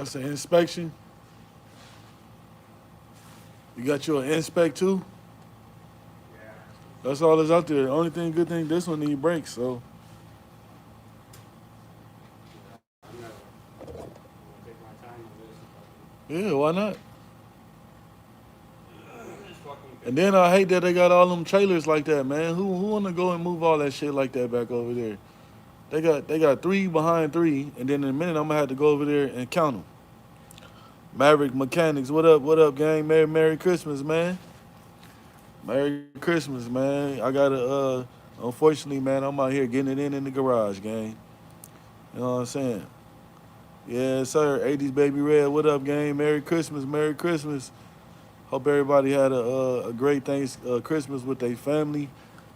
That's an inspection. You got your inspect too. Yeah. That's all that's out there. The only thing, good thing, this one need brakes. So Yeah, I'm gonna take my time on this yeah, why not? just fucking And fix then it. I hate that they got all them trailers like that, man. Who wanna go and move all that shit like that back over there? They got three behind three, and then in a minute I'm gonna have to go over there and count them. Maverick Mechanics, what up? What up, gang? Merry Christmas, man. Merry Christmas, man. I gotta unfortunately, man, I'm out here getting it in the garage, gang. You know what I'm saying? Yeah, sir. 80s Baby Red, what up, gang? Merry Christmas, Merry Christmas. Hope everybody had a great Christmas with their family,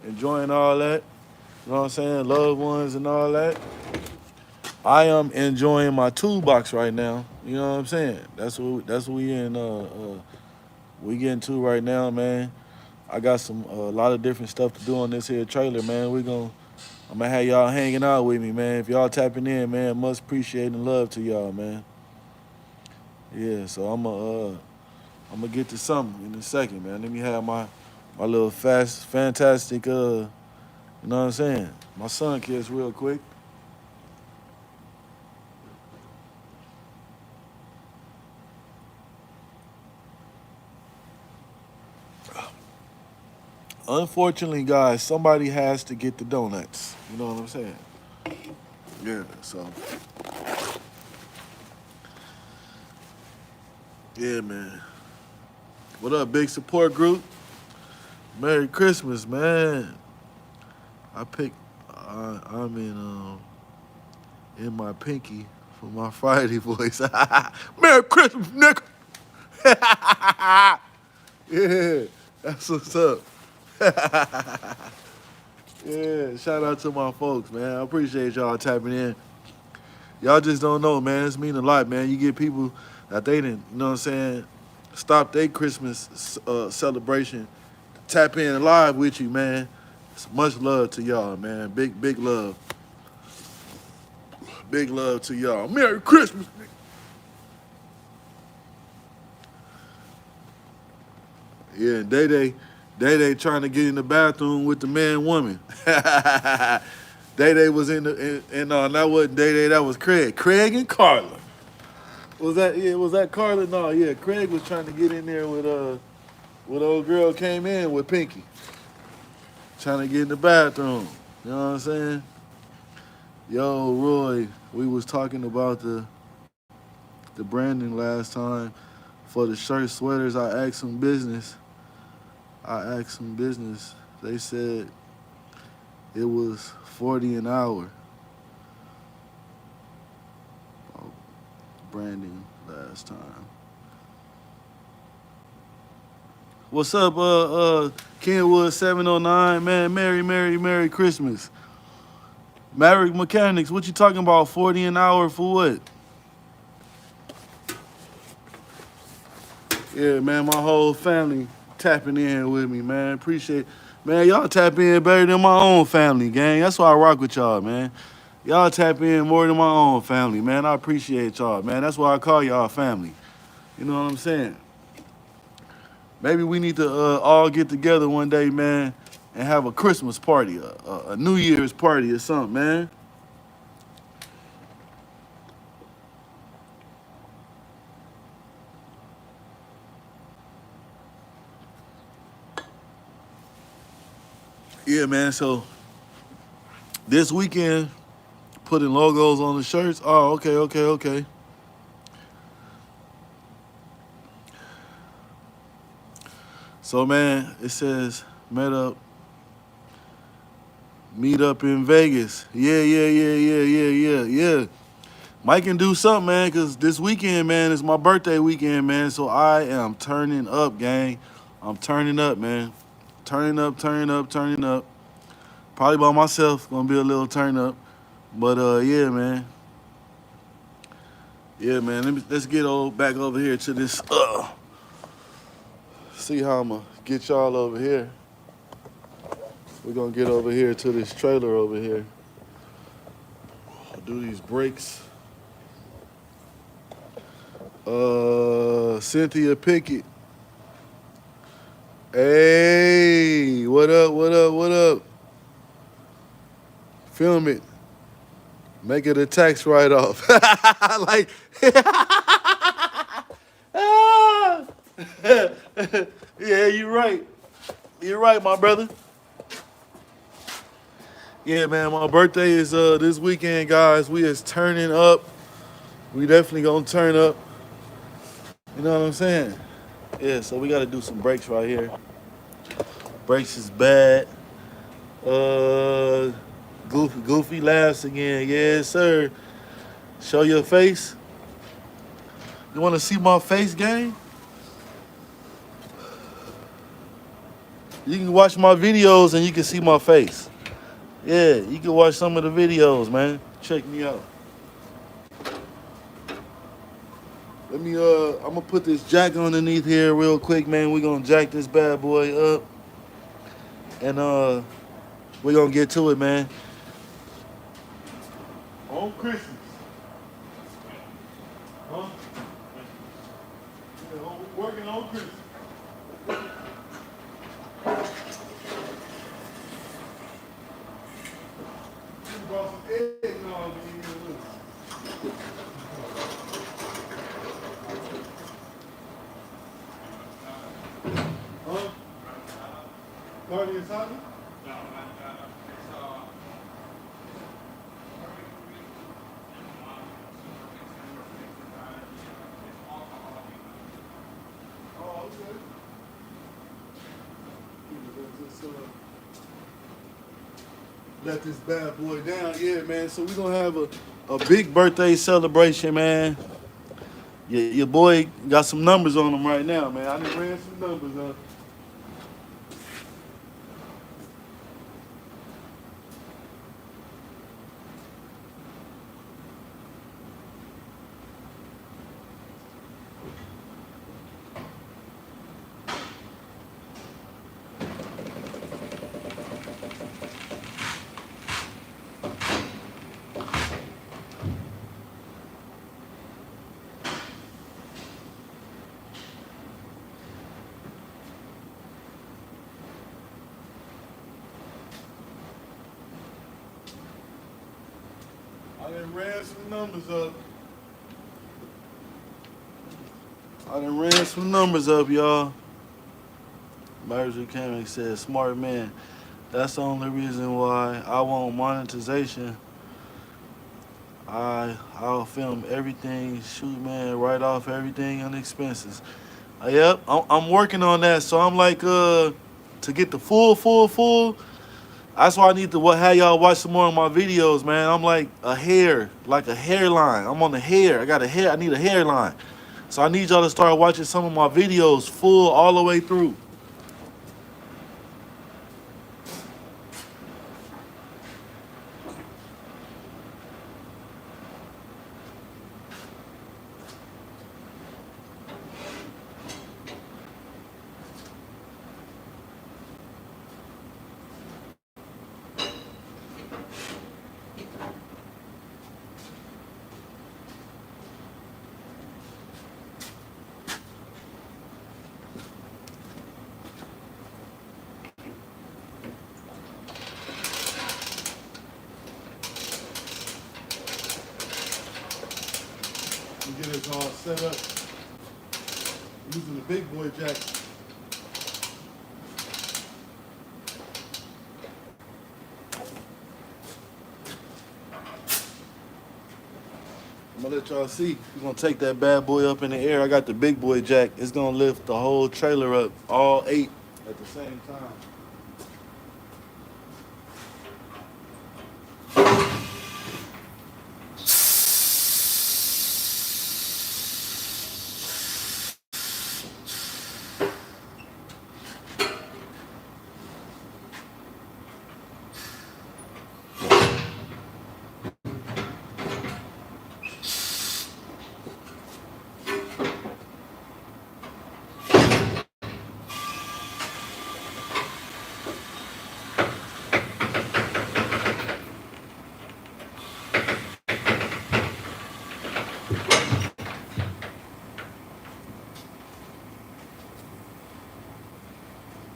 enjoying all that. You know what I'm saying? Loved ones and all that. I am enjoying my toolbox right now. You know what I'm saying? That's what we getting to right now, man. I got some a lot of different stuff to do on this here trailer, man. I'm gonna have y'all hanging out with me, man. If y'all tapping in, man, much appreciate and love to y'all, man. Yeah, so I'm gonna get to something in a second, man. Let me have my little fantastic you know what I'm saying? My sun kiss real quick. Unfortunately, guys, somebody has to get the donuts. You know what I'm saying? Yeah, so yeah, man. What up, big support group? Merry Christmas, man. I picked. I'm in my pinky for my Friday voice. Merry Christmas, nigga. Yeah, that's what's up. Yeah, shout out to my folks, man. I appreciate y'all tapping in. Y'all just don't know, man. It's mean a lot, man. You get people that they didn't, you know what I'm saying, stop their Christmas celebration, tap in live with you, man. It's much love to y'all, man. Big love. Big love to y'all. Merry Christmas. Yeah, Day trying to get in the bathroom with the man woman. Day was in the and no, that wasn't Day, that was Craig. Craig and Carla. Was that Carla? No, yeah, Craig was trying to get in there with old girl came in with Pinky. Trying to get in the bathroom. You know what I'm saying? Yo, Roy, we was talking about the branding last time for the shirt sweaters. I asked some business. They said it was 40 an hour. Oh, branding last time. What's up, Kenwood 709, man? Merry Christmas. Maverick Mechanics, what you talking about? 40 an hour for what? Yeah, man, my whole family tapping in with me, man. Appreciate, man. Y'all tap in better than my own family, gang. That's why I rock with y'all, man. Y'all tap in more than my own family, man. I appreciate y'all, man. That's why I call y'all family. You know what I'm saying? Maybe we need to all get together one day, man, and have a Christmas party, a New Year's party or something, man. Yeah, man. So this weekend, putting logos on the shirts. Oh, okay. So, man, it says meet up in Vegas. Yeah. Mike can do something, man, because this weekend, man, is my birthday weekend, man. So I am turning up, gang. I'm turning up, man. Turning up. Probably by myself, gonna be a little turn up. But yeah, man. Yeah, man. Let's get back over here to this. See how I'm gonna get y'all over here. We're gonna get over here to this trailer over here. I'll do these brakes. Cynthia Pickett. Hey, what up? What up? What up? Film it. Make it a tax write-off. Like, ah. Yeah, you're right. You're right, my brother. Yeah, man, my birthday is this weekend, guys. We is turning up. We definitely gonna turn up. You know what I'm saying? Yeah, so we gotta do some breaks right here. Breaks is bad. Uh, goofy laughs again. Yes, sir. Show your face. You wanna see my face, gang? You can watch my videos and you can see my face. Yeah, you can watch some of the videos, man. Check me out. I'm gonna put this jack underneath here real quick, man. We're gonna jack this bad boy up. And we're gonna get to it, man. On Christmas. Huh? Yeah, working on Christmas. We brought some eggnog in here with us. Huh? Cardi and Sally? Oh, okay. Just, let this bad boy down. Yeah, man. So we're gonna have a big birthday celebration, man. Your boy got some numbers on him right now, man. I just ran some numbers up. I done ran some numbers up. Y'all. Marjorie Cameron said, smart man. That's the only reason why I want monetization. I'll film everything, shoot man, write off everything on expenses. Yep, I'm working on that. So I'm like, to get the full. That's why I need to have y'all watch some more of my videos, man. I'm like a hairline. I'm on the hair. I need a hairline. So I need y'all to start watching some of my videos full all the way through. And get us all set up using the big boy jack. I'm gonna let y'all see. We're gonna take that bad boy up in the air. I got the big boy jack. It's gonna lift the whole trailer up, all 8 at the same time.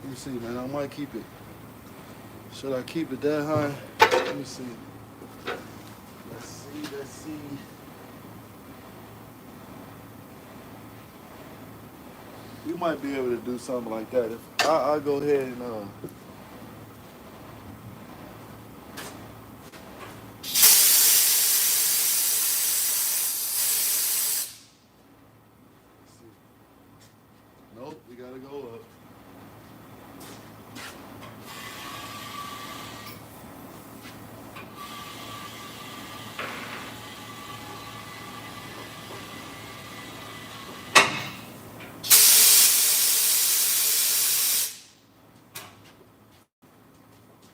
me see, man. I might keep it. Should I keep it that high? Let me see. Let's see. Let's see. We might be able to do something like that. If I'll go ahead and nope, we gotta go up.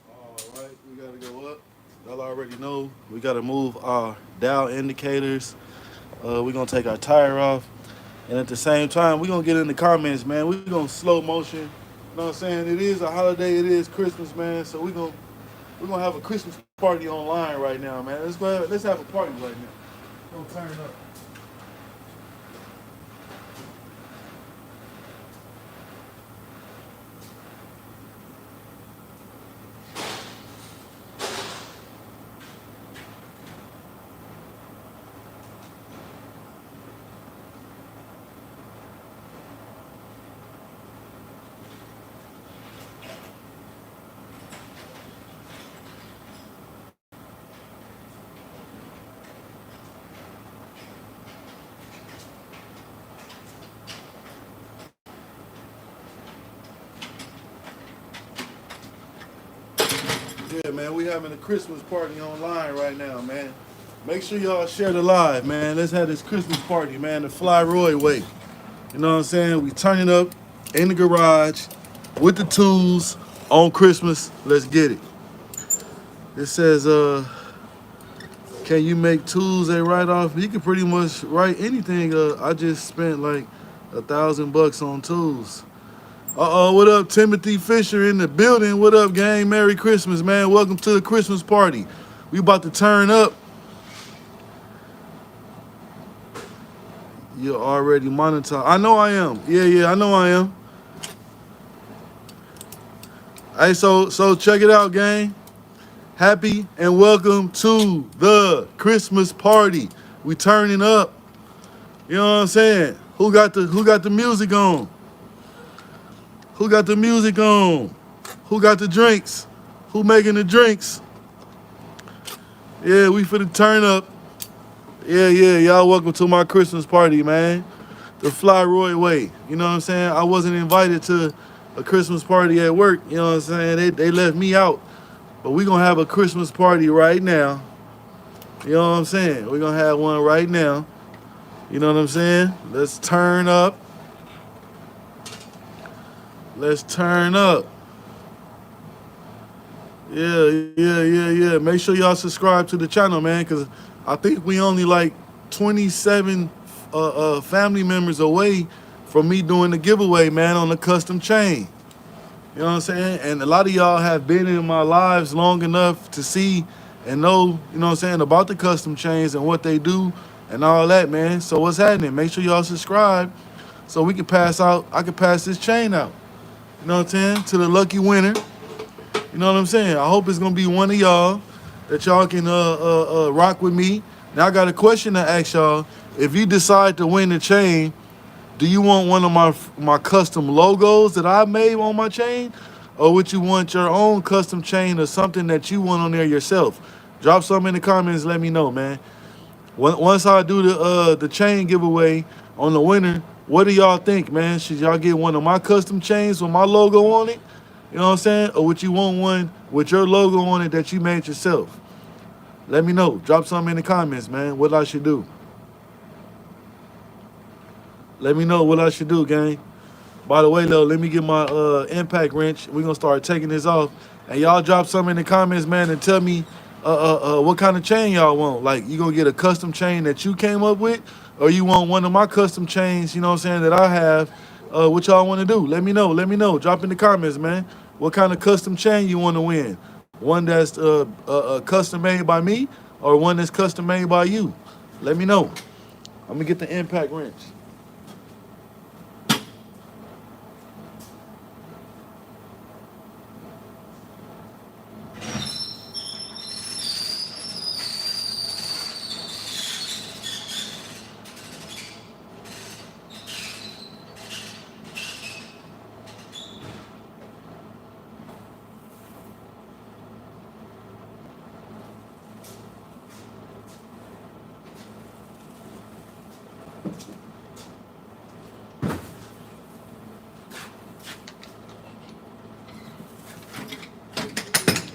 All right, we gotta go up. Y'all already know we gotta move our dial indicators. We're gonna take our tire off, and at the same time, we're gonna get in the comments, man. We're gonna slow motion. You know what I'm saying? It is a holiday. It is Christmas, man. So we're gonna have a Christmas party online right now, man. Let's have a party right now. We're gonna turn up. Yeah, man, we having a Christmas party online right now, man. Make sure y'all share the live, man. Let's have this Christmas party, man, the Fly Roy way. You know what I'm saying? We turning up in the garage with the tools on Christmas. Let's get it. It says, can you make tools a write-off? You can pretty much write anything. I just spent like $1,000 on tools. What up, Timothy Fisher in the building? What up, gang? Merry Christmas, man. Welcome to the Christmas party. We about to turn up. You're already monetized. I know I am. Yeah, I know I am. Hey, so check it out, gang. Happy and welcome to the Christmas party. We turning up. You know what I'm saying? Who got the music on? Who got the music on? Who got the drinks? Who making the drinks? Yeah, we finna turn up. Yeah, y'all welcome to my Christmas party, man. The Fly Roy way. You know what I'm saying? I wasn't invited to a Christmas party at work. You know what I'm saying? They left me out. But we gonna have a Christmas party right now. You know what I'm saying? We're gonna have one right now. You know what I'm saying? Let's turn up. Let's turn up. Yeah. Make sure y'all subscribe to the channel, man, because I think we only like 27 family members away from me doing the giveaway, man, on the custom chain. You know what I'm saying? And a lot of y'all have been in my lives long enough to see and know, you know what I'm saying, about the custom chains and what they do and all that, man. So what's happening? Make sure y'all subscribe so we can I can pass this chain out. You know what I'm saying? To the lucky winner. You know what I'm saying? I hope it's gonna be one of y'all that y'all can rock with me. Now I got a question to ask y'all. If you decide to win the chain, do you want one of my custom logos that I made on my chain? Or would you want your own custom chain or something that you want on there yourself? Drop something in the comments, let me know, man. Once I do the chain giveaway on the winner, what do y'all think, man? Should y'all get one of my custom chains with my logo on it? You know what I'm saying? Or would you want one with your logo on it that you made yourself? Let me know. Drop something in the comments, man, what I should do. Let me know what I should do, gang. By the way, though, let me get my impact wrench. We're going to start taking this off. And y'all drop something in the comments, man, and tell me what kind of chain y'all want. Like, you going to get a custom chain that you came up with? Or you want one of my custom chains, you know what I'm saying, that I have? What y'all want to do? Let me know. Drop in the comments, man. What kind of custom chain you want to win? One that's custom made by me or one that's custom made by you? Let me know. I'm going to get the impact wrench.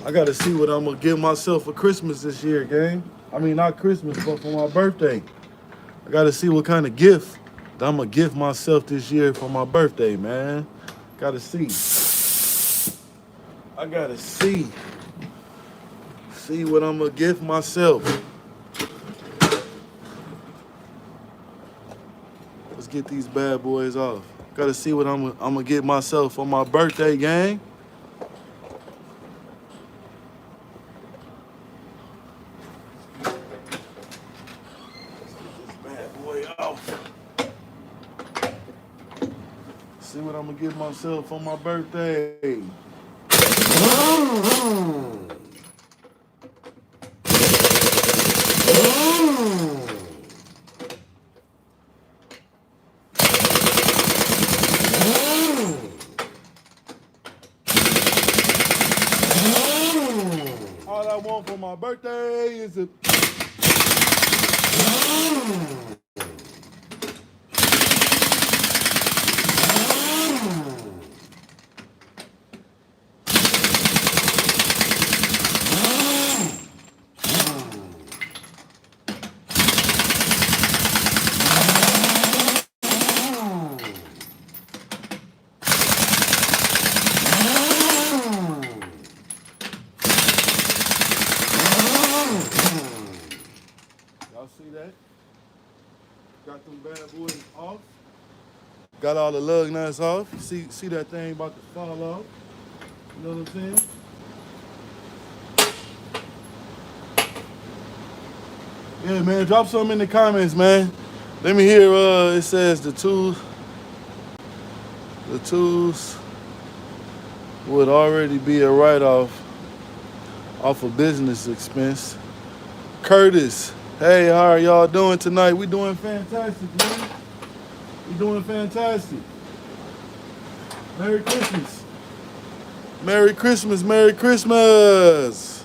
I gotta see what I'm gonna give myself for Christmas this year, gang. I mean, not Christmas, but for my birthday. I gotta see what kind of gift that I'm gonna give myself this year for my birthday, man. Gotta see. I gotta see what I'm gonna give myself. Let's get these bad boys off. Gotta see what I'm gonna get myself for my birthday, gang. Let's get this bad boy off. See what I'm gonna give myself for my birthday. All I want for my birthday is a y'all see that? Got them bad boys off. Got all the lug nuts off. See that thing about to fall off. You know what I'm saying? Yeah, man. Drop something in the comments, man. Let me hear. It says the tools would already be a write-off off a business expense. Curtis, hey, how are y'all doing tonight? We doing fantastic, man. We doing fantastic. Merry Christmas. Merry Christmas, Merry Christmas.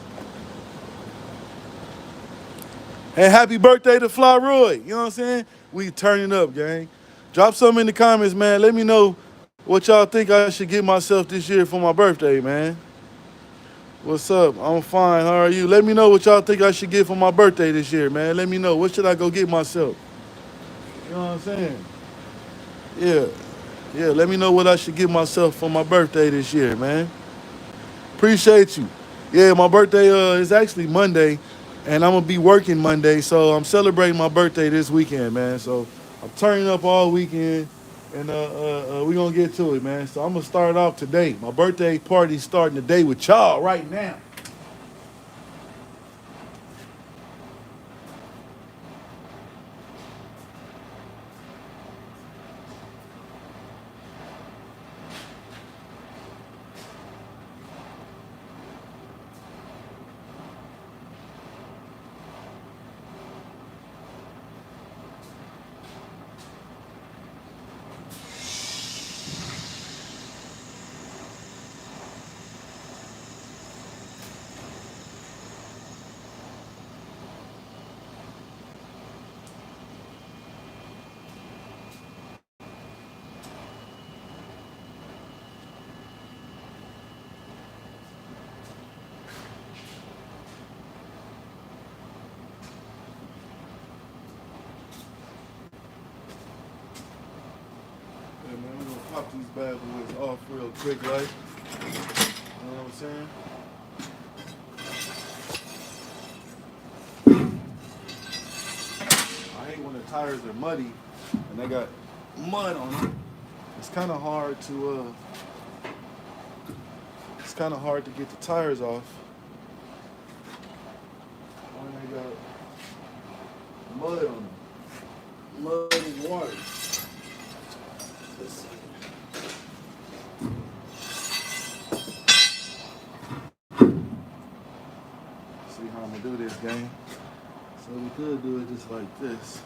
And happy birthday to Fly Roy. You know what I'm saying? We turning up, gang. Drop something in the comments, man. Let me know what y'all think I should get myself this year for my birthday, man. What's up? I'm fine. How are you? Let me know what y'all think I should get for my birthday this year, man. Let me know. What should I go get myself? You know what I'm saying? Yeah. Yeah, let me know what I should get myself for my birthday this year, man. Appreciate you. Yeah, my birthday is actually Monday, and I'm gonna be working Monday, so I'm celebrating my birthday this weekend, man. So I'm turning up all weekend, and we gonna get to it, man. So I'm gonna start off today. My birthday party's starting today with y'all right now. Yeah, man, we're gonna pop these bad boys off real quick, like. You know what I'm saying? I hate when the tires are muddy and they got mud on them. It's kind of hard to get the tires off when they got mud on them. Mud and water. Let's see. See how I'm gonna do this, gang. So we could do it just like this.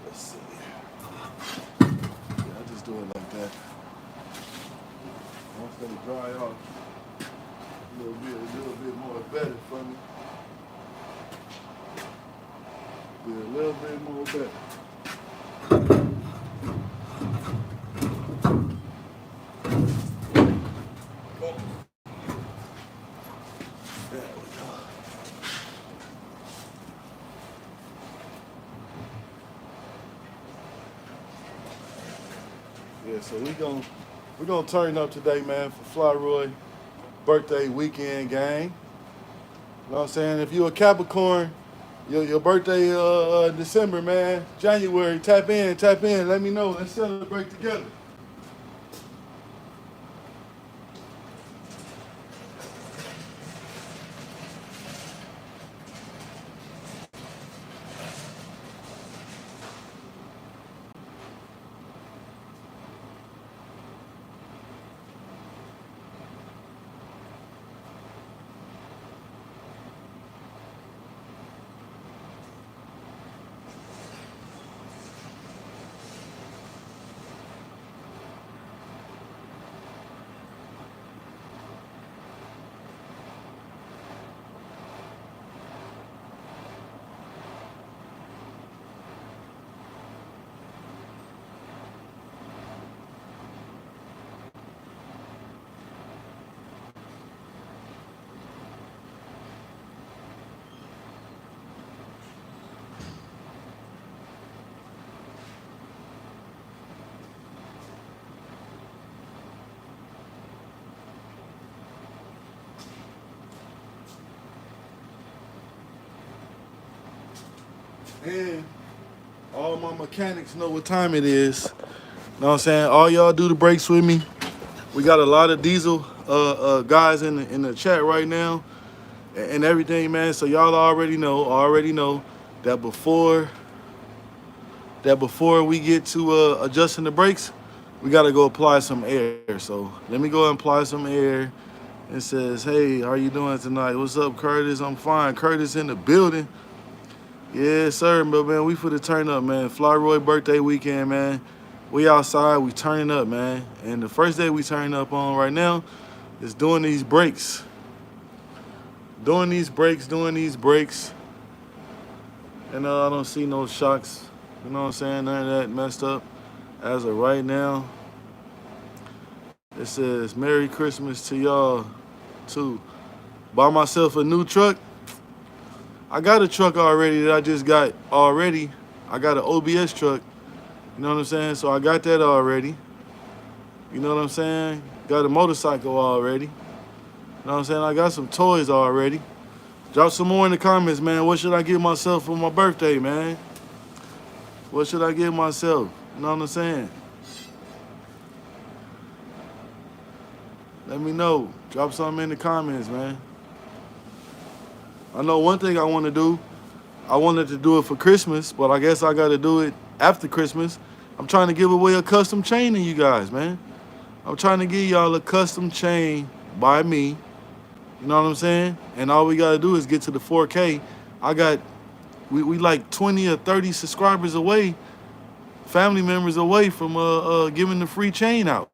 Let's see. Yeah, I just do it like that. Once they dry off, a little bit more better for me. Be a little bit more better. Yeah, so we gonna turn up today, man, for Fly Roy birthday weekend gang. You know what I'm saying? If you a Capricorn, your birthday December, man, January, tap in, let me know. Let's celebrate together. And all my mechanics know what time it is. You know what I'm saying? All y'all do the brakes with me. We got a lot of diesel guys in the chat right now and everything, man. So y'all already know that before we get to adjusting the brakes, we gotta go apply some air. So let me go and apply some air. It says, hey, how you doing tonight? What's up, Curtis? I'm fine. Curtis in the building. Yes, sir, but man, we finna turn up, man. Fly Roy birthday weekend, man. We outside, we turning up, man. And the first day we turning up on right now is doing these breaks. Doing these breaks. And I don't see no shocks. You know what I'm saying? None of that messed up. As of right now, it says, Merry Christmas to y'all, too. Buy myself a new truck. I got a truck already that I just got already. I got an OBS truck. You know what I'm saying? So I got that already. You know what I'm saying? Got a motorcycle already. You know what I'm saying? I got some toys already. Drop some more in the comments, man. What should I give myself for my birthday, man? What should I give myself? You know what I'm saying? Let me know. Drop something in the comments, man. I know one thing I want to do. I wanted to do it for Christmas, but I guess I got to do it after Christmas. I'm trying to give away a custom chain to you guys, man. I'm trying to give y'all a custom chain by me. You know what I'm saying? And all we got to do is get to the 4K. We like 20 or 30 subscribers away, family members away from giving the free chain out.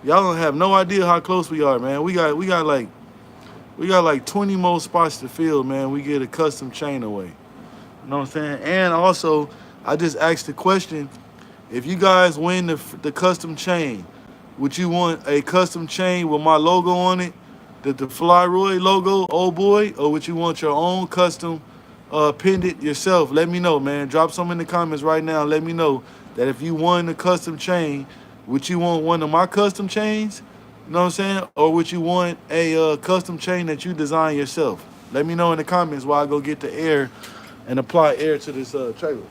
Y'all don't have no idea how close we are, man. We got like 20 more spots to fill, man. We get a custom chain away. You know what I'm saying? And also, I just asked the question, if you guys win the custom chain, would you want a custom chain with my logo on it, the Fly Roy logo, old boy, or would you want your own custom pendant yourself? Let me know, man. Drop some in the comments right now. Let me know that if you won the custom chain, would you want one of my custom chains? You know what I'm saying? Or would you want a custom chain that you design yourself? Let me know in the comments while I go get the air and apply air to this trailer.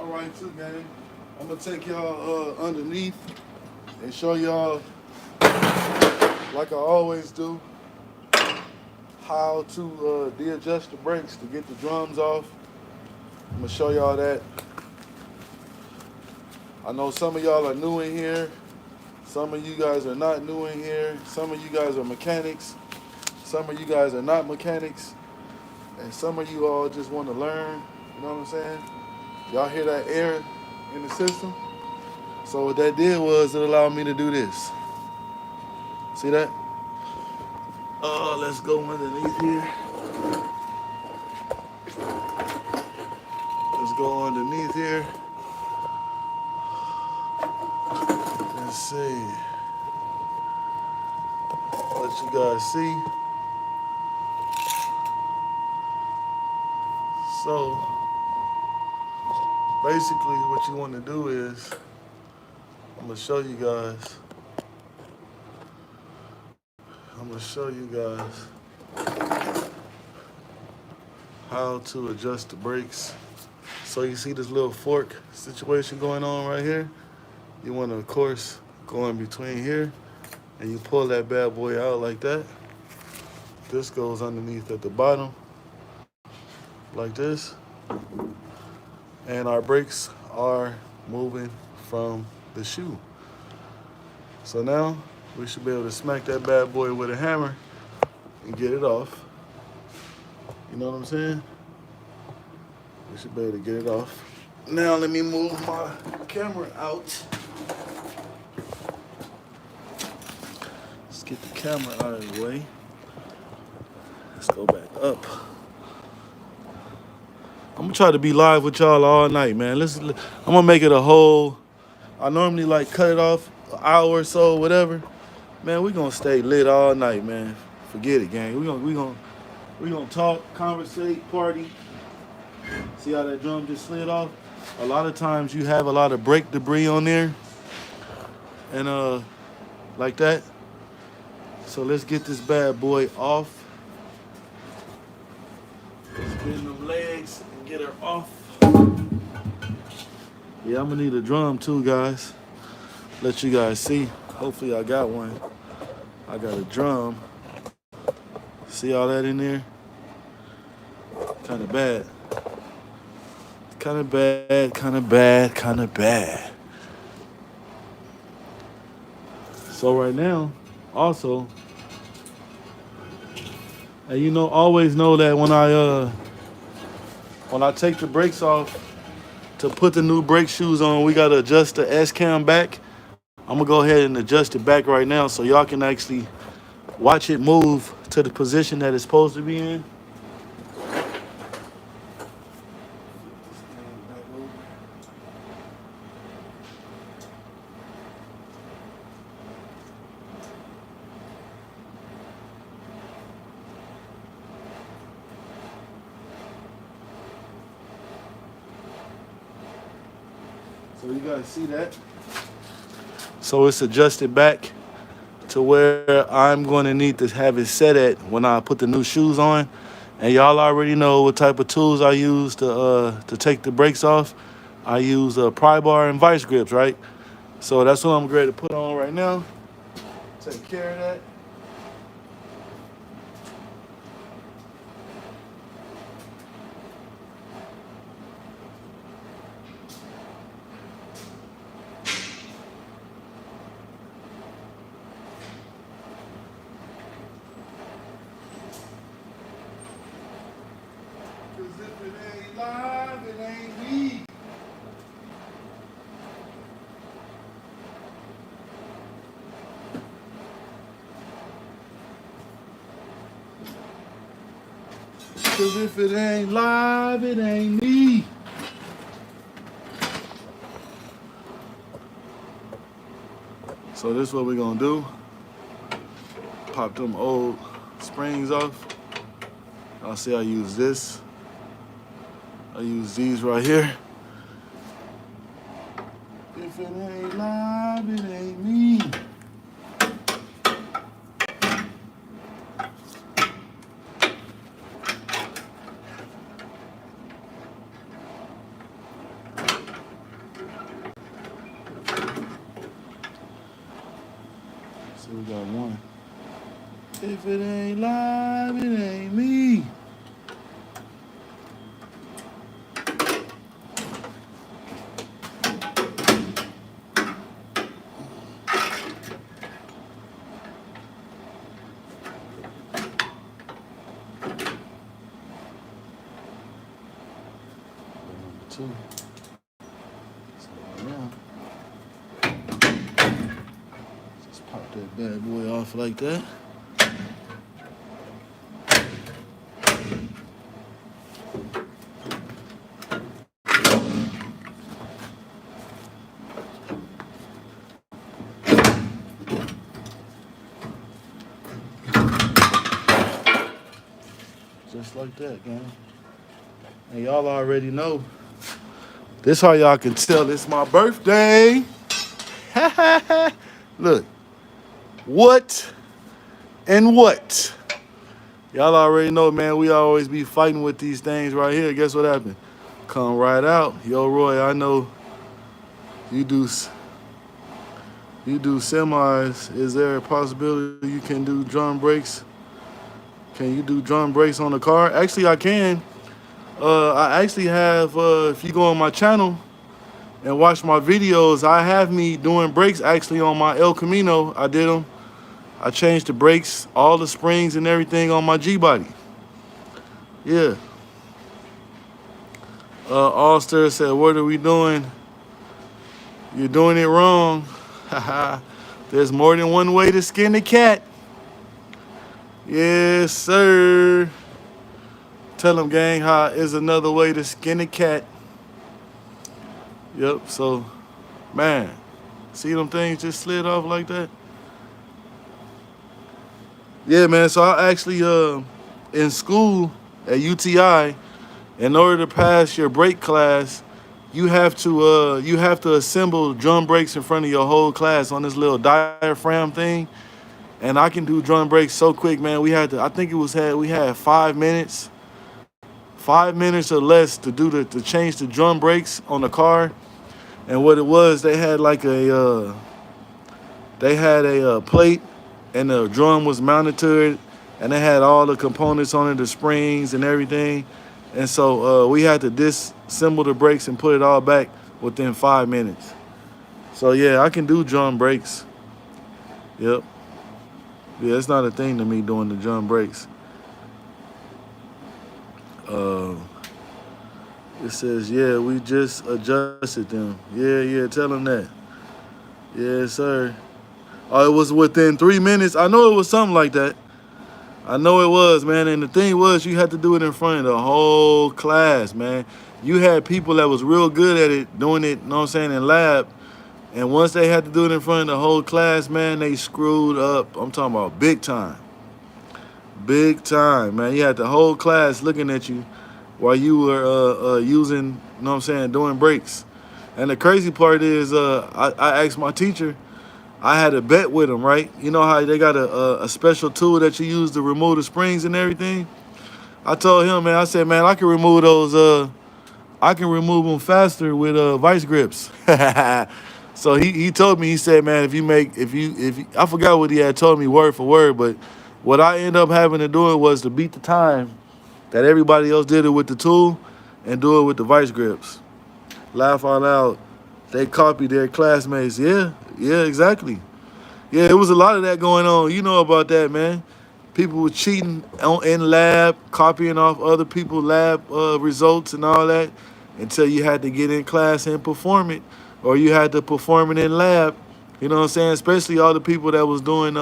right too, gang. I'm gonna take y'all underneath and show y'all, like I always do, how to de-adjust the brakes to get the drums off. I'm gonna show y'all that. I know some of y'all are new in here. Some of you guys are not new in here. Some of you guys are mechanics. Some of you guys are not mechanics. And some of you all just want to learn. You know what I'm saying? Y'all hear that air in the system? So what that did was it allowed me to do this. See that? Let's go underneath here. Let's go underneath here. Let's see. Let you guys see. So basically what you want to do is, I'm going to show you guys. I'm going to show you guys how to adjust the brakes. So you see this little fork situation going on right here? You want to, of course, go in between here and you pull that bad boy out like that. This goes underneath at the bottom like this. And our brakes are moving from the shoe. So now we should be able to smack that bad boy with a hammer and get it off. You know what I'm saying? We should be able to get it off. Now let me move my camera out. Let's get the camera out of the way. Let's go back up. I'm gonna try to be live with y'all all night, man. I'm gonna make it a whole. I normally like cut it off an hour or so, whatever. Man, we gonna stay lit all night, man. Forget it, gang. We gonna talk, conversate, party. See how that drum just slid off? A lot of times you have a lot of brake debris on there, and like that. So let's get this bad boy off. Let's bend them legs and get her off. Yeah, I'm gonna need a drum too, guys. Let you guys see. Hopefully I got one. I got a drum. See all that in there? Kind of bad. Kind of bad, kind of bad, kind of bad. So right now, also, and you know, always know that when I take the brakes off to put the new brake shoes on, we gotta adjust the S-cam back. I'm gonna go ahead and adjust it back right now so y'all can actually watch it move to the position that it's supposed to be in. So you guys see that? So it's adjusted back to where I'm going to need to have it set at when I put the new shoes on. And y'all already know what type of tools I use to take the brakes off. I use a pry bar and vice grips, right? So that's what I'm ready to put on right now. Take care of that. Cause if it ain't live, it ain't me. Cause if it ain't live, it ain't me. So this is what we're gonna do. Pop them old springs off. I'll see I use this. I use these right here. If it ain't live, it ain't me. So we got one. If it ain't live, it ain't me. Number two. So now, just pop that bad boy off like that. Just like that, gang. And y'all already know. This how y'all can tell it's my birthday. Look. What and what? Y'all already know, man. We always be fighting with these things right here. Guess what happened? Come right out. Yo, Roy, I know you do semis. Is there a possibility you can do drum brakes? Can you do drum brakes on the car? Actually, I can. I actually have, if you go on my channel and watch my videos, I have me doing brakes actually on my El Camino. I did them. I changed the brakes, all the springs and everything on my G-body. Yeah. Allster said, what are we doing? You're doing it wrong. There's more than one way to skin a cat. Yes, sir. Tell them, gang, how is another way to skin a cat. Yep, so, man, see them things just slid off like that? Yeah, man, so I actually, in school at UTI, in order to pass your brake class, you have to assemble drum brakes in front of your whole class on this little diaphragm thing. And I can do drum brakes so quick, man. We had to, I think we had 5 minutes or less to do to change the drum brakes on the car. And what it was, they had like a plate, and the drum was mounted to it, and they had all the components on it, the springs and everything. And so we had to disassemble the brakes and put it all back within 5 minutes. So yeah, I can do drum brakes. Yep. Yeah, it's not a thing to me doing the drum brakes. It says, yeah, we just adjusted them. Yeah, tell them that. Yes, sir. Oh, it was within 3 minutes. I know it was something like that. I know it was, man. And the thing was, you had to do it in front of the whole class, man. You had people that was real good at it, doing it, you know what I'm saying, in lab. And once they had to do it in front of the whole class, man, they screwed up. I'm talking about big time. Big time, man. You had the whole class looking at you while you were using, you know what I'm saying, doing brakes. And the crazy part is, I asked my teacher, I had a bet with him, right? You know how they got a special tool that you use to remove the springs and everything? I told him, man, I said, man, I can remove those, I can remove them faster with vice grips. So he told me, he said, man, if you, I forgot what he had told me word for word, but what I ended up having to do it was to beat the time that everybody else did it with the tool and do it with the vice grips. Laugh out loud. They copied their classmates. Yeah, exactly. Yeah, it was a lot of that going on. You know about that, man. People were cheating in lab, copying off other people's lab results and all that until you had to get in class and perform it, or you had to perform it in lab. You know what I'm saying? Especially all the people that was doing,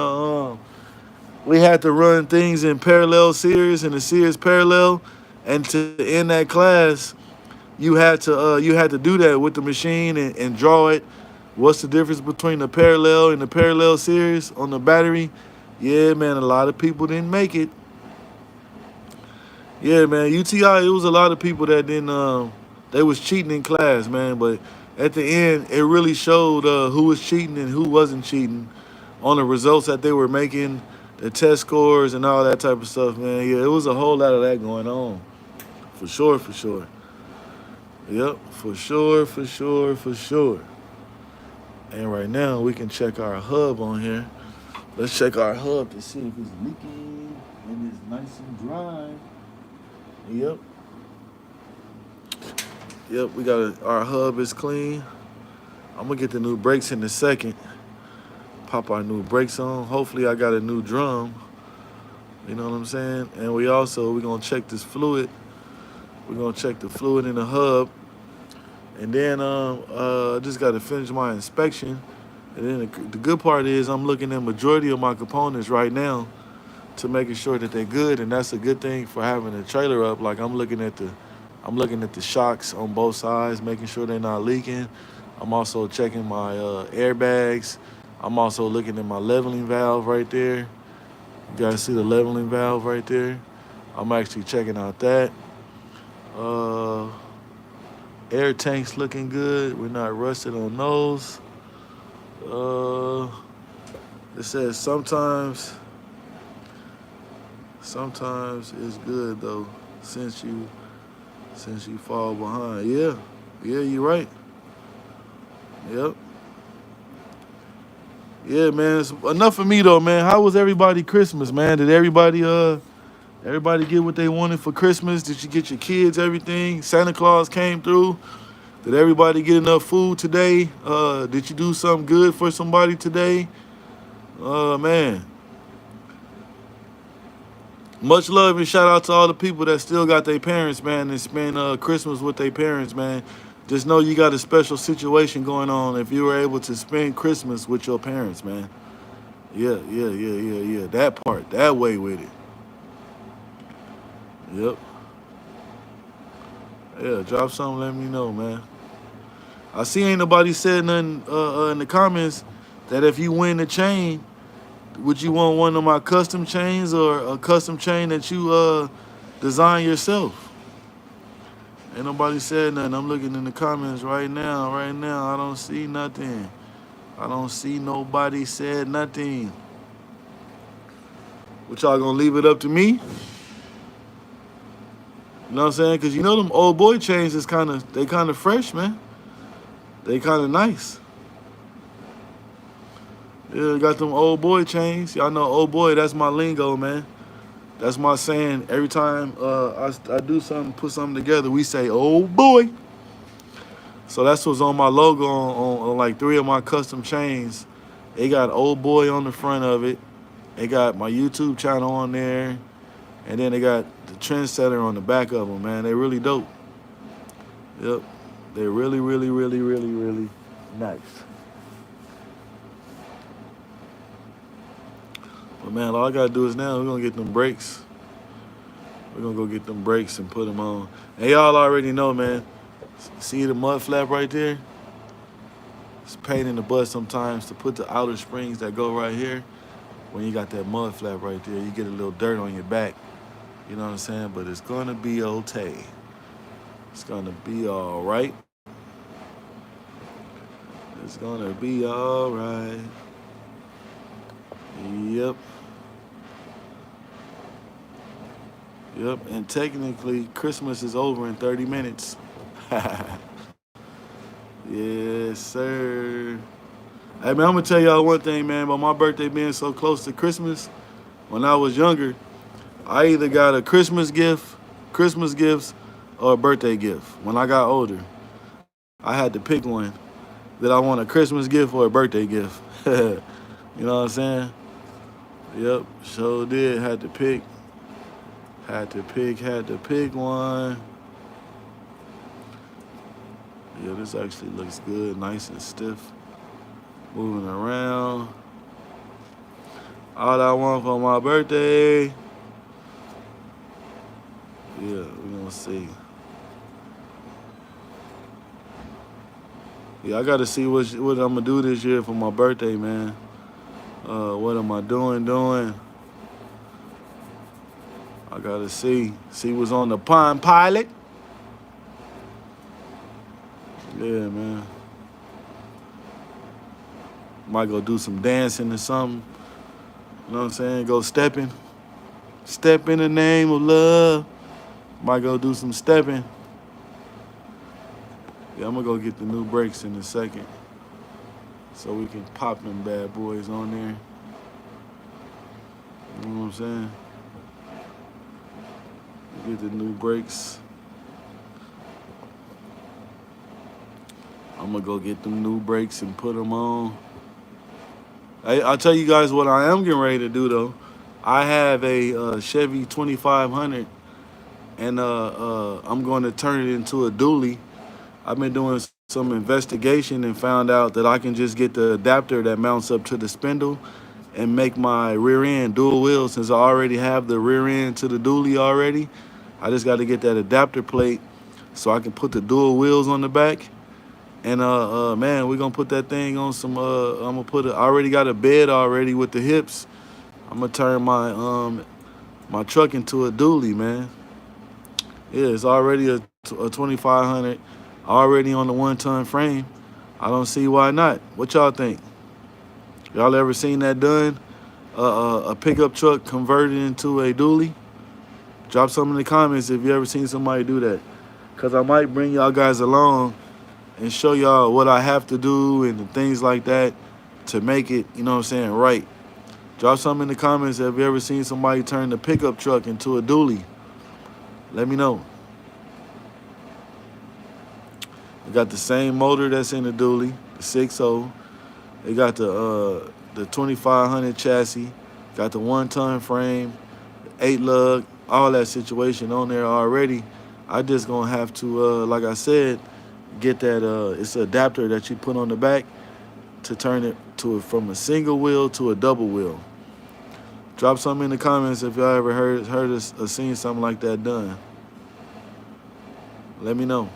we had to run things in parallel series and a series parallel, and to end that class, you had to do that with the machine and draw it. What's the difference between the parallel and the parallel series on the battery? Yeah, man, a lot of people didn't make it. Yeah, man, UTI, it was a lot of people that didn't, they was cheating in class, man. But at the end, it really showed who was cheating and who wasn't cheating on the results that they were making, the test scores and all that type of stuff, man. Yeah, it was a whole lot of that going on. For sure. Yep, for sure. And right now, we can check our hub on here. Let's check our hub to see if it's leaking and it's nice and dry. Yep, yep. Our hub is clean. I'm gonna get the new brakes in a second. Pop our new brakes on. Hopefully, I got a new drum. You know what I'm saying? And we're gonna check this fluid. We're gonna check the fluid in the hub, and then I just gotta finish my inspection. And then the good part is I'm looking at majority of my components right now to making sure that they're good, and that's a good thing for having a trailer up. Like I'm looking at the shocks on both sides, making sure they're not leaking. I'm also checking my airbags. I'm also looking at my leveling valve right there. You guys see the leveling valve right there? I'm actually checking out that. Uh, Air tanks looking good. We're not rusted on those. Uh, it says sometimes it's good though, since you fall behind. Yeah, yeah, you're right. Yep. Yeah, man. It's enough for me though, man. How was everybody Christmas, man? Did everybody get what they wanted for Christmas? Did you get your kids everything? Santa Claus came through. Did everybody get enough food today? Did you do something good for somebody today? Man. Much love and shout out to all the people that still got their parents, man, and spend Christmas with their parents, man. Just know you got a special situation going on if you were able to spend Christmas with your parents, man. Yeah, yeah, yeah, yeah, yeah. That part, that way with it. Yep. Yeah, drop something, let me know, man. I see ain't nobody said nothing in the comments that if you win the chain, would you want one of my custom chains or a custom chain that you design yourself? Ain't nobody said nothing. I'm looking in the comments right now. Right now, I don't see nothing. I don't see nobody said nothing. What y'all gonna leave it up to me? You know what I'm saying? Cause you know them old boy chains is they kind of fresh, man. They kind of nice. Yeah, got them old boy chains. Y'all know old boy. That's my lingo, man. That's my saying. Every time I do something, put something together, we say old boy. So that's what's on my logo on like 3 of my custom chains. They got old boy on the front of it. They got my YouTube channel on there. And then they got the trendsetter on the back of them, man. They really dope. Yep. They're really, really, really, really, really nice. But man, all I gotta do is now we're gonna get them brakes. We're gonna go get them brakes and put them on. And y'all already know, man. See the mud flap right there? It's a pain in the butt sometimes to put the outer springs that go right here. When you got that mud flap right there, you get a little dirt on your back. You know what I'm saying? But it's gonna be okay. It's gonna be all right. It's gonna be all right. Yep. Yep. And technically, Christmas is over in 30 minutes. Yes, sir. Hey, man, I'm gonna tell y'all one thing, man. About my birthday being so close to Christmas, when I was younger, I either got a Christmas gifts, or a birthday gift. When I got older, I had to pick one. Did I want a Christmas gift or a birthday gift? You know what I'm saying? Yep, sure did. Had to pick one. Yeah, this actually looks good, nice and stiff. Moving around. All I want for my birthday. Yeah, we're gonna see. Yeah, I gotta see what I'm gonna do this year for my birthday, man. What am I doing? I gotta see what's on the Pine Pilot. Yeah, man. Might go do some dancing or something. You know what I'm saying? Go stepping. Step in the name of love. Might go do some stepping. Yeah, I'm gonna go get the new brakes in a second so we can pop them bad boys on there. You know what I'm saying? Get the new brakes. I'm gonna go get them new brakes and put them on. I'll tell you guys what I am getting ready to do though. I have a Chevy 2500, and I'm going to turn it into a dually. I've been doing some investigation and found out that I can just get the adapter that mounts up to the spindle and make my rear end dual wheel. Since I already have the rear end to the dually already, I just got to get that adapter plate so I can put the dual wheels on the back. And man, we're gonna put that thing on some. I'm gonna put it. I already got a bed already with the hips. I'm gonna turn my truck into a dually, man. Yeah, it's already a 2500, already on the 1-ton frame. I don't see why not. What y'all think? Y'all ever seen that done? A pickup truck converted into a dually? Drop some in the comments if you ever seen somebody do that. Cause I might bring y'all guys along and show y'all what I have to do and things like that to make it, you know what I'm saying, right. Drop some in the comments if you ever seen somebody turn the pickup truck into a dually. Let me know. They got the same motor that's in the dually, the 6.0. They got the 2500 chassis, got the 1-ton frame, 8 lug, all that situation on there already. I just gonna have to, like I said, get that. It's an adapter that you put on the back to turn it from a single wheel to a double wheel. Drop something in the comments if y'all ever heard us or seen something like that done. Let me know.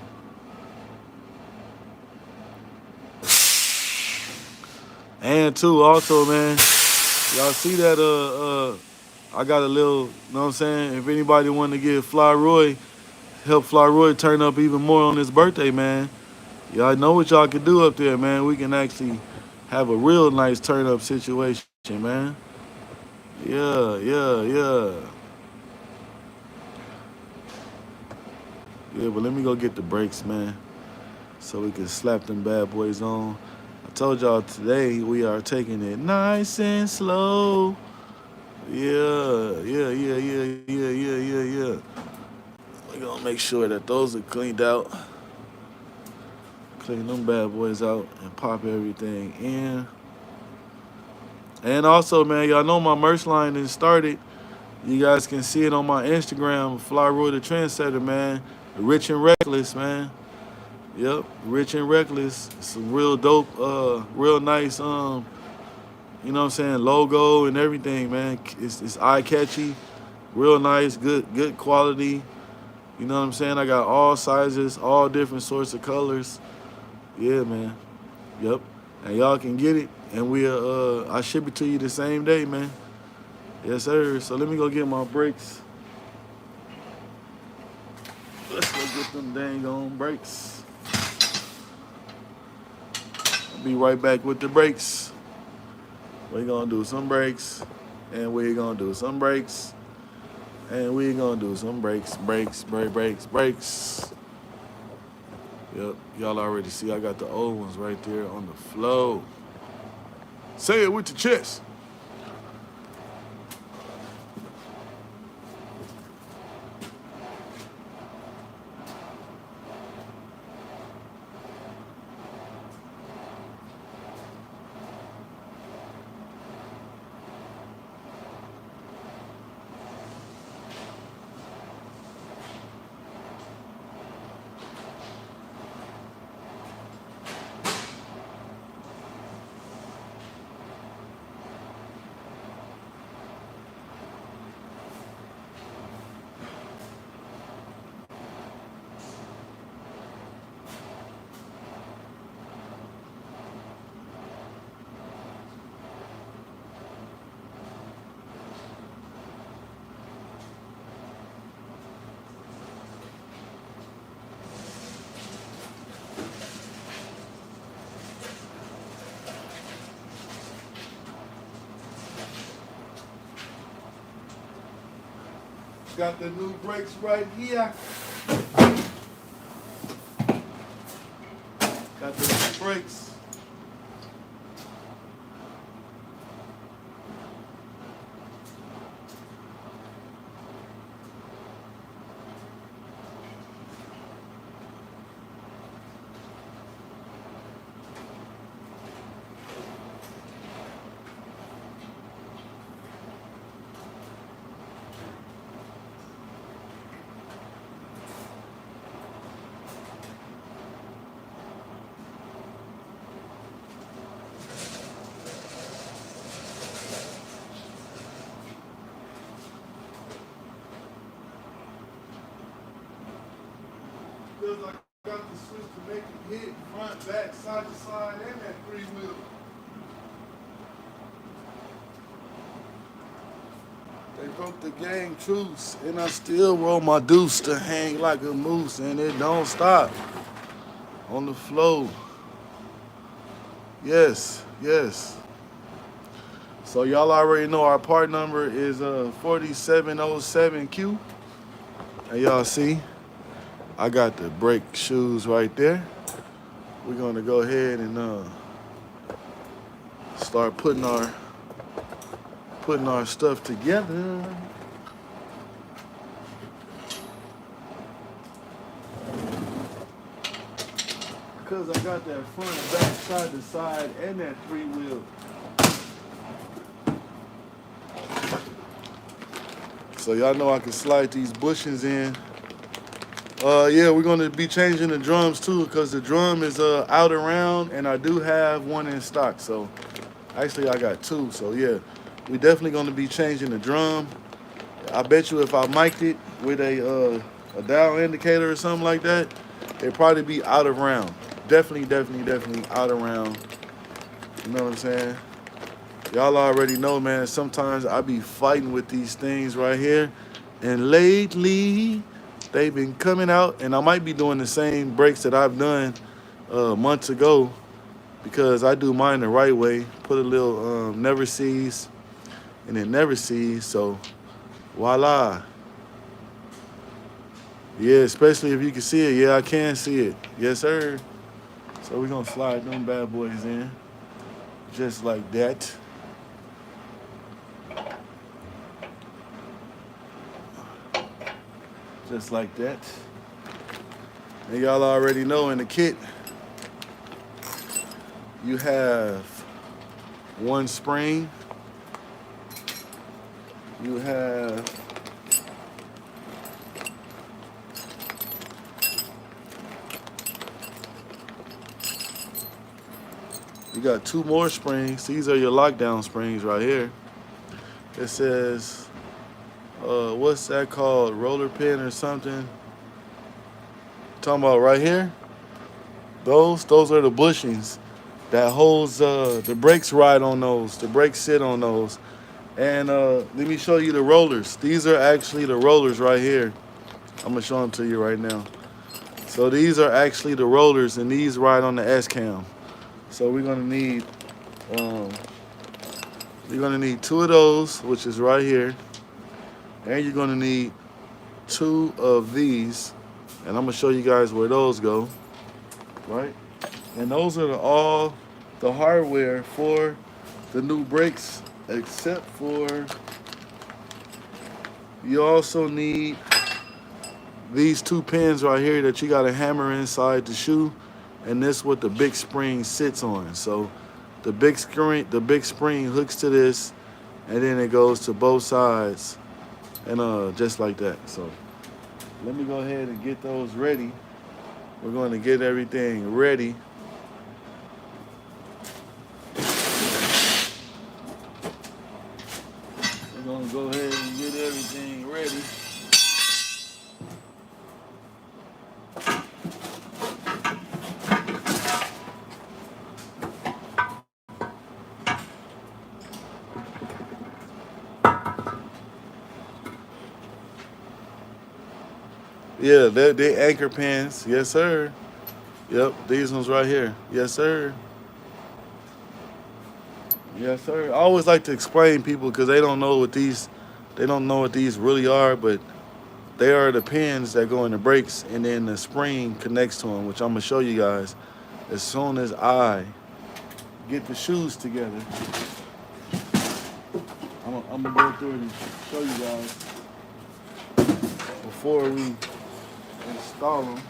And too, also, man, y'all see that I got a little, you know what I'm saying? If anybody want to give help Fly Roy turn up even more on his birthday, man, y'all know what y'all can do up there, man. We can actually have a real nice turn up situation, man. Yeah, yeah, yeah. Yeah, but let me go get the brakes, man, so we can slap them bad boys on. I told y'all today we are taking it nice and slow. Yeah, yeah, yeah, yeah, yeah, yeah, yeah, yeah. We're gonna make sure that those are cleaned out. Clean them bad boys out and pop everything in. And also, man, y'all know my merch line is started. You guys can see it on my Instagram, ROY THA TREND SETTA, man. Rich and Reckless, man. Yep, Rich and Reckless. Some real dope, real nice, you know what I'm saying, logo and everything, man. It's eye catchy, real nice, good quality. You know what I'm saying? I got all sizes, all different sorts of colors. Yeah, man. Yep. And y'all can get it, and I ship it to you the same day, man. Yes, sir. So let me go get my brakes. Let's go get them dang on brakes. I'll be right back with the brakes. We're gonna do some brakes, and we're gonna do some brakes, and we're gonna do some brakes. Yep, y'all already see I got the old ones right there on the flow. Say it with your chest. Got the new brakes right here. Got the new brakes. because I got the switch to make it hit front, back, side to side, and that 3-wheel. They broke the gang truce, and I still roll my deuce to hang like a moose, and it don't stop on the flow. Yes, yes. So y'all already know our part number is 4707Q. And y'all see, I got the brake shoes right there. We're gonna go ahead and start putting our stuff together. Because I got that front, back, side to side, and that 3-wheel. So y'all know I can slide these bushings in. Yeah, we're gonna be changing the drums too, because the drum is out around, and I do have one in stock. So actually I got two. So yeah, we definitely gonna be changing the drum. I bet you if I mic'd it with a dial indicator or something like that, it'd probably be out of round. Definitely out of round. You know what I'm saying? Y'all already know, man, sometimes I be fighting with these things right here. And lately, they've been coming out, and I might be doing the same breaks that I've done months ago, because I do mine the right way. Put a little never sees, and then never sees, so voila. Yeah, especially if you can see it. Yeah, I can see it. Yes, sir. So we're gonna slide them bad boys in, just like that. Just like that. And y'all already know in the kit, you have one spring. You have you got two more springs. These are your lockdown springs right here. It says, what's that called? Roller pin or something? Talking about right here. Those are the bushings that holds the brakes ride on those. The brakes sit on those. And let me show you the rollers. These are actually the rollers right here. I'm gonna show them to you right now. So these are actually the rollers, and these ride on the S-cam. So we're gonna need two of those, which is right here, and you're gonna need two of these, and I'm gonna show you guys where those go, right? And those are all the hardware for the new brakes, except for you also need these two pins right here that you gotta hammer inside the shoe, and this is what the big spring sits on. So the big spring hooks to this, and then it goes to both sides, and just like that. So let me go ahead and get those ready. We're going to get everything ready. We're going to go ahead and get everything ready. Yeah, they're anchor pins. Yes, sir. Yep, these ones right here. Yes, sir. Yes, sir. I always like to explain people because they don't know what these really are, but they are the pins that go in the brakes, and then the spring connects to them, which I'm gonna show you guys as soon as I get the shoes together. I'm gonna go through it and show you guys before we install them.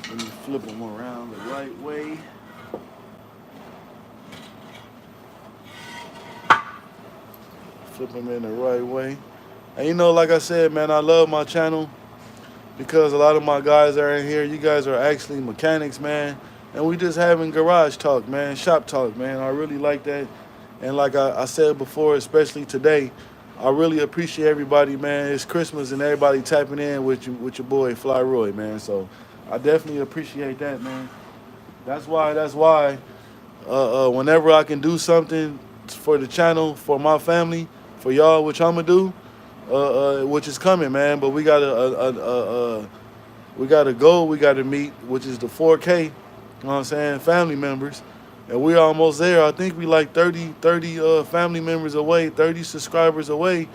Let me flip them around the right way. Flip them in the right way. And you know, like I said, man, I love my channel because a lot of my guys are in here. You guys are actually mechanics, man. And we just having garage talk, man, shop talk, man. I really like that. And like I said before, especially today, I really appreciate everybody, man. It's Christmas and everybody tapping in with your boy Fly Roy, man. So I definitely appreciate that, man. That's why. Whenever I can do something for the channel, for my family, for y'all, which I'm gonna do, which is coming, man. But we got a goal we got to meet, which is the 4K. You know what I'm saying? Family members, and we're almost there. I think we like 30 family members away, 30 subscribers away,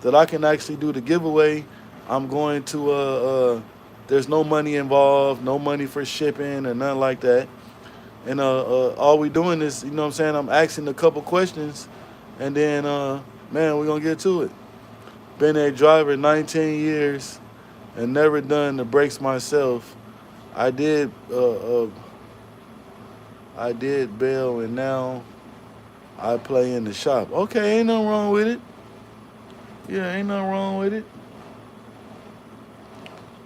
that I can actually do the giveaway. I'm going to. There's no money involved, no money for shipping or nothing like that. And all we doing is, you know what I'm saying, I'm asking a couple questions, and then, man, we're going to get to it. Been a driver 19 years and never done the brakes myself. I did, I did bail, and now I play in the shop. Okay, ain't nothing wrong with it. Yeah, ain't nothing wrong with it.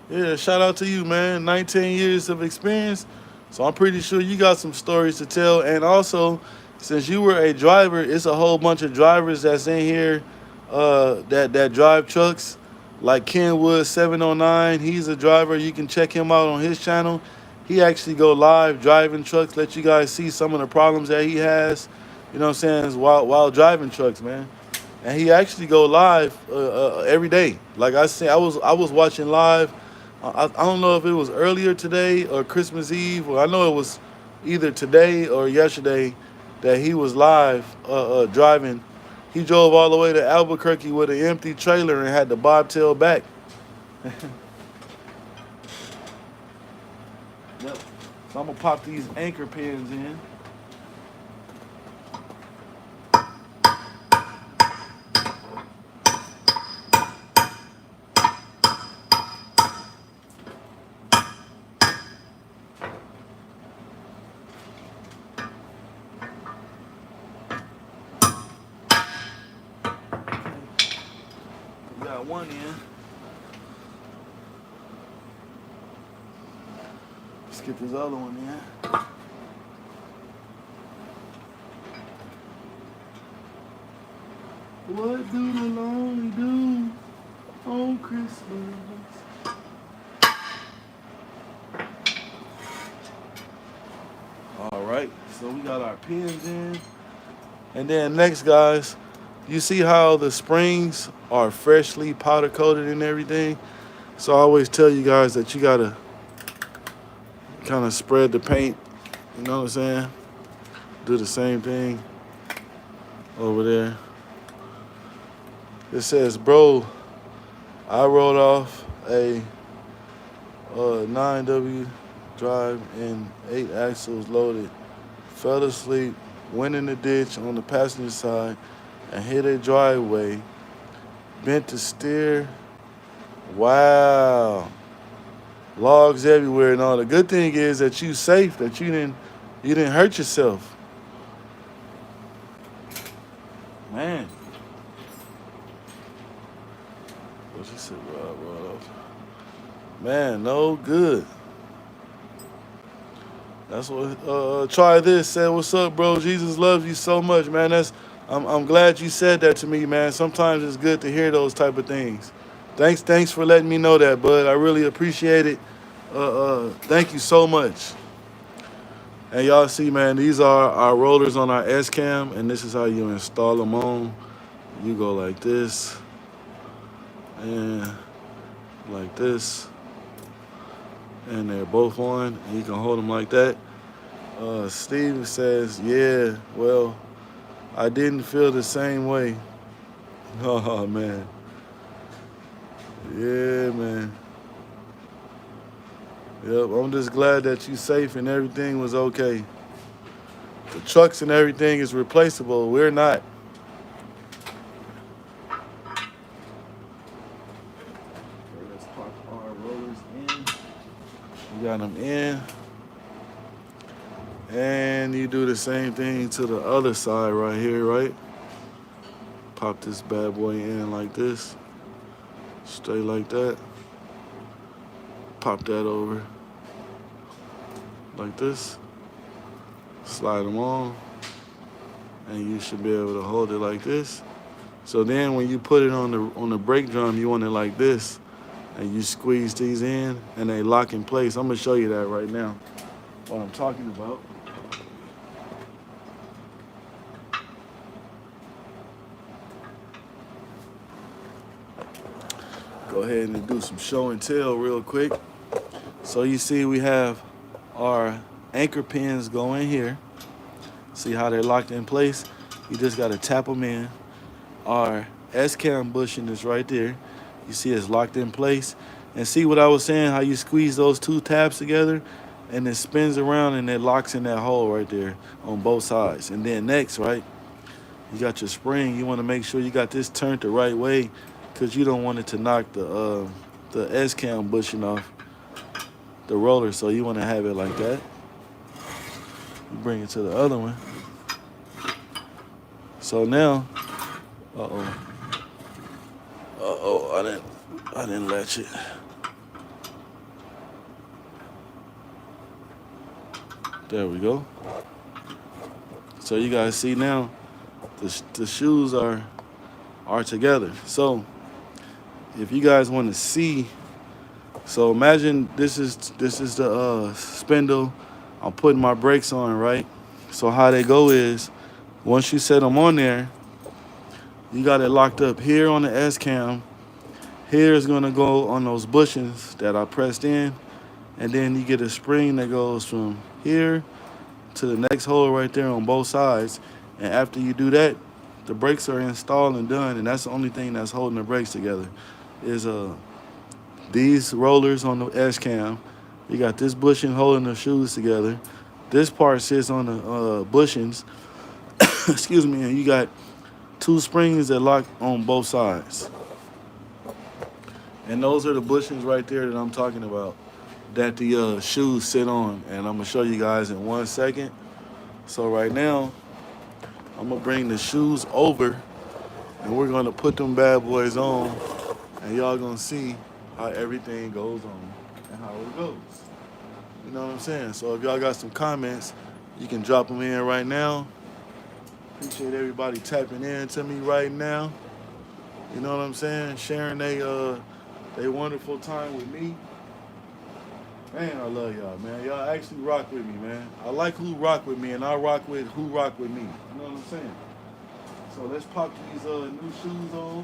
Yeah, shout out to you, man. 19 years of experience. So I'm pretty sure you got some stories to tell. And also, since you were a driver, it's a whole bunch of drivers that's in here that drive trucks. Like Kenwood 709, he's a driver. You can check him out on his channel. He actually go live driving trucks, let you guys see some of the problems that he has. You know what I'm saying? While driving trucks, man. And he actually go live every day. Like I said, I was watching live. I don't know if it was earlier today or Christmas Eve. Or I know it was either today or yesterday that he was live driving. He drove all the way to Albuquerque with an empty trailer and had the bobtail back. Yep. So I'm gonna pop these anchor pins in. We got one in. Let's get this other one in. What do the lonely do on Christmas? All right, so we got our pins in. And then next, guys, you see how the springs are freshly powder coated and everything? So I always tell you guys that you gotta kind of spread the paint, you know what I'm saying? Do the same thing over there. It says, bro, I rolled off a 9W drive and 8 axles loaded, fell asleep, went in the ditch on the passenger side and hit a driveway, bent the steer. Wow. Logs everywhere and all. The good thing is that you safe, that you didn't hurt yourself. Man. What she said, roll off. Man, no good. That's what try this. Said, what's up, bro? Jesus loves you so much, man. I'm glad you said that to me, man. Sometimes it's good to hear those type of things. Thanks for letting me know that, bud. I really appreciate it. Thank you so much. And y'all see, man, these are our rollers on our S-Cam, and this is how you install them on. You go like this, and like this, and they're both on, and you can hold them like that. Steve says, yeah, well, I didn't feel the same way. Oh, man. Yeah, man. Yep, I'm just glad that you're safe and everything was okay. The trucks and everything is replaceable. We're not. Let's pop our rollers in. We got them in. And you do the same thing to the other side right here, right? Pop this bad boy in like this. Straight like that. Pop that over like this. Slide them on. And you should be able to hold it like this. So then when you put it on the brake drum, you want it like this, and you squeeze these in, and they lock in place. I'm gonna show you that right now. What I'm talking about. Go ahead and do some show and tell real quick. So you see we have our anchor pins go in here. See how they're locked in place? You just gotta tap them in. Our S-cam bushing is right there. You see it's locked in place. And see what I was saying, how you squeeze those two tabs together and it spins around and it locks in that hole right there on both sides. And then next, right, you got your spring. You wanna make sure you got this turned the right way because you don't want it to knock the S-cam bushing off the roller. So you wanna have it like that. You bring it to the other one. So now, I didn't latch it. There we go. So you guys see now, the shoes are together. So if you guys want to see, so imagine this is the spindle. I'm putting my brakes on, right? So how they go is, once you set them on there, you got it locked up here on the S-cam. Here is gonna go on those bushings that I pressed in, and then you get a spring that goes from here to the next hole right there on both sides. And after you do that, the brakes are installed and done, and that's the only thing that's holding the brakes together is these rollers on the S-cam. You got this bushing holding the shoes together. This part sits on the bushings, excuse me, and you got two springs that lock on both sides. And those are the bushings right there that I'm talking about, that the shoes sit on. And I'm gonna show you guys in 1 second. So right now, I'm gonna bring the shoes over and we're gonna put them bad boys on, and y'all gonna see how everything goes on and how it goes. You know what I'm saying? So if y'all got some comments, you can drop them in right now. Appreciate everybody tapping in to me right now. You know what I'm saying? Sharing they wonderful time with me. Man, I love y'all, man. Y'all actually rock with me, man. I like who rock with me, and I rock with who rock with me. You know what I'm saying? So let's pop these new shoes on.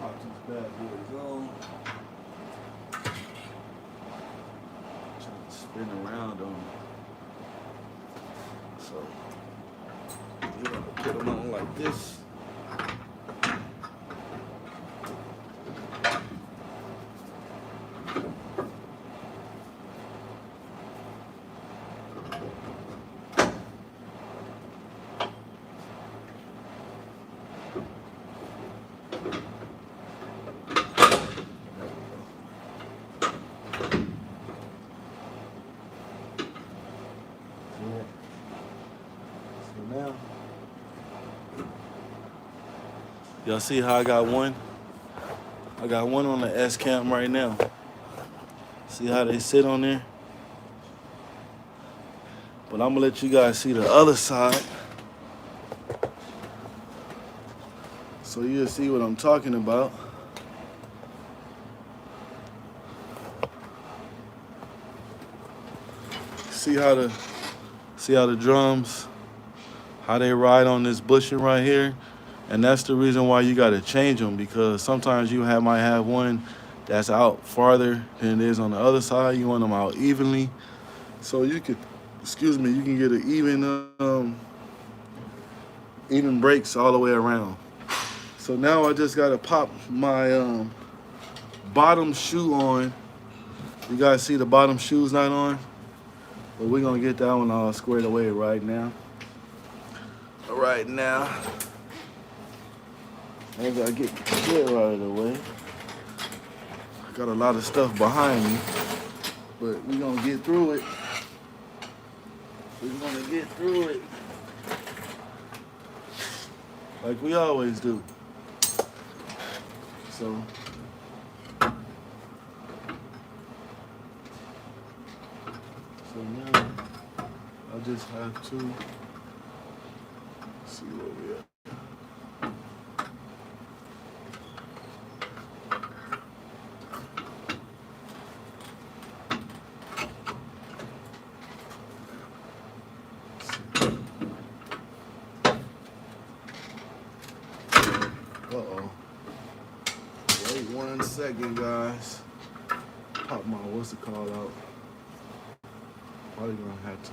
Pop these bad boys on. Trying to spin around on them. So you're gonna put them on like this. So now, y'all see how I got one? I got one on the S-cam right now. See how they sit on there? But I'm gonna let you guys see the other side, so you'll see what I'm talking about. See how the drums, how they ride on this bushing right here. And that's the reason why you gotta change them, because sometimes you might have one that's out farther than it is on the other side. You want them out evenly, so you can, you can get an even brakes all the way around. So now I just gotta pop my bottom shoe on. You guys see the bottom shoe's not on, but we're gonna get that one all squared away right now. I gotta get the shit out of the way. I got a lot of stuff behind me, but we're gonna get through it. We're gonna get through it like we always do. So now just have to see where we at. Uh-oh. Wait 1 second, guys. Pop my what's it called out. Probably gonna have to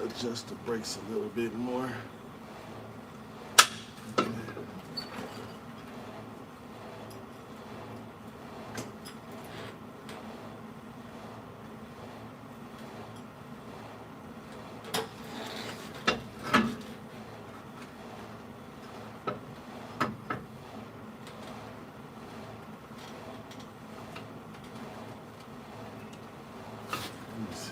adjust the brakes a little bit more. Okay. Let me see.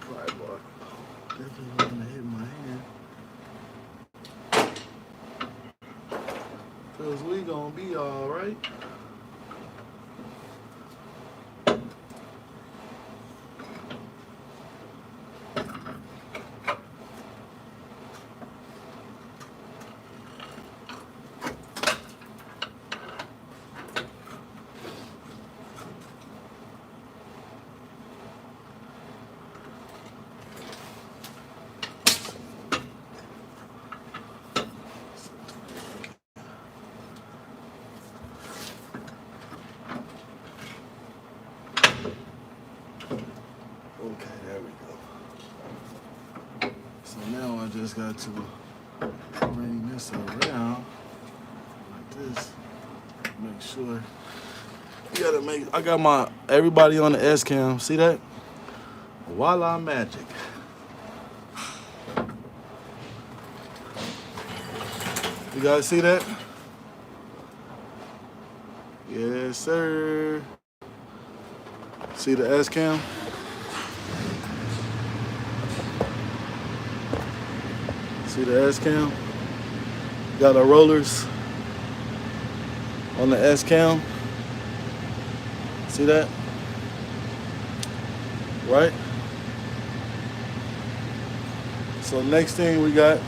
Pry bar. Definitely not gonna hit my hand. Cause we gonna be alright. Okay, there we go. So now I just got to bring this around like this. Make sure. You gotta make, I got my, everybody on the S-cam, see that? Voila magic. You guys see that? Yes, sir. See the S-cam? See the S-cam? Got our rollers on the S-cam. See that? Right? So next thing we got,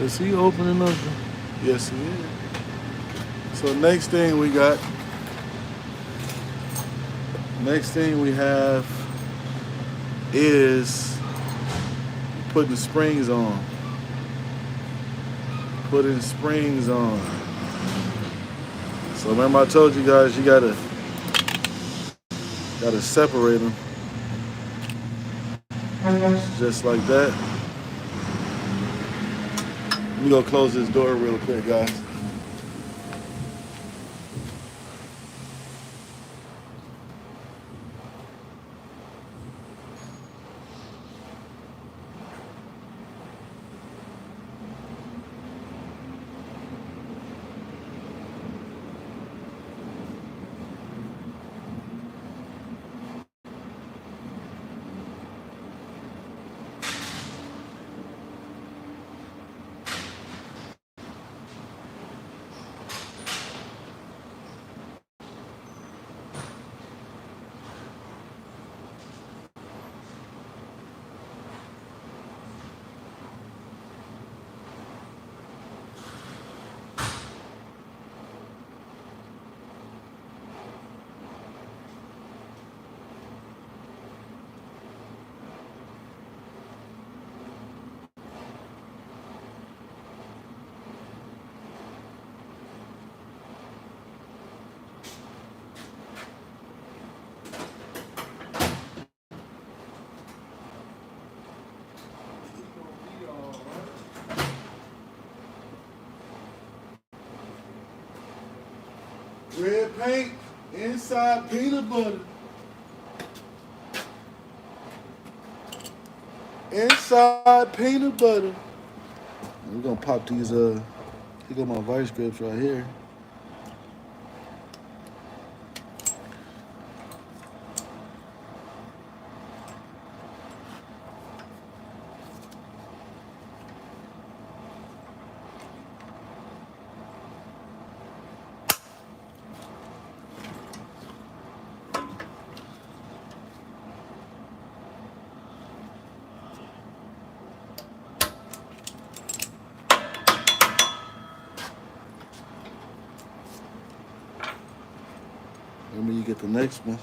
is he opening up? Yes, he is. So next thing we got, next thing we have is putting springs on. Putting springs on. So remember I told you guys you gotta separate them. Just like that. Let me go close this door real quick, guys. Red paint, inside peanut butter. Inside peanut butter. We're gonna pop these You got my vice grips right here. And when you get the next one,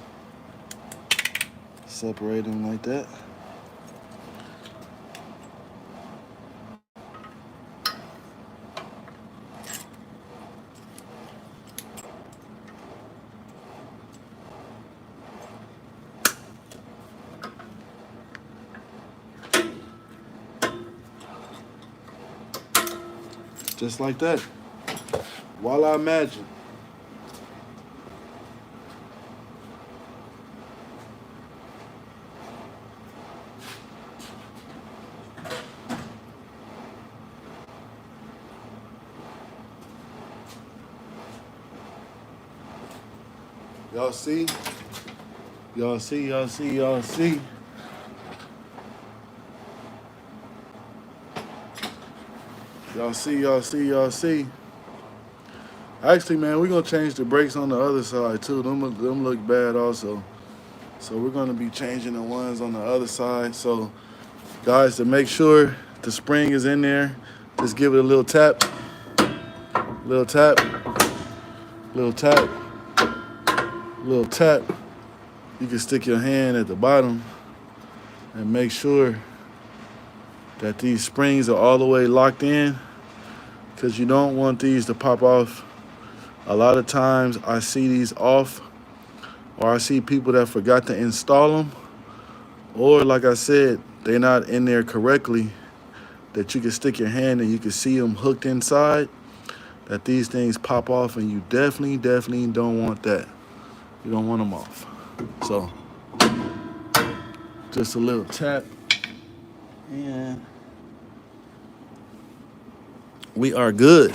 separate them like that. Just like that. Voila, magic. Y'all see? Y'all see, y'all see, y'all see. Y'all see, y'all see, y'all see. Actually, man, we're gonna change the brakes on the other side too. Them look bad also. So we're gonna be changing the ones on the other side. So guys, to make sure the spring is in there, just give it a little tap, little tap, little tap, little tap. You can stick your hand at the bottom and make sure that these springs are all the way locked in, because you don't want these to pop off. A lot of times I see these off, or I see people that forgot to install them, or like I said, they're not in there correctly, that you can stick your hand and you can see them hooked inside, that these things pop off, and you definitely don't want that. You don't want them off. So just a little tap, and we are good.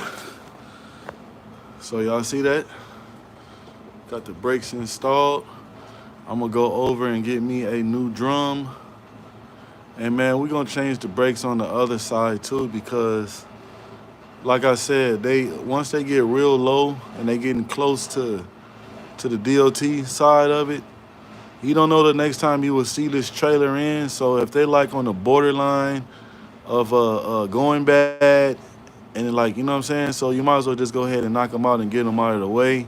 So y'all see that? Got the brakes installed. I'm gonna go over and get me a new drum. And man, we're gonna change the brakes on the other side too, because like I said, once they get real low and they getting close to the DOT side of it, you don't know the next time you will see this trailer in. So if they like on the borderline of going bad, and like, you know what I'm saying? So you might as well just go ahead and knock them out and get them out of the way.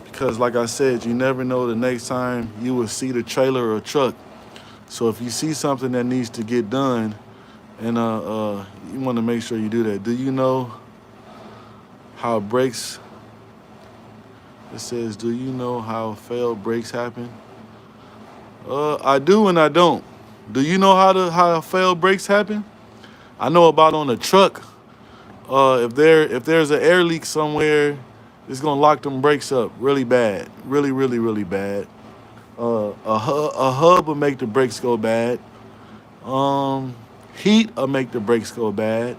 Because like I said, you never know the next time you will see the trailer or truck. So if you see something that needs to get done, and you want to make sure you do that. Do you know how brakes, it says, do you know how failed brakes happen? I do and I don't. Do you know how failed brakes happen? I know about on a truck. If there's an air leak somewhere, it's gonna lock them brakes up really bad, really bad. A hub will make the brakes go bad. Heat will make the brakes go bad.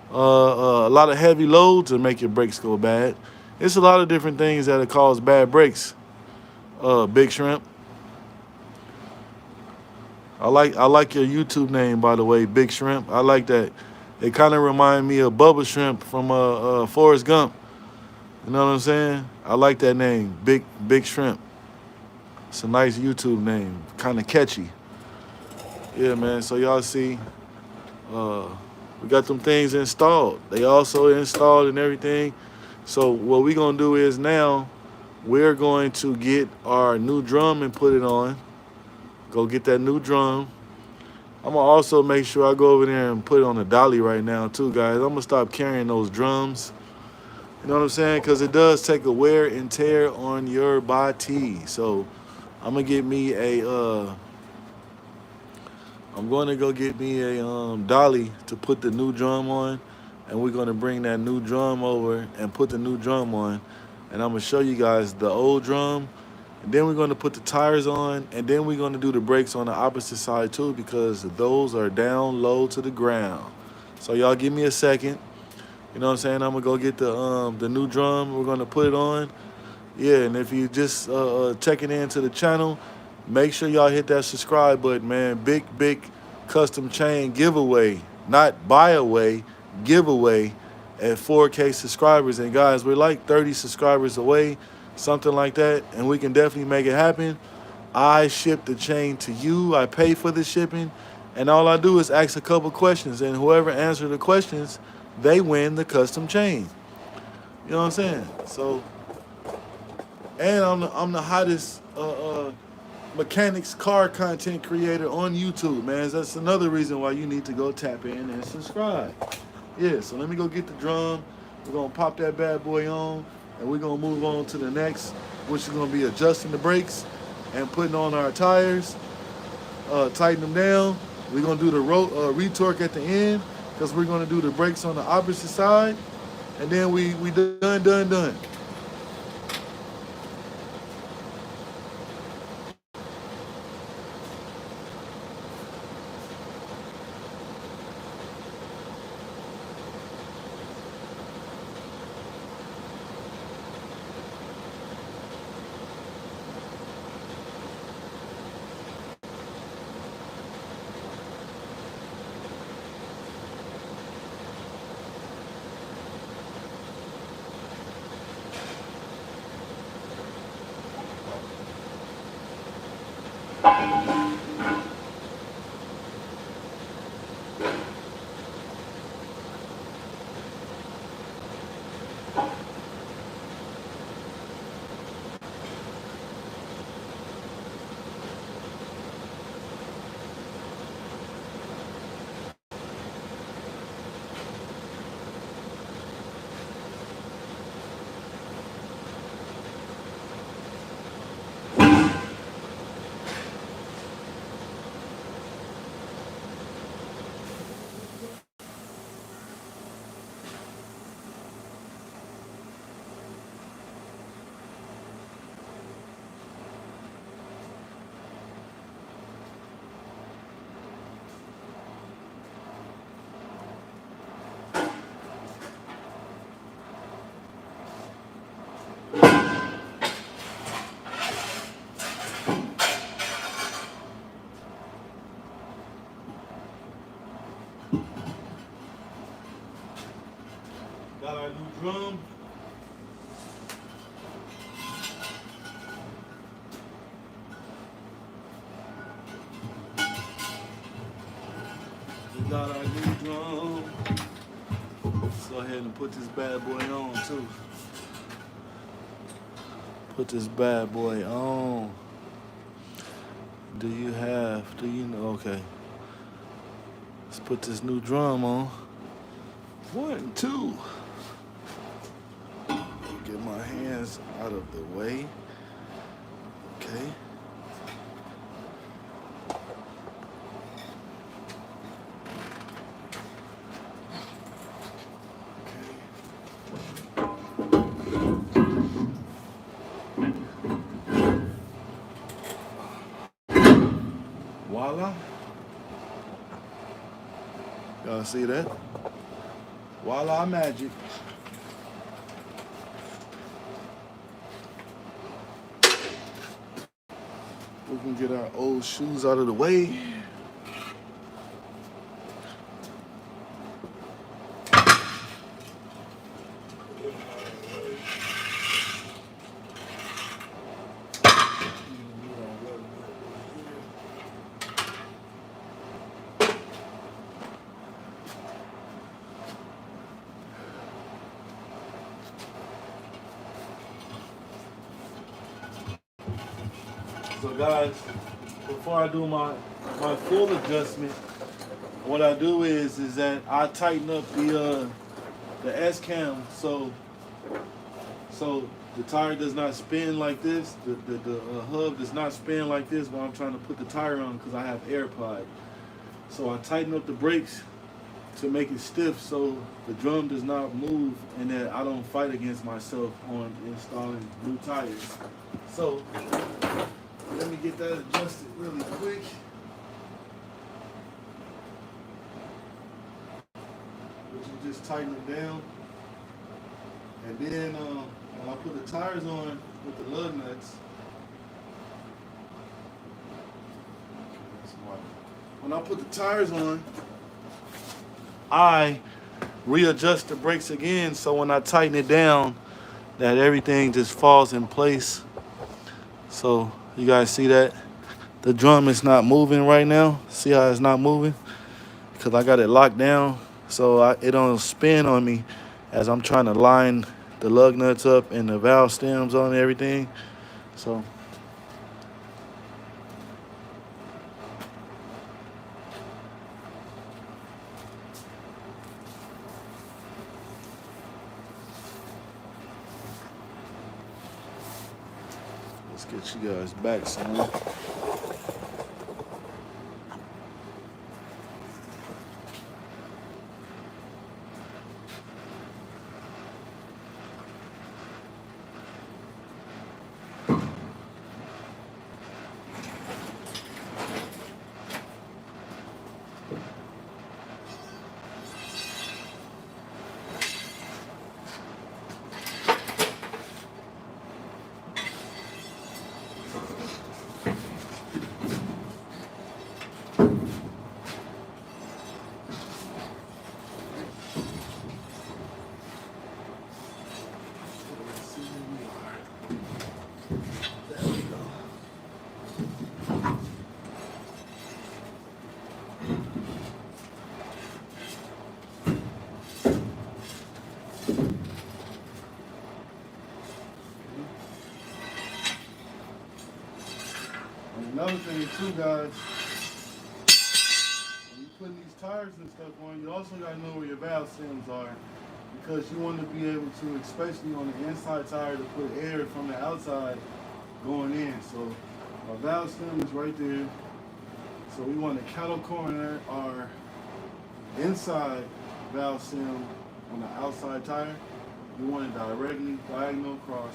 A lot of heavy loads will make your brakes go bad. It's a lot of different things that'll cause bad brakes. Big Shrimp. I like your YouTube name, by the way, Big Shrimp. I like that. It kind of reminds me of Bubba Shrimp from Forrest Gump. You know what I'm saying? I like that name, Big Shrimp. It's a nice YouTube name, kind of catchy. Yeah, man. So y'all see, we got them things installed. They also installed and everything. So what we gonna do is now we're going to get our new drum and put it on. Go get that new drum. I'm gonna also make sure I go over there and put it on the dolly right now too, guys. I'm gonna stop carrying those drums. You know what I'm saying? Because it does take a wear and tear on your body. So I'm gonna get me I'm going to go get me a dolly to put the new drum on, and we're going to bring that new drum over and put the new drum on, and I'm going to show you guys the old drum, and then we're going to put the tires on, and then we're going to do the brakes on the opposite side too, because those are down low to the ground. So y'all give me a second. You know what I'm saying? I'm gonna go get the new drum. We're gonna put it on. Yeah, and if you just checking into the channel, make sure y'all hit that subscribe button, man. Big custom chain giveaway, not buy away, giveaway at 4K subscribers. And guys, we're like 30 subscribers away, something like that, and we can definitely make it happen. I ship the chain to you. I pay for the shipping, and all I do is ask a couple questions, and whoever answers the questions, they win the custom chain. You know what I'm saying? So, and I'm the hottest mechanics car content creator on YouTube, man. That's another reason why you need to go tap in and subscribe. Yeah, so let me go get the drum. We're gonna pop that bad boy on, and we're gonna move on to the next, which is gonna be adjusting the brakes and putting on our tires, tighten them down. We're gonna do the retorque at the end, because we're gonna do the brakes on the opposite side, and then we done. Got our new drum. We got our new drum. Let's go ahead and put this bad boy on too. Put this bad boy on. Do you know? Okay. Let's put this new drum on. 1, 2. Get my hands out of the way. Okay. Voila. Y'all see that? Voila magic. We can get our old shoes out of the way. So guys, before I do my full adjustment, what I do is that I tighten up the S cam so the tire does not spin like this. The hub does not spin like this while I'm trying to put the tire on, because I have air pod. So I tighten up the brakes to make it stiff so the drum does not move, and that I don't fight against myself on installing new tires. So let me get that adjusted really quick. But you just tighten it down. And then when I put the tires on with the lug nuts, when I put the tires on, I readjust the brakes again, so when I tighten it down, that everything just falls in place. So you guys see that? The drum is not moving right now. See how it's not moving? Because I got it locked down, so it don't spin on me as I'm trying to line the lug nuts up and the valve stems on and everything. So let's get you guys back some. Another thing too, guys, when you put these tires and stuff on, you also gotta know where your valve stems are, because you want to be able to, especially on the inside tire, to put air from the outside going in. So our valve stem is right there. So we want to cattle corner our inside valve stem on the outside tire. We want it directly diagonal across,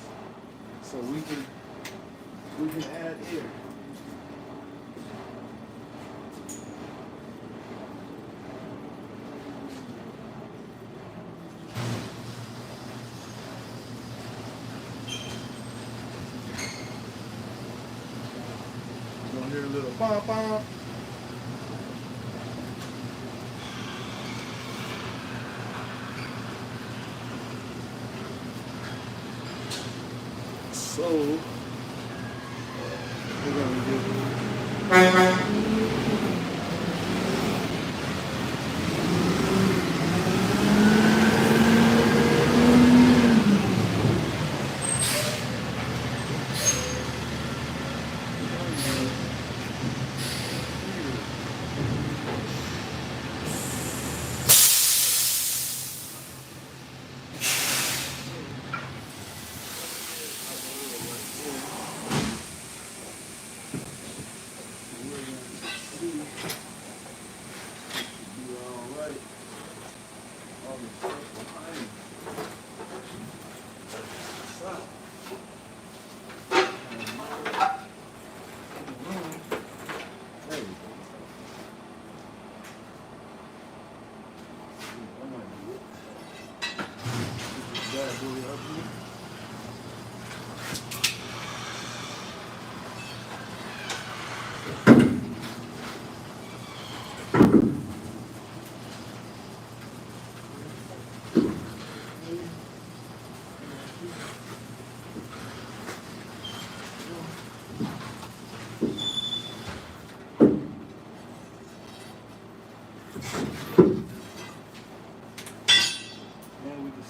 so we can add air. You're gonna hear a little pop pop. So we're gonna get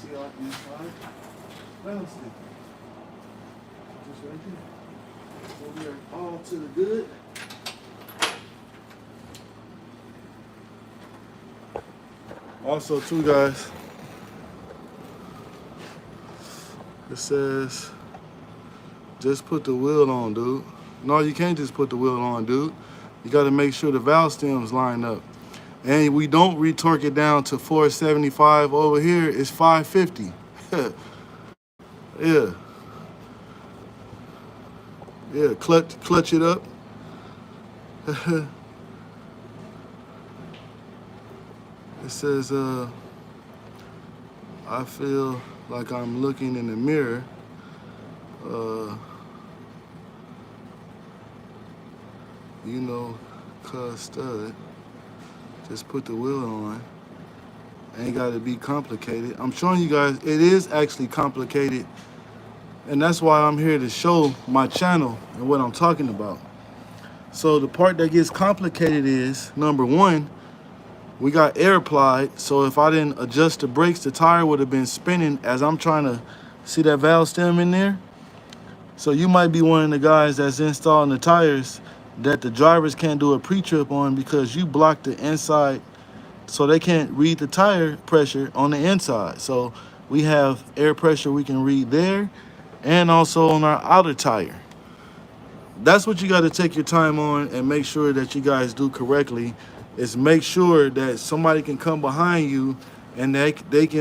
see our inside valve stem. Just right there. So we are all to the good. Also too, guys, it says just put the wheel on, dude. No, you can't just put the wheel on, dude. You got to make sure the valve stems line up. And we don't retorque it down to 475. Over here, it's 550. Yeah. Yeah, clutch it up. It says, I feel like I'm looking in the mirror. You know, cuz stud. Just put the wheel on. Ain't got to be complicated. I'm showing you guys it is actually complicated, and that's why I'm here to show my channel and what I'm talking about. So the part that gets complicated is, number one, we got air applied, so if I didn't adjust the brakes, the tire would have been spinning as I'm trying to see that valve stem in there. So you might be one of the guys that's installing the tires that the drivers can't do a pre-trip on because you blocked the inside, so they can't read the tire pressure on the inside. So we have air pressure we can read there and also on our outer tire. That's what you got to take your time on and make sure that you guys do correctly, is make sure that somebody can come behind you and they can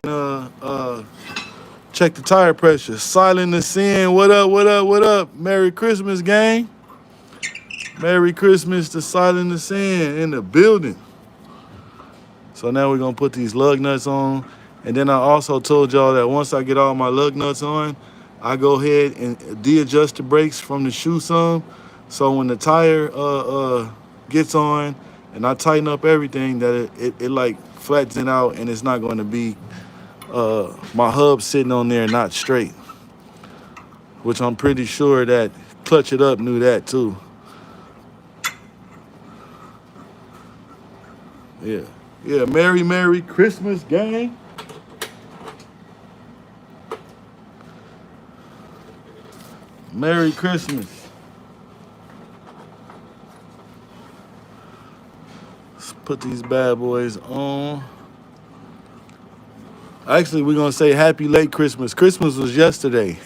check the tire pressure. Silent the Sin, what up, what up, what up? Merry Christmas, gang. Merry Christmas to Silent the Sin in the building. So now we're gonna put these lug nuts on. And then I also told y'all that once I get all my lug nuts on, I go ahead and de-adjust the brakes from the shoe some. So when the tire gets on and I tighten up everything, that it like flattens it out and it's not gonna be my hub sitting on there not straight. Which I'm pretty sure that Clutch It Up knew that too. Yeah. Yeah, Merry Christmas, gang. Merry Christmas. Let's put these bad boys on. Actually, we're going to say happy late Christmas. Christmas was yesterday.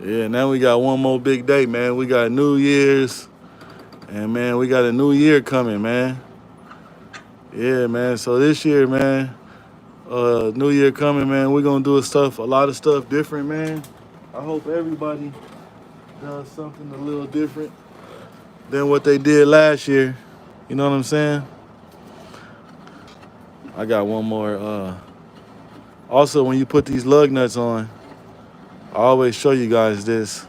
Yeah, now we got one more big day, man. We got New Year's. And, man, we got a new year coming, man. Yeah, man. So this year, man, New Year coming, man, we're going to do a lot of stuff different, man. I hope everybody does something a little different than what they did last year. You know what I'm saying? I got one more. Also, when you put these lug nuts on, I always show you guys this.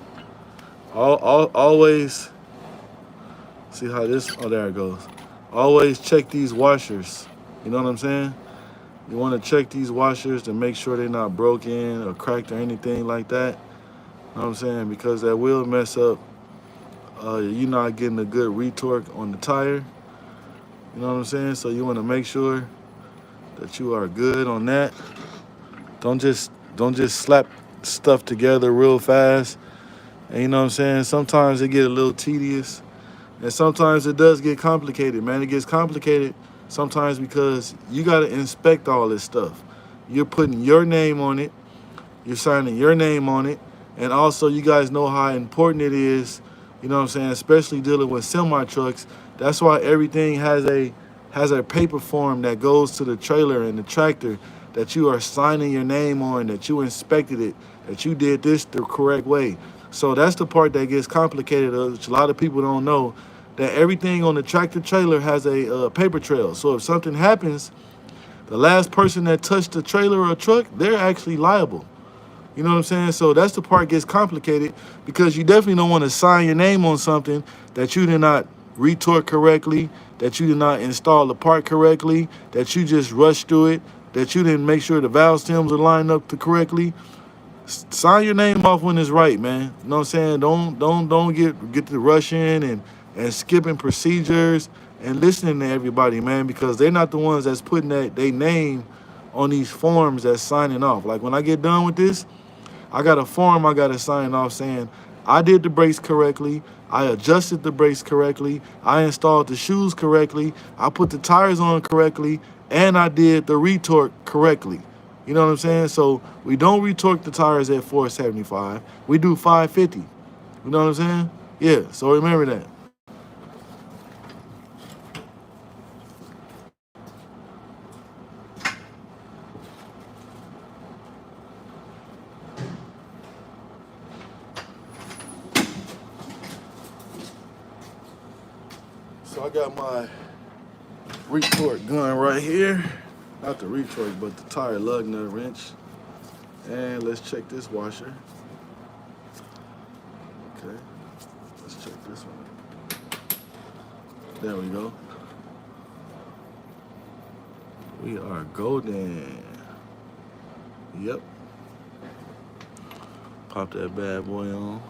Always, see how this, oh, there it goes. Always check these washers. You know what I'm saying? You want to check these washers to make sure they're not broken or cracked or anything like that. You know what I'm saying? Because that will mess up. You're not getting a good retorque on the tire. You know what I'm saying? So you want to make sure that you are good on that. Don't just slap stuff together real fast. And you know what I'm saying? Sometimes it get a little tedious. And sometimes it does get complicated, man. It gets complicated sometimes because you got to inspect all this stuff. You're putting your name on it. You're signing your name on it. And also, you guys know how important it is, you know what I'm saying, especially dealing with semi-trucks. That's why everything has a paper form that goes to the trailer and the tractor that you are signing your name on, that you inspected it, that you did this the correct way. So that's the part that gets complicated, which a lot of people don't know, that everything on the tractor trailer has a paper trail. So if something happens, the last person that touched the trailer or truck, they're actually liable. You know what I'm saying? So that's the part gets complicated because you definitely don't want to sign your name on something that you did not retorque correctly, that you did not install the part correctly, that you just rushed through it, that you didn't make sure the valve stems are lined up correctly. Sign your name off when it's right, man. You know what I'm saying? Don't get to rushing and skipping procedures and listening to everybody, man, because they're not the ones that's putting their name on these forms that's signing off. Like when I get done with this, I got a form I got to sign off saying I did the brakes correctly, I adjusted the brakes correctly, I installed the shoes correctly, I put the tires on correctly, and I did the retorque correctly. You know what I'm saying? So we don't retorque the tires at 475. We do 550. You know what I'm saying? Yeah, so remember that. So I got my retort gun right here. Not the retort, but the tire lug nut wrench. And let's check this washer. Okay, let's check this one. There we go. We are golden. Yep. Pop that bad boy on.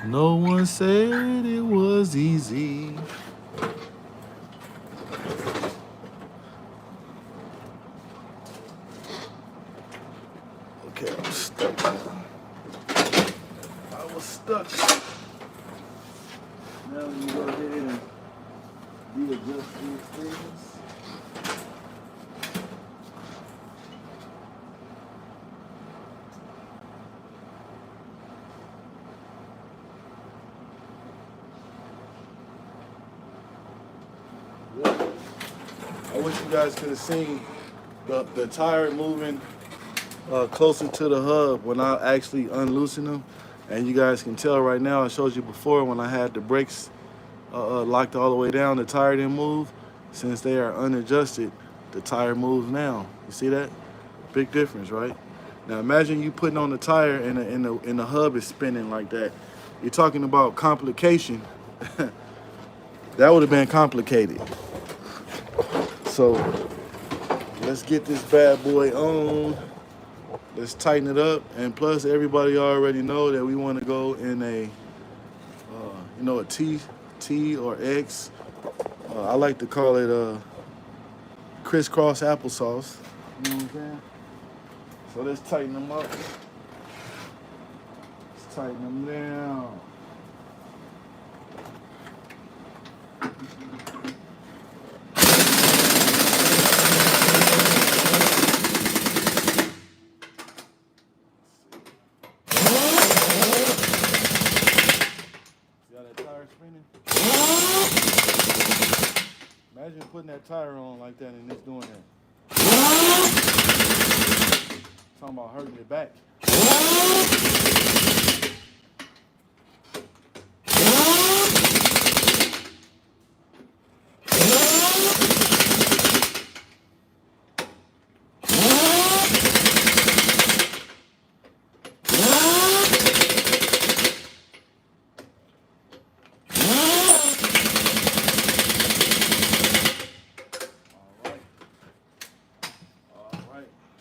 No one said it was easy. Okay, I'm stuck. I was stuck. Now we go ahead and readjust these things. I wish you guys could have seen the tire moving closer to the hub when I actually unloosen them. And you guys can tell right now, I showed you before when I had the brakes locked all the way down, the tire didn't move. Since they are unadjusted, the tire moves now. You see that? Big difference, right? Now imagine you putting on the tire and the hub is spinning like that. You're talking about complication. That would have been complicated. So let's get this bad boy on. Let's tighten it up. And plus, everybody already know that we want to go in a, a T or X. I like to call it crisscross applesauce. You know what I'm saying? So let's tighten them up. Let's tighten them down. Imagine putting that tire on like that and it's doing that. Talking about hurting your back.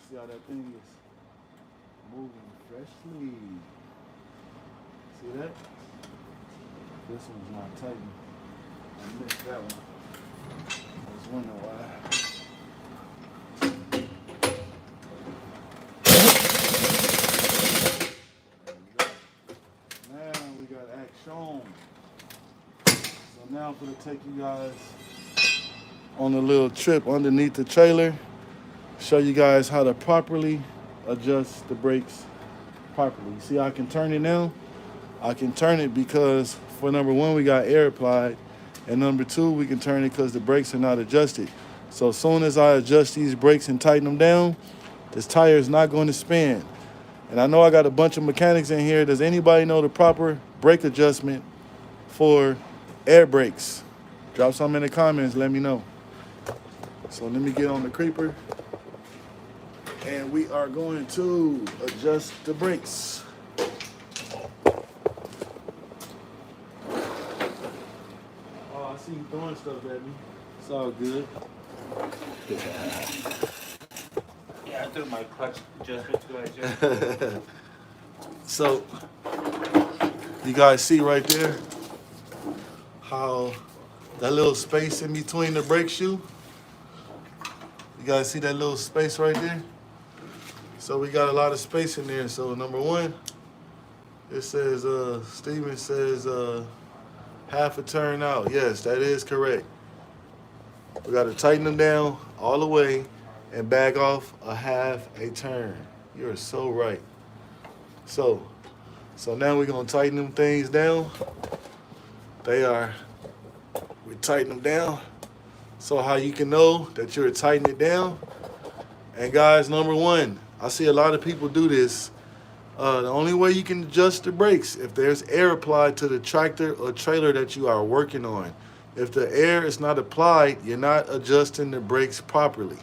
See how that thing is moving freshly. See that? This one's not tightened. I missed that one. I was wondering why. Now we got action. So now I'm going to take you guys on a little trip underneath the trailer. Show you guys how to properly adjust the brakes properly. See how I can turn it now? I can turn it because for number one, we got air applied. And number two, we can turn it because the brakes are not adjusted. So as soon as I adjust these brakes and tighten them down, this tire is not going to spin. And I know I got a bunch of mechanics in here. Does anybody know the proper brake adjustment for air brakes? Drop some in the comments, let me know. So let me get on the creeper. And we are going to adjust the brakes. Oh, I see you throwing stuff at me. It's all good. Yeah, I threw my clutch adjustment too. I just. So, you guys see right there how that little space in between the brake shoe? You guys see that little space right there? So we got a lot of space in there. So number one, it says, Steven says half a turn out. Yes, that is correct. We got to tighten them down all the way and back off a half a turn. You're so right. So now we're going to tighten them things down. We tighten them down. So how you can know that you're tightening it down. And guys, number one, I see a lot of people do this. The only way you can adjust the brakes if there's air applied to the tractor or trailer that you are working on. If the air is not applied, you're not adjusting the brakes properly.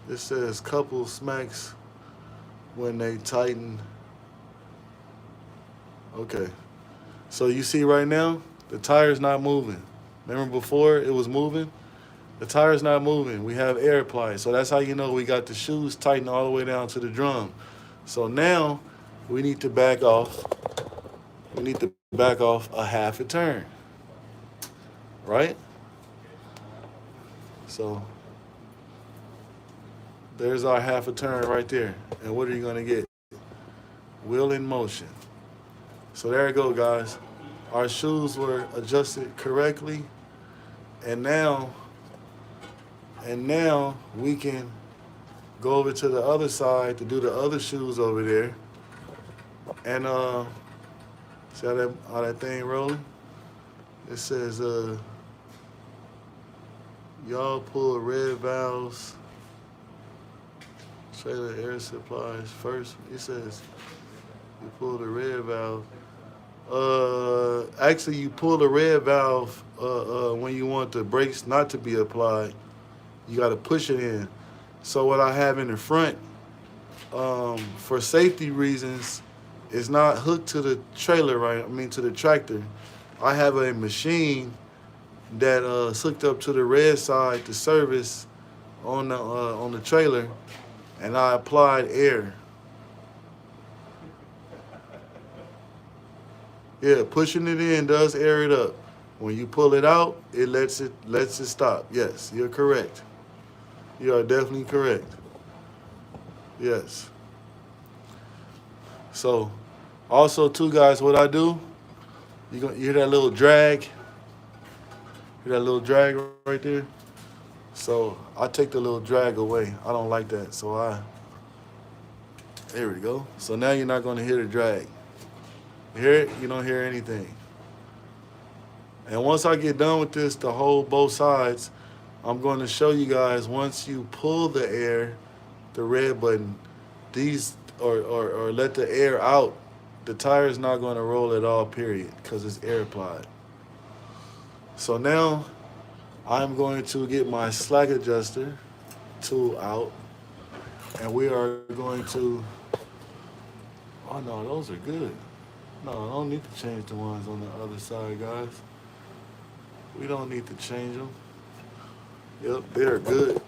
It says couple smacks when they tighten. Okay. So you see right now, the tire's not moving. Remember before it was moving? The tire's not moving. We have air applied. So that's how you know we got the shoes tightened all the way down to the drum. So now we need to back off. We need to back off a half a turn. Right? So there's our half a turn right there. And what are you going to get? Wheel in motion. So there you go, guys. Our shoes were adjusted correctly. And now we can go over to the other side to do the other shoes over there. And see how that thing rolling? It says y'all pull red valves, trailer air supplies first. It says you pull the red valve. Actually, you pull the red valve when you want the brakes not to be applied. You got to push it in. So what I have in the front, for safety reasons, is not hooked to the trailer, right? I mean to the tractor. I have a machine that is hooked up to the red side to service on the trailer, and I applied air. Yeah, pushing it in does air it up. When you pull it out, it lets it stop. Yes, you're correct. You are definitely correct. Yes. So, also too, guys, what I do, you hear that little drag? Hear that little drag right there? So I take the little drag away. I don't like that. So there we go. So now you're not going to hear the drag. You hear it? You don't hear anything. And once I get done with this, to hold both sides, I'm going to show you guys once you pull the air, the red button, or let the air out, the tire is not going to roll at all, period, because it's air applied. So now I'm going to get my slack adjuster tool out, and we are going to, oh no, those are good. No, I don't need to change the ones on the other side, guys. We don't need to change them. Yep, they're good.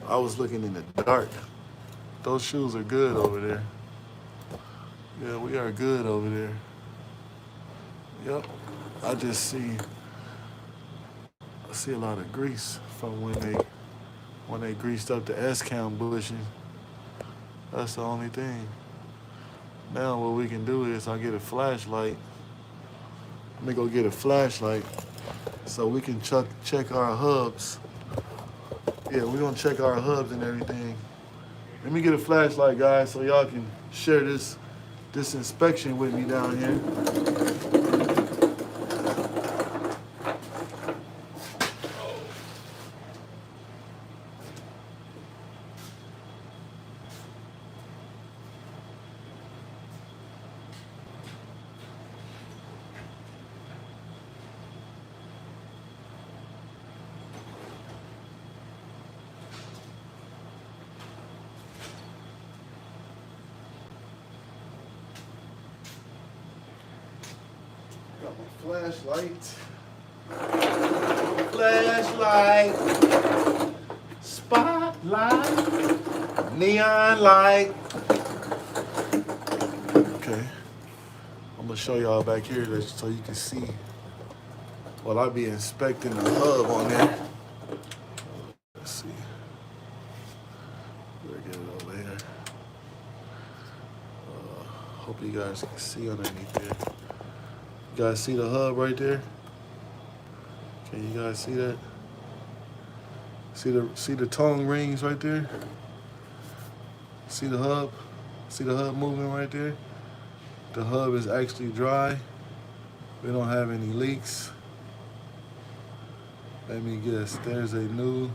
I was looking in the dark. Those shoes are good over there. Yeah, we are good over there. Yep. I see a lot of grease from when they greased up the S-count bushing. That's the only thing. Now what we can do is I get a flashlight. Let me go get a flashlight so we can check our hubs. Yeah, we're gonna check our hubs and everything. Let me get a flashlight, guys, so y'all can share this inspection with me down here. Got my flashlight. Flashlight. Spotlight. Neon light. Okay. I'm gonna show y'all back here so you can see while I be inspecting the hub on there. Let's see. We'll get it over here. Hope you guys can see underneath there. You guys see the hub right there? Can you guys see that? See the tongue rings right there? See the hub? See the hub moving right there? The hub is actually dry. We don't have any leaks. Let me guess, there's a new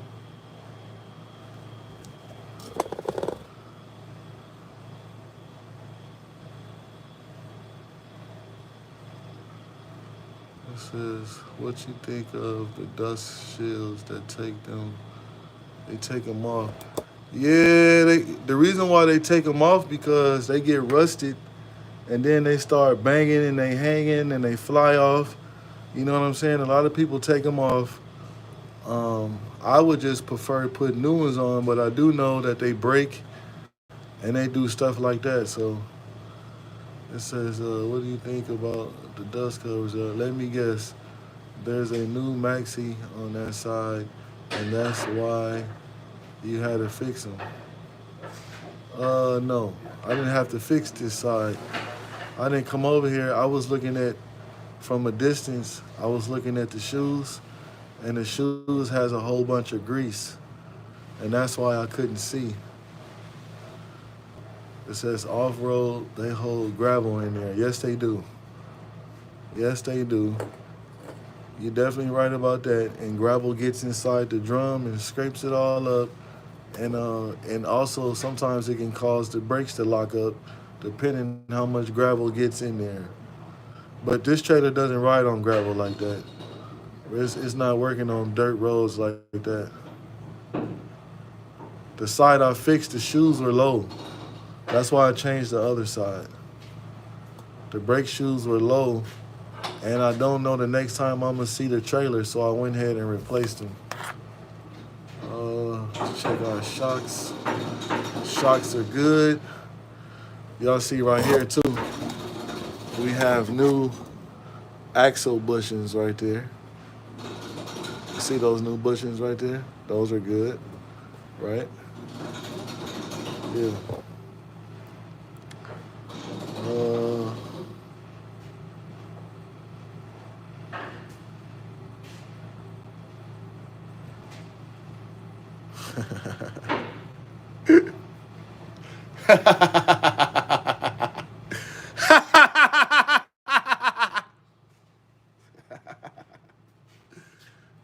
says, what you think of the dust shields that they take them off? Yeah, the reason why they take them off because they get rusted and then they start banging and they hanging and they fly off. You know what I'm saying? A lot of people take them off. I would just prefer putting new ones on, but I do know that they break and they do stuff like that. So it says, what do you think about the dust covers? Let me guess. There's a new maxi on that side, and that's why you had to fix them. No, I didn't have to fix this side. I didn't come over here. I was looking at from a distance. I was looking at the shoes, and the shoes has a whole bunch of grease, and that's why I couldn't see. It says off-road, they hold gravel in there. Yes, they do. Yes, they do. You're definitely right about that. And gravel gets inside the drum and scrapes it all up. And also sometimes it can cause the brakes to lock up, depending how much gravel gets in there. But this trailer doesn't ride on gravel like that. It's not working on dirt roads like that. The side I fixed, the shoes were low. That's why I changed the other side. The brake shoes were low, and I don't know the next time I'm gonna see the trailer, so I went ahead and replaced them. Let's check our shocks. Shocks are good. Y'all see right here too. We have new axle bushings right there. You see those new bushings right there? Those are good, right? Yeah. Uh,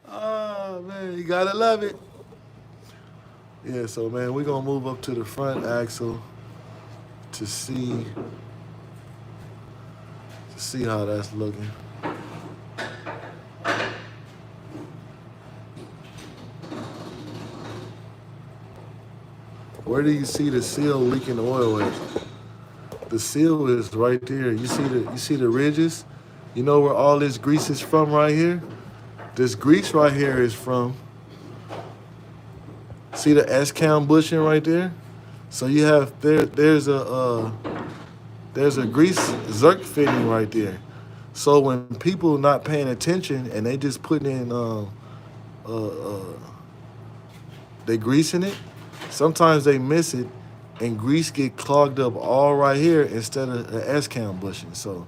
oh man, you gotta love it. Yeah, so man, we're gonna move up to the front axle to see how that's looking. Where do you see the seal leaking oil at? The seal is right there. You see the ridges? You know where all this grease is from right here? This grease right here is from, see the S-cam bushing right there? So you have there's a grease zerk fitting right there. So when people not paying attention and they just putting in they greasing it, sometimes they miss it and grease get clogged up all right here instead of the S-cam bushing. So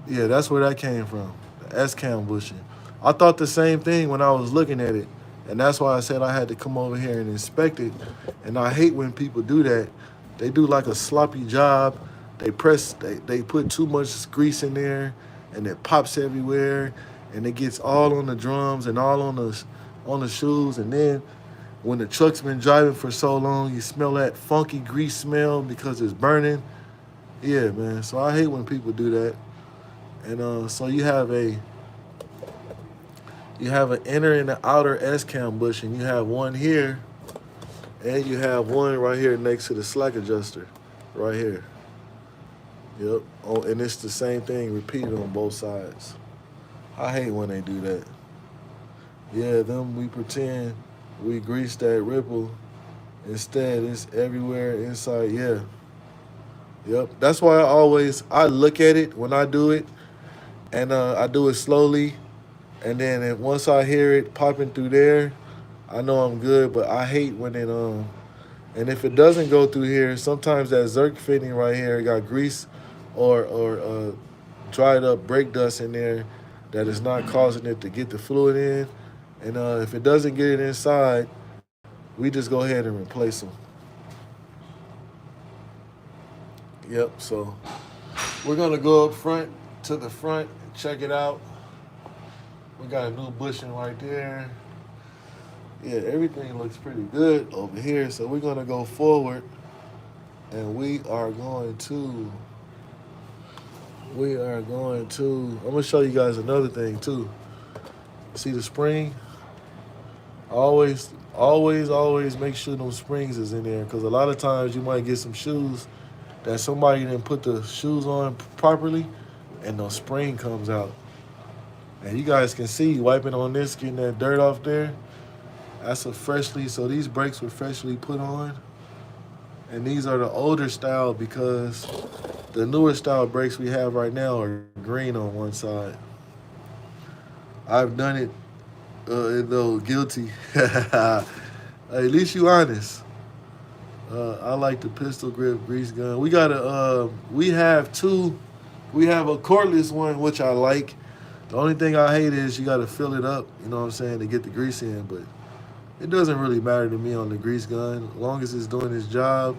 yeah, that's where that came from. The S-cam bushing. I thought the same thing when I was looking at it. And that's why I said I had to come over here and inspect it. And I hate when people do that. They do like a sloppy job. They put too much grease in there and it pops everywhere and it gets all on the drums and all on the shoes. And then when the truck's been driving for so long, you smell that funky grease smell because it's burning. Yeah, man. So I hate when people do that. And so you have an inner and an outer S-cam bushing. You have one here, and you have one right here next to the slack adjuster, right here. Yep. Oh, and it's the same thing repeated on both sides. I hate when they do that. Yeah, we pretend we grease that ripple. Instead, it's everywhere inside. Yeah. Yep. That's why I look at it when I do it, and I do it slowly. And then once I hear it popping through there, I know I'm good. But I hate when and if it doesn't go through here, sometimes that Zerk fitting right here got grease or dried up brake dust in there that is not causing it to get the fluid in. And if it doesn't get it inside, we just go ahead and replace them. Yep. So we're gonna go up front to the front, check it out. We got a new bushing right there. Yeah, everything looks pretty good over here. So we're gonna go forward and we are going to we are going to, I'm gonna show you guys another thing too. See the spring? Always make sure those springs is in there, because a lot of times you might get some shoes that somebody didn't put the shoes on properly, and the spring comes out. And you guys can see wiping on this, getting that dirt off there. That's a freshly, so these brakes were freshly put on. And these are the older style, because the newer style brakes we have right now are green on one side. I've done it, though guilty. At least you honest. I like the pistol grip grease gun. We have two. We have a cordless one, which I like. The only thing I hate is you got to fill it up, you know what I'm saying, to get the grease in. But it doesn't really matter to me on the grease gun, as long as it's doing its job.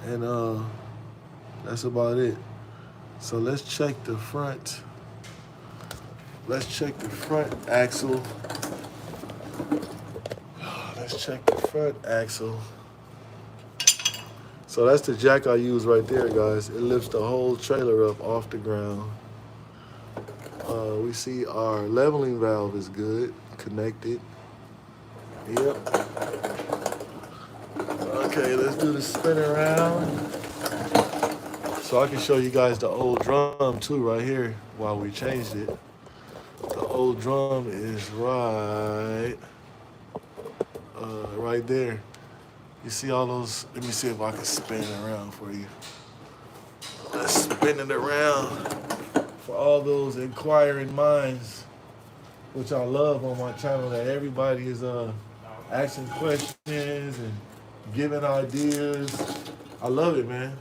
And that's about it. So let's check the front. Let's check the front axle. Let's check the front axle. So that's the jack I use right there, guys. It lifts the whole trailer up off the ground. We see our leveling valve is good, connected. Yep. Okay, let's do the spin around. So I can show you guys the old drum too right here while we changed it. The old drum is right there. You see all those, let me see if I can spin it around for you. Let's spin it around for all those inquiring minds, which I love on my channel, that everybody is asking questions and giving ideas. I love it, man.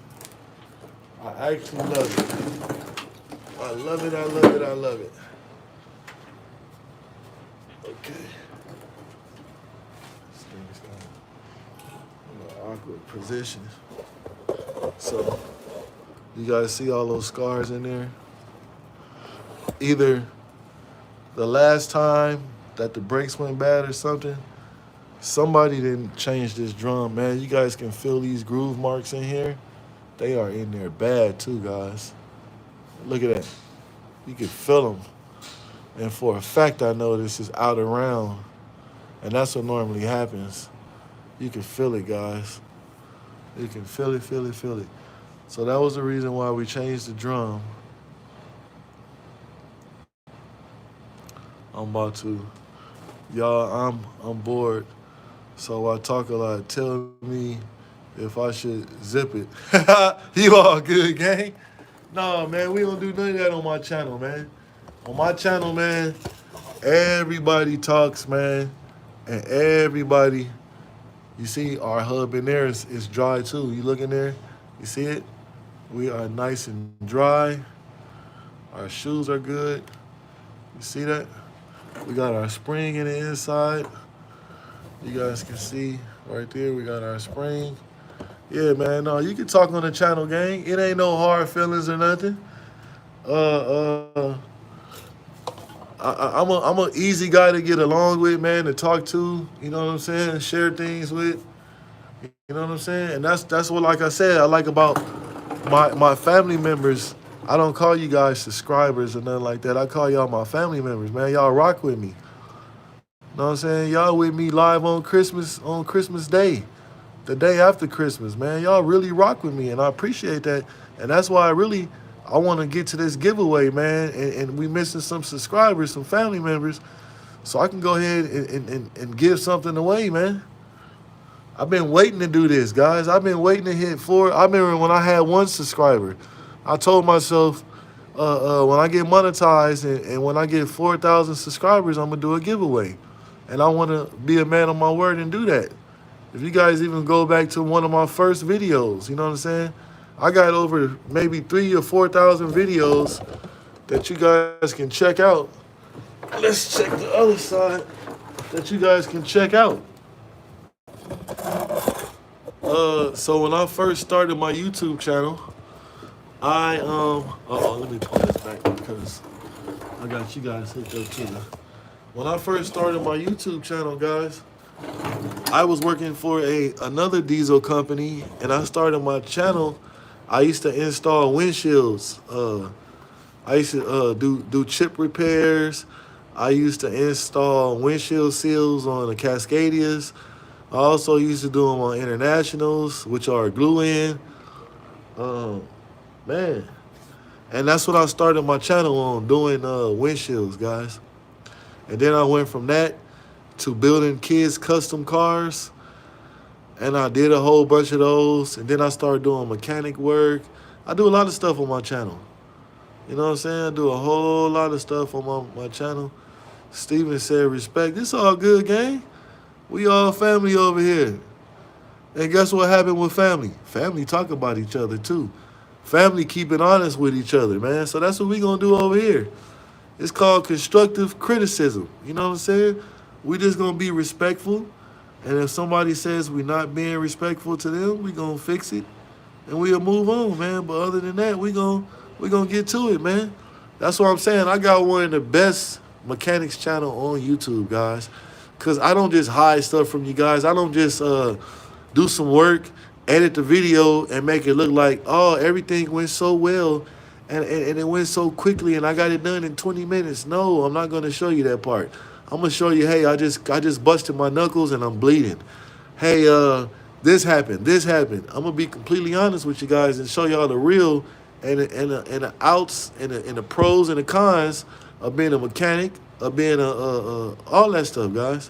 I actually love it. I love it, I love it, I love it. Okay. This thing's kind of awkward position. So, you guys see all those scars in there? Either the last time that the brakes went bad or something, somebody didn't change this drum, man. You guys can feel these groove marks in here. They are in there bad too, guys. Look at that. You can feel them. And for a fact, I know this is out of round. And that's what normally happens. You can feel it, guys. You can feel it, feel it, feel it. So that was the reason why we changed the drum. I'm about to, y'all, I'm bored. So I talk a lot. Tell me if I should zip it. You all good, gang? No, man, we don't do none of that on my channel, man. On my channel, man, everybody talks, man. And everybody, you see our hub in there is dry too. You look in there, you see it? We are nice and dry. Our shoes are good. You see that? We got our spring in the inside. You guys can see right there, we got our spring. Yeah, man, no, you can talk on the channel, gang. It ain't no hard feelings or nothing. I'm an easy guy to get along with, man, to talk to, you know what I'm saying, share things with, you know what I'm saying? And that's what, like I said, I like about my family members. I don't call you guys subscribers or nothing like that. I call y'all my family members, man. Y'all rock with me. You know what I'm saying? Y'all with me live on Christmas Day, the day after Christmas, man. Y'all really rock with me, and I appreciate that. And that's why I want to get to this giveaway, man. And we missing some subscribers, some family members, so I can go ahead and give something away, man. I've been waiting to do this, guys. I've been waiting to hit 4. I remember when I had 1 subscriber. I told myself, when I get monetized and when I get 4,000 subscribers, I'm going to do a giveaway. And I want to be a man of my word and do that. If you guys even go back to one of my first videos, you know what I'm saying? I got over maybe 3,000 or 4,000 videos that you guys can check out. Let's check the other side that you guys can check out. So when I first started my YouTube channel, let me pull this back because I got you guys hooked up too. When I first started my YouTube channel, guys, I was working for another diesel company, and I started my channel I used to install windshields. I used to do chip repairs. I used to install windshield seals on the Cascadias. I also used to do them on Internationals, which are glue in. Um, man, and that's what I started my channel on, doing windshields, guys. And then I went from that to building kids' custom cars, and I did a whole bunch of those. And then I started doing mechanic work. I do a lot of stuff on my channel. You know what I'm saying? I do a whole lot of stuff on my channel. Steven said respect. It's all good, gang. We all family over here. And guess what happened with family? Family talk about each other too. Family keep it honest with each other, man. So that's what we gonna do over here. It's called constructive criticism. You know what I'm saying? We just gonna be respectful. And if somebody says we're not being respectful to them, we gonna fix it and we'll move on, man. But other than that, we gonna get to it, man. That's what I'm saying. I got one of the best mechanics channel on YouTube, guys. Cause I don't just hide stuff from you guys. I don't just do some work, edit the video, and make it look like, oh, everything went so well and it went so quickly and I got it done in 20 minutes. No, I'm not gonna show you that part. I'm gonna show you, hey, I just busted my knuckles and I'm bleeding. Hey, this happened, this happened. I'm gonna be completely honest with you guys and show y'all the real and the outs and the pros and the cons of being a mechanic, of being all that stuff, guys.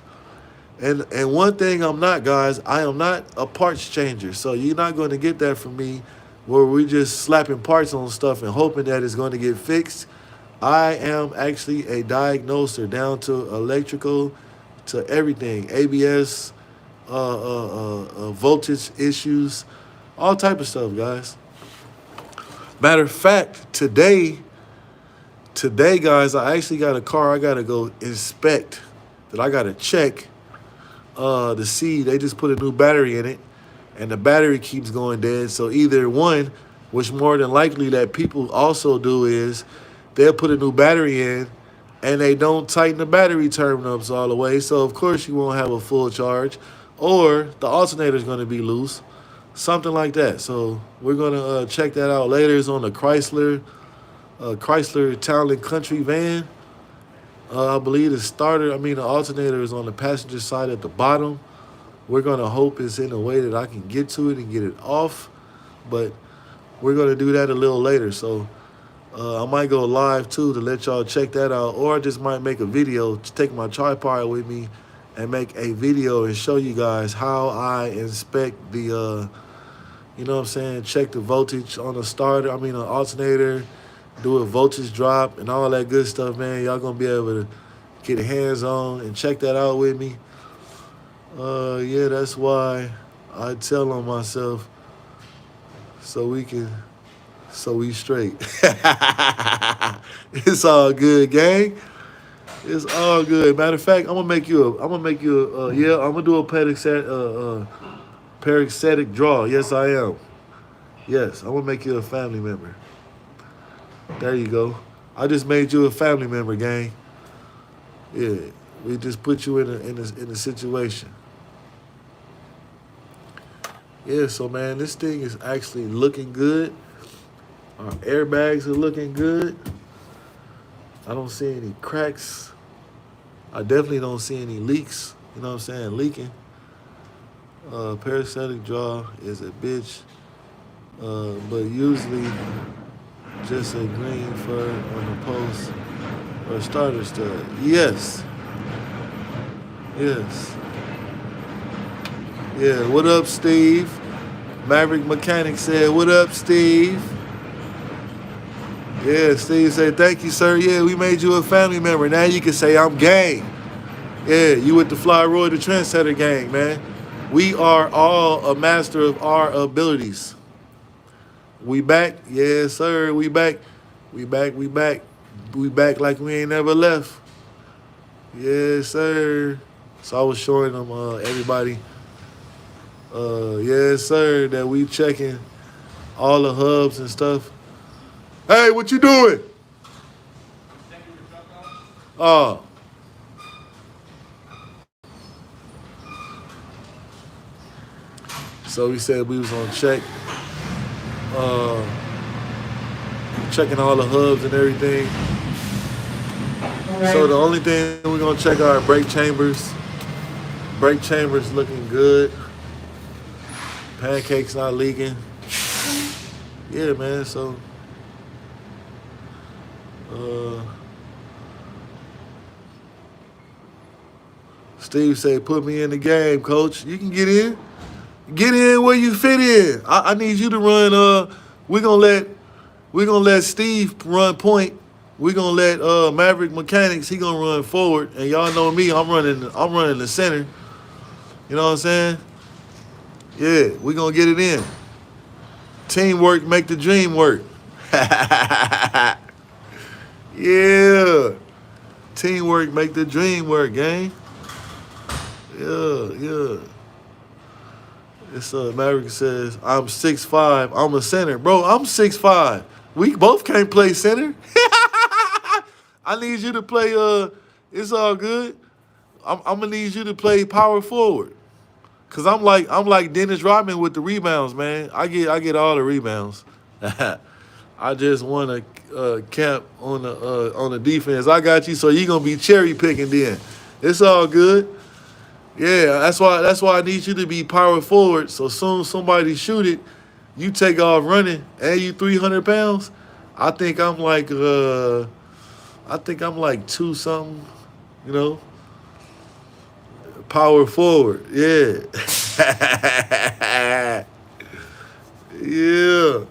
And one thing I'm not, guys, I am not a parts changer. So you're not going to get that from me where we just slapping parts on stuff and hoping that it's going to get fixed. I am actually a diagnoser down to electrical, to everything, ABS, voltage issues, all type of stuff, guys. Matter of fact, today, guys, I actually got a car I got to go inspect, that I got to check to see. They just put a new battery in it, and the battery keeps going dead. So either one, which more than likely that people also do, is they'll put a new battery in, and they don't tighten the battery terminals all the way. So of course you won't have a full charge, or the alternator is going to be loose, something like that. So we're gonna check that out later. It's on the Chrysler Town and Country van. I believe the alternator is on the passenger side at the bottom. We're going to hope it's in a way that I can get to it and get it off. But we're going to do that a little later. So I might go live too to let y'all check that out. Or I just might make a video, to take my tripod with me and make a video and show you guys how I inspect the, you know what I'm saying, check the voltage on the starter, an alternator, do a voltage drop and all that good stuff, man. Y'all gonna be able to get hands on and check that out with me. Yeah, that's why I tell on myself so we straight. It's all good, gang. It's all good. Matter of fact, I'm gonna make you I'm gonna do a parasitic draw. Yes, I am. Yes, I'm gonna make you a family member. There you go. I just made you a family member, gang. Yeah, we just put you in a situation. Yeah, so man, this thing is actually looking good. Our airbags are looking good. I don't see any cracks. I definitely don't see any leaks. You know what I'm saying? Leaking. Parasitic draw is a bitch. But usually just a green fur on the post or starter stud. Yes. Yes. Yeah, what up, Steve? Maverick Mechanic said, what up, Steve? Yeah, Steve said, thank you, sir. Yeah, we made you a family member. Now you can say, I'm gang. Yeah, you with the Fly Roy the Trend Setter gang, man. We are all a master of our abilities. We back? Yes, sir. We back. We back. We back. We back like we ain't never left. Yes, sir. So I was showing them, everybody, yes, sir, that we checking all the hubs and stuff. Hey, what you doing? Oh. So we said we was on check Uh, checking all the hubs and everything. So the only thing we're gonna check are brake chambers. Brake chambers looking good. Pancakes not leaking. Yeah, man. So, uh, Steve said, "Put me in the game, coach. You can get in. Get in where you fit in. I need you to run. We're gonna let Steve run point. We're gonna let Maverick Mechanics. He gonna run forward. And y'all know me. I'm running the center. You know what I'm saying? Yeah, we're gonna get it in. Teamwork make the dream work. Yeah. Teamwork make the dream work, gang. Yeah. It's Maverick says, I'm 6'5". I'm a center. Bro, I'm 6'5". We both can't play center. I need you to play it's all good. I'm gonna need you to play power forward. Cause I'm like Dennis Rodman with the rebounds, man. I get all the rebounds. I just want to camp on the defense. I got you, so you gonna be cherry picking then. It's all good. Yeah, that's why I need you to be power forward. So soon somebody shoot it, you take off running, and you 300 pounds. I think I'm like two something, you know. Power forward, yeah. Yeah.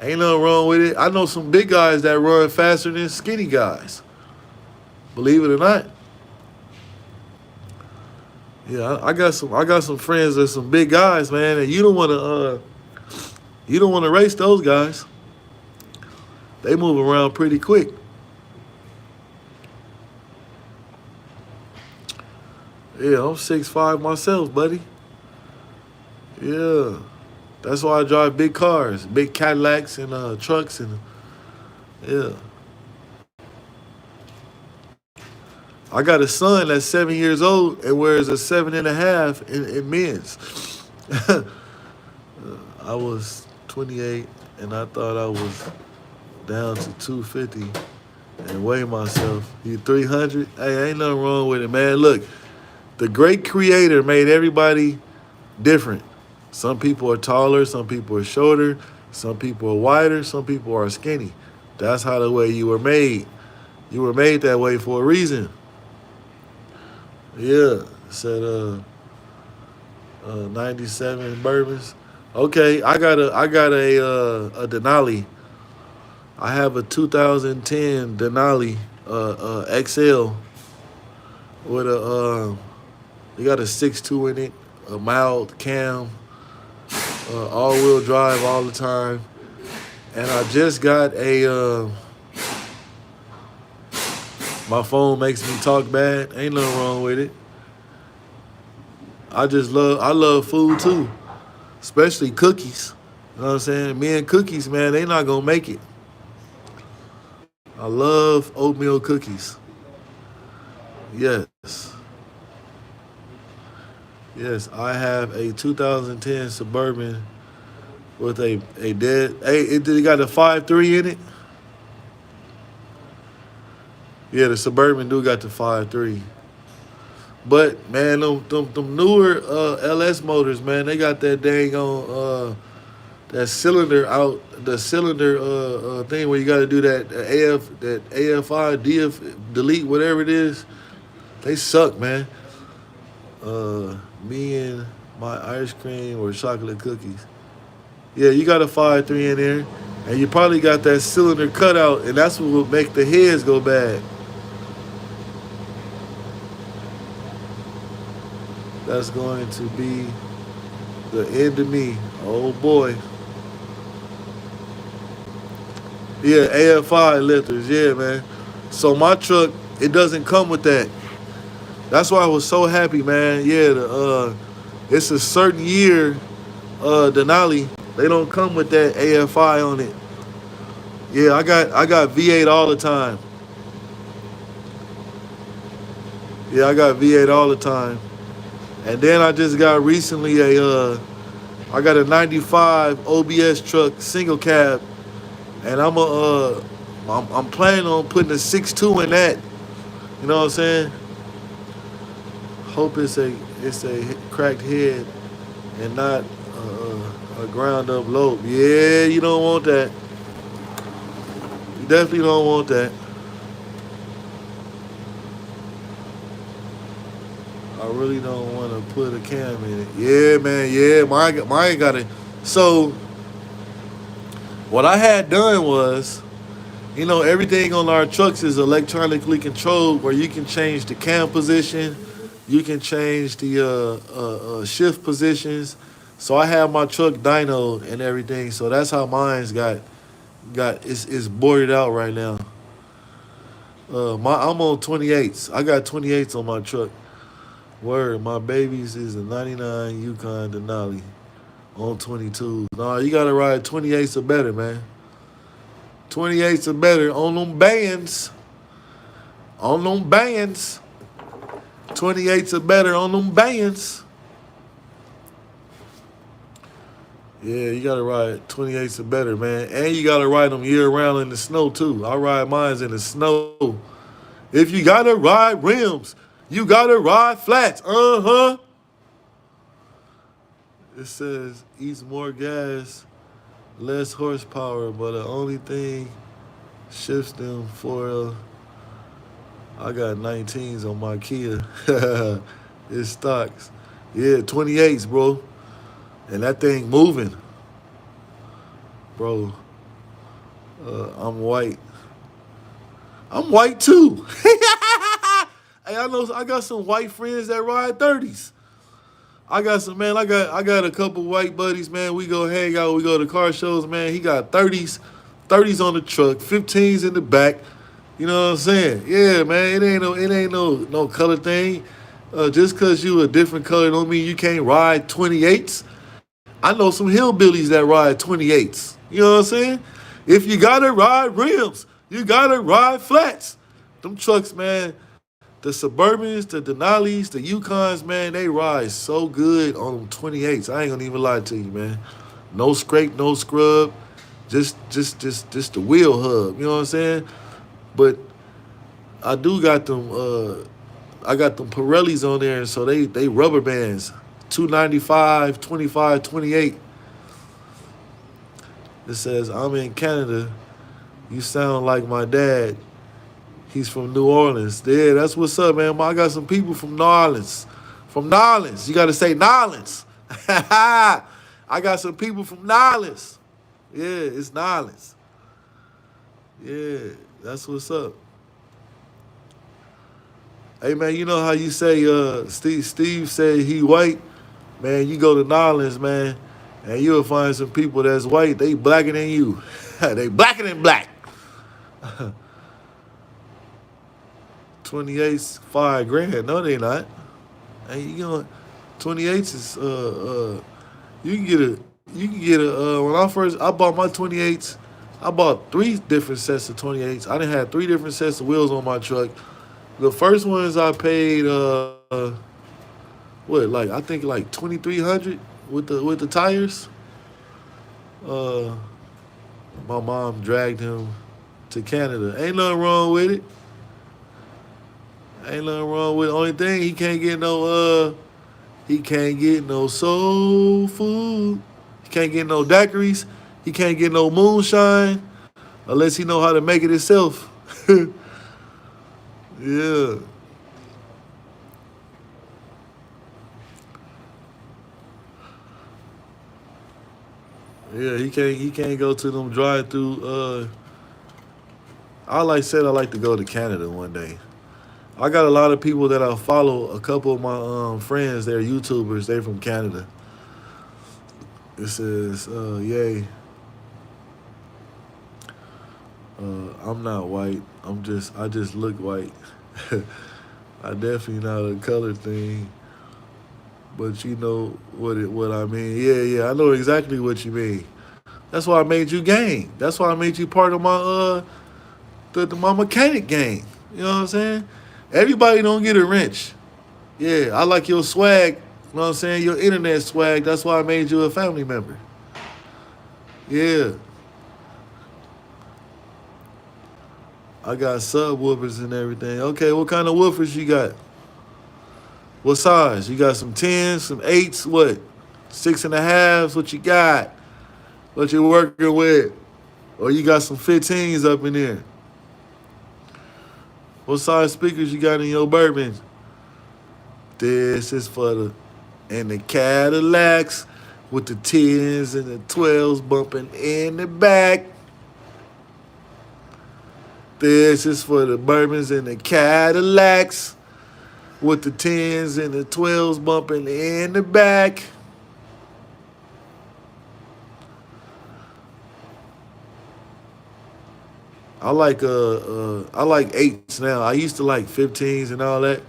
Ain't nothing wrong with it. I know some big guys that run faster than skinny guys. Believe it or not. Yeah, I got some friends that some big guys, man, and you don't want to race those guys. They move around pretty quick. Yeah, I'm 6'5" myself, buddy. Yeah. That's why I drive big cars, big Cadillacs and trucks and yeah. I got a son that's 7 years old and wears a 7.5 in men's. I was 28 and I thought I was down to 250 and weigh myself. You 300? Hey, ain't nothing wrong with it, man. Look, the great creator made everybody different. Some people are taller, some people are shorter, some people are wider, some people are skinny. That's how the way you were made. You were made that way for a reason. Yeah, said 97 bourbons. Okay, I got a Denali. I have a 2010 Denali XL with you got a 6.2 in it, a mild cam, all-wheel drive all the time, and I just got a. My phone makes me talk bad. Ain't nothing wrong with it. I love food too, especially cookies. You know what I'm saying? Me and cookies, man, they not gonna make it. I love oatmeal cookies. Yes. Yes, I have a 2010 Suburban with a dead. Hey, it got a 5.3 in it. Yeah, the Suburban do got the 5.3. But man, them newer LS motors, man, they got that dang on that cylinder out, the cylinder thing where you got to do that AFI, DF, delete, whatever it is. They suck, man. Me and my ice cream or chocolate cookies. Yeah, you got a 5.3 in there, and you probably got that cylinder cut out, and that's what will make the heads go bad. That's going to be the end of me. Oh boy. Yeah, AFI lifters. Yeah, man. So my truck, it doesn't come with that. That's why I was so happy, man. Yeah, it's a certain year, Denali. They don't come with that AFI on it. Yeah, I got V8 all the time. Yeah, I got V8 all the time. And then I just got recently I got a 95 OBS truck, single cab, and I'm planning on putting a 6.2 in that. You know what I'm saying? Hope it's a cracked head and not a ground up lobe. Yeah, you don't want that. You definitely don't want that. I really don't want to put a cam in it. Yeah, man. Yeah, mine got it. So what I had done was, everything on our trucks is electronically controlled, where you can change the cam position, you can change the shift positions. So I have my truck dynoed and everything. So that's how mine's got it's boarded out right now. I'm on 28s. I got 28s on my truck. Word, my babies is a 99 Yukon Denali on 22. Nah, you gotta ride 28s or better, man. 28s or better on them bands. On them bands. 28s or better on them bands. Yeah, you gotta ride 28s or better, man. And you gotta ride them year round in the snow too. I ride mines in the snow. If you gotta ride rims, you gotta ride flats. It says eats more gas, less horsepower, but the only thing shifts them for I got 19s on my Kia. It stocks. Yeah, 28s, bro. And that thing moving. Bro, I'm white. I'm white too. Hey, I got some white friends that ride 30s. I got some man. I got a couple white buddies, man. We go hang out. We go to car shows, man. He got 30s on the truck, 15s in the back. You know what I'm saying? Yeah, man. It ain't no color thing. Just cause you a different color don't mean you can't ride 28s. I know some hillbillies that ride 28s. You know what I'm saying? If you gotta ride rims, you gotta ride flats. Them trucks, man. The Suburbans, the Denali's, the Yukons, man, they ride so good on them 28s. I ain't gonna even lie to you, man. No scrape, no scrub, just the wheel hub. You know what I'm saying? But I do got them. I got them Pirellis on there, and so they rubber bands. 295, 25, 28. It says I'm in Canada. You sound like my dad. He's from New Orleans. Yeah, that's what's up, man. I got some people from New Orleans. From New Orleans. You got to say New Orleans. I got some people from New Orleans. Yeah, it's New Orleans. Yeah, that's what's up. Hey, man, you know how you say Steve said he white? Man, you go to New Orleans, man, and you'll find some people that's white. They blacker than you. They blacker than black. 28's $5,000. No, they not. Hey, you know, 28's is you can get a when I bought my 28's, I bought three different sets of 28's. I done had three different sets of wheels on my truck. The first ones I paid I think like 2,300 with the tires. Uh my mom dragged him to Canada. Ain't nothing wrong with it. Ain't nothing wrong with it. Only thing he can't get no soul food. He can't get no daiquiris. He can't get no moonshine unless he know how to make it himself. Yeah. Yeah, he can't go to them drive through I like to go to Canada one day. I got a lot of people that I follow. A couple of my friends, they're YouTubers. They're from Canada. It says, "Yay, I'm not white. I just look white. I definitely not a color thing, but you know what I mean. Yeah, I know exactly what you mean. That's why I made you gang. That's why I made you part of my my mechanic gang. You know what I'm saying? Everybody don't get a wrench. Yeah, I like your swag You know what I'm saying? Your internet swag, that's why I made you a family member. Yeah. I got subwoofers and everything. Okay, what kind of woofers you got? What size? You got some 10s, some 8s, what? 6.5s, what you got? What you working with? Or you got some 15s up in there? What size speakers you got in your bourbon? This is for the and the Cadillacs with the 10s and the 12s bumping in the back. This is for the bourbons and the Cadillacs with the 10s and the 12s bumping in the back. I like 8s now. I used to like 15s and all that.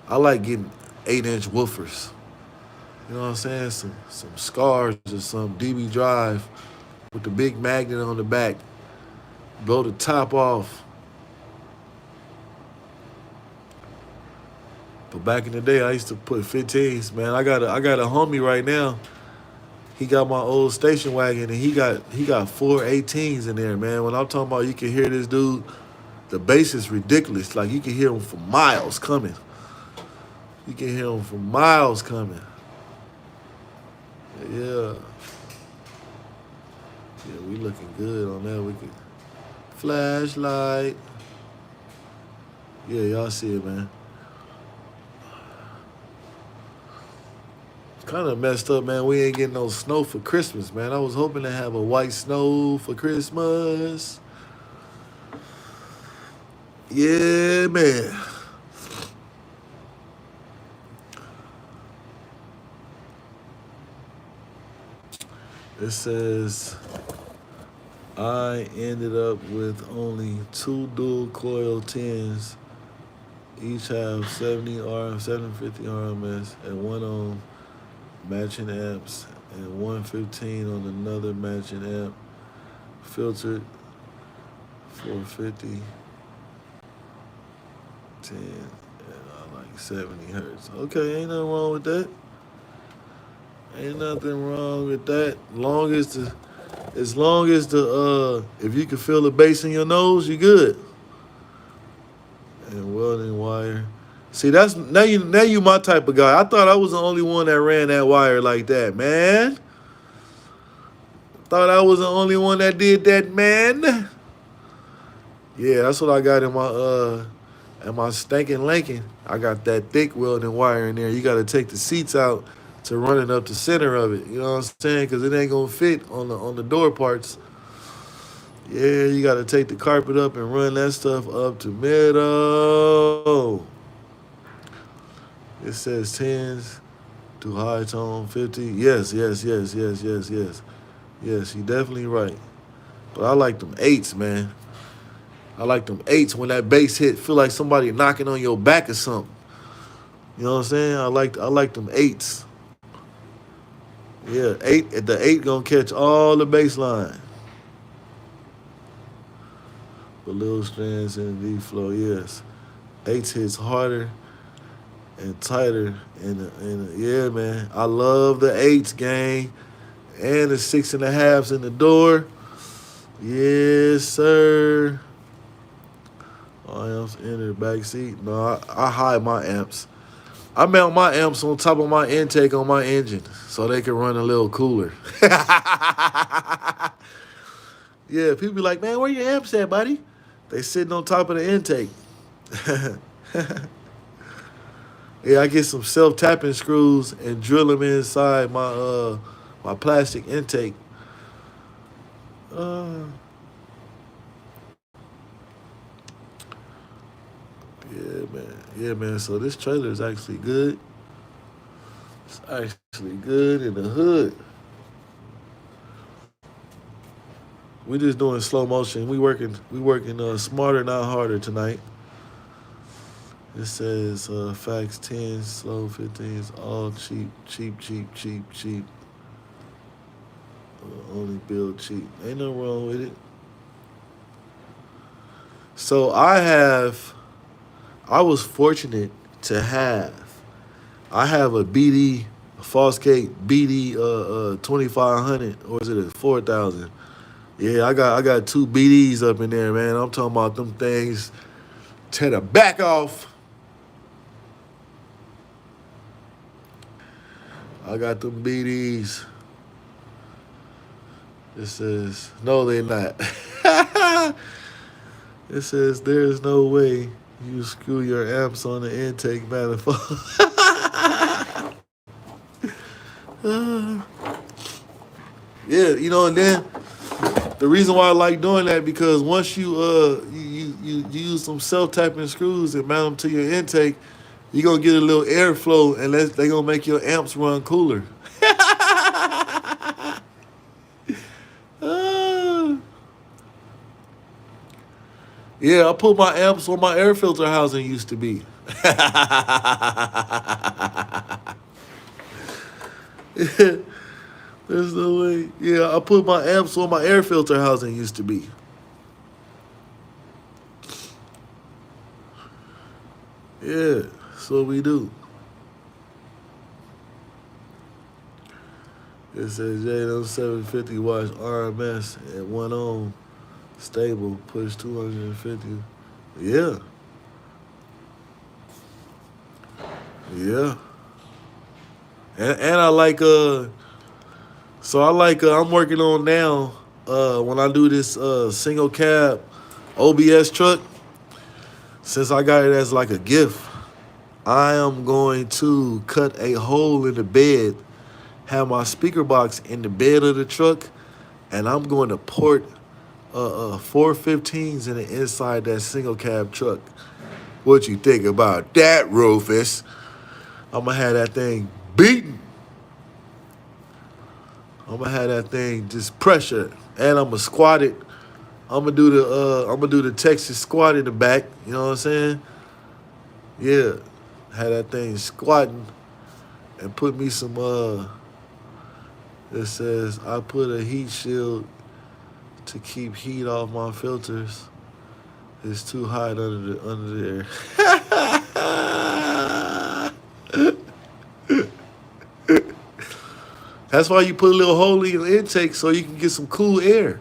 I like getting 8-inch woofers. You know what I'm saying? Some scars or some DB drive with the big magnet on the back. Blow the top off. But back in the day, I used to put 15s. Man, I got a homie right now. He got my old station wagon, and he got 4 18s in there, man. When I'm talking about, you can hear this dude. The bass is ridiculous. Like you can hear him for miles coming. You can hear him for miles coming. Yeah. Yeah, we looking good on that. We could flashlight. Yeah, y'all see it, man. Kind of messed up, man. We ain't getting no snow for Christmas, man. I was hoping to have a white snow for Christmas. Yeah, man. It says I ended up with only 2 dual coil 10s. Each have 70 RM, 750 RMS, and one on matching amps, and 115 on another matching amp. Filtered 450, 10, and I like 70 hertz. Okay, ain't nothing wrong with that. Ain't nothing wrong with that. As long as the if you can feel the bass in your nose, you good. And welding wire. See, that's now you my type of guy. I thought I was the only one that ran that wire like that, man. Thought I was the only one that did that, man. Yeah, that's what I got in my stinking Lincoln. I got that thick welding wire in there. You got to take the seats out to run it up the center of it. You know what I'm saying? Because it ain't gonna fit on the door parts. Yeah, you got to take the carpet up and run that stuff up to middle. It says 10s to high tone 50. Yes, yes, yes, yes, yes, yes. Yes, you definitely right. But I like them 8s, man. I like them 8s when that bass hit. Feel like somebody knocking on your back or something. You know what I'm saying? I like them 8s. Yeah, 8. The 8 gonna catch all the bass line. The little strands in the D flow, yes. 8s hits harder and tighter. Yeah, man. I love the 8s, gang. And the 6.5s in the door. Yes, sir. All amps enter back seat. No, I hide my amps. I mount my amps on top of my intake on my engine so they can run a little cooler. Yeah, people be like, man, where your amps at, buddy? They sitting on top of the intake. Yeah, I get some self-tapping screws and drill them inside my plastic intake. Uh, yeah, man. Yeah, man. So this trailer is actually good. It's actually good in the hood. We just doing slow motion. We working smarter, not harder tonight. It says fax 10s, slow 15s, all cheap, cheap, cheap, cheap, cheap. Only build cheap. Ain't nothing wrong with it. So I was fortunate to have, I have a BD A Fosgate BD 2500, or is it a 4000? Yeah, I got two BDs up in there, man. I'm talking about them things. Tear the back off. I got them BDs. It says, no, they're not. It says, there's no way you screw your amps on the intake manifold. Yeah, you know, and then the reason why I like doing that, because once you use some self-tapping screws and mount them to your intake, you're going to get a little airflow, and they're going to make your amps run cooler. Yeah, I put my amps where my air filter housing used to be. There's no way. Yeah, I put my amps where my air filter housing used to be. Yeah, that's what we do. It says JM 750 watts RMS at 1 ohm, stable, push 250. Yeah, yeah. And I like so I like I'm working on now when I do this single cab OBS truck. Since I got it as like a gift, I am going to cut a hole in the bed, have my speaker box in the bed of the truck, and I'm going to port 415s in the inside that single cab truck. What you think about that, Rufus? I'm gonna have that thing beating. I'm gonna have that thing just pressure, and I'm gonna squat it. I'm gonna do the Texas squat in the back. You know what I'm saying? Yeah, have that thing squatting, and put me some It says I put a heat shield to keep heat off my filters. It's too hot under there. That's why you put a little hole in the intake so you can get some cool air.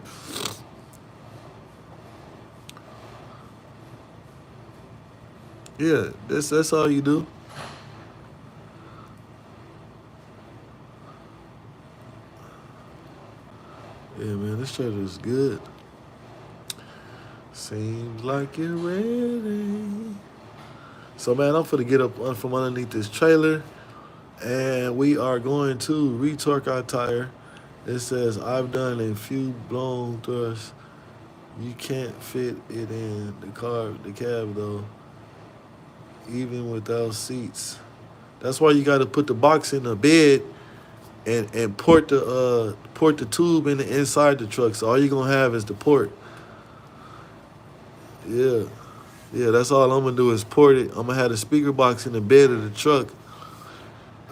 Yeah, that's all you do. Yeah, man, this trailer is good. Seems like you're ready. So, man, I'm finna get up from underneath this trailer, and we are going to retorque our tire. It says, I've done a few blown thrusts. You can't fit it in the cab, though, even without seats. That's why you got to put the box in the bed and port the tube in the inside the truck. So all you're gonna have is the port. Yeah, yeah. That's all I'm gonna do is port it. I'm gonna have the speaker box in the bed of the truck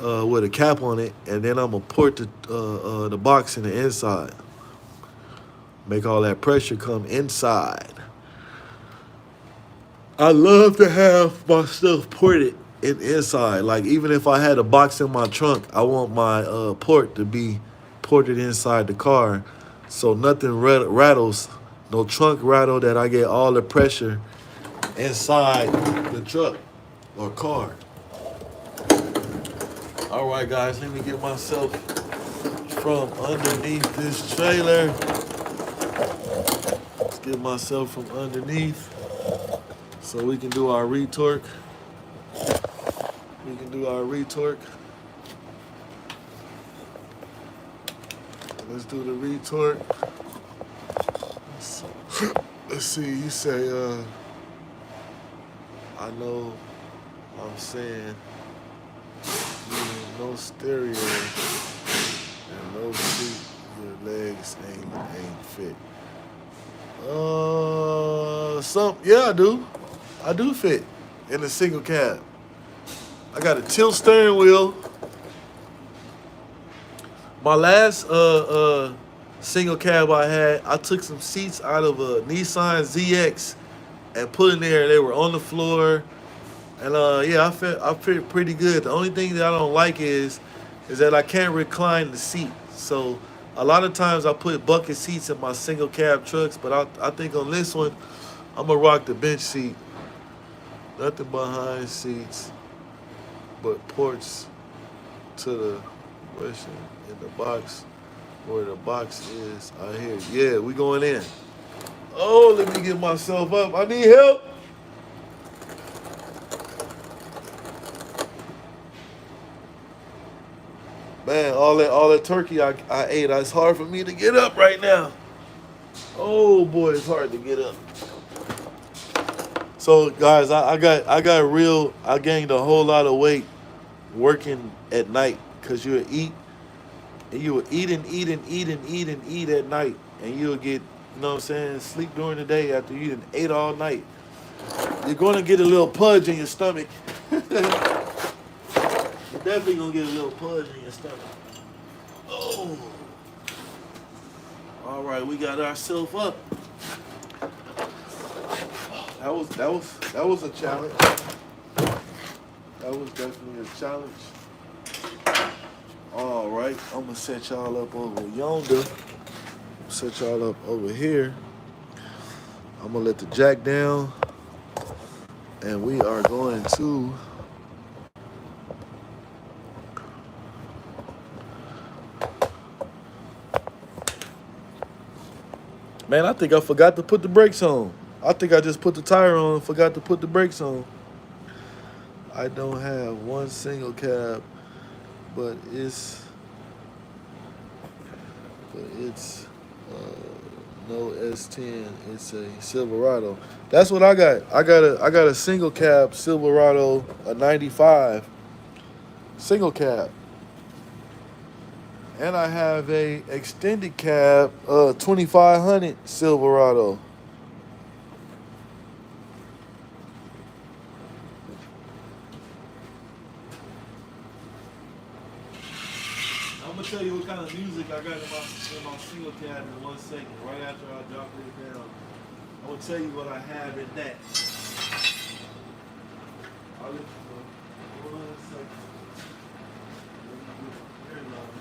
with a cap on it, and then I'm gonna port the box in the inside. Make all that pressure come inside. I love to have my stuff ported inside. Like, even if I had a box in my trunk, I want my port to be ported inside the car, so nothing rattles, no trunk rattle, that I get all the pressure inside the truck or car. All right, guys, let me get myself from underneath this trailer. Let's get myself from underneath so we can do our retorque. We can do our retorque. Let's do the retorque. Let's see, you say, I know I'm saying no stereo and no seat, your legs ain't fit. Yeah, I do. I do fit in a single cab. I got a tilt steering wheel. My last single cab I had, I took some seats out of a Nissan ZX and put in there. They were on the floor, and yeah, I fit pretty good. The only thing that I don't like is is that I can't recline the seat. So a lot of times I put bucket seats in my single cab trucks, but I think on this one I'm gonna rock the bench seat. Nothing behind seats, but ports to the question in the box where the box is. I hear. Yeah, we going in. Oh, let me get myself up. I need help. Man, all that turkey I ate. It's hard for me to get up right now. Oh boy, it's hard to get up. So guys, I gained a whole lot of weight working at night because you would eat at night, and you'll get, you know what I'm saying, sleep during the day after you done ate all night. You're gonna get a little pudge in your stomach. You're definitely gonna get a little pudge in your stomach. Oh, all right, we got ourselves up. That was a challenge. That was definitely a challenge. All right, I'm gonna set y'all up over yonder. Set y'all up over here. I'm gonna let the jack down, and we are going to. Man, I think I forgot to put the brakes on. I think I just put the tire on and forgot to put the brakes on. I don't have one single cab, but it's no S10. It's a Silverado. That's what I got. I got a single cab Silverado, a '95 single cab, and I have a extended cab 2500 Silverado. I'm gonna tell you what kind of music I got in my single cab in 1 second. Right after I drop it down, I'm gonna tell you what I have in that. I'll let you know. 1 second. Here, love.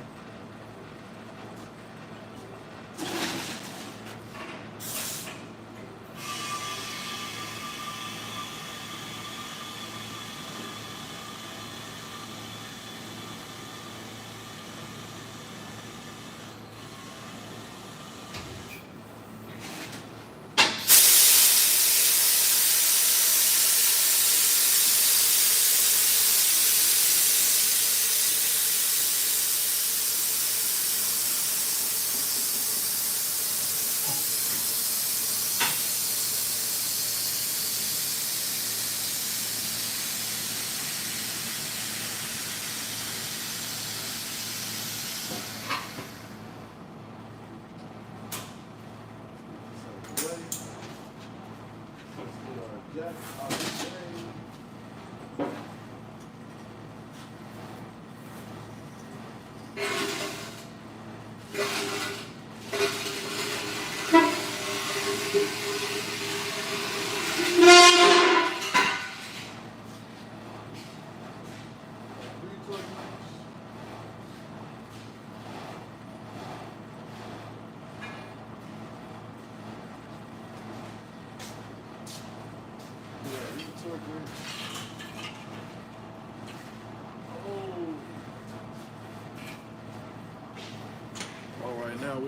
Now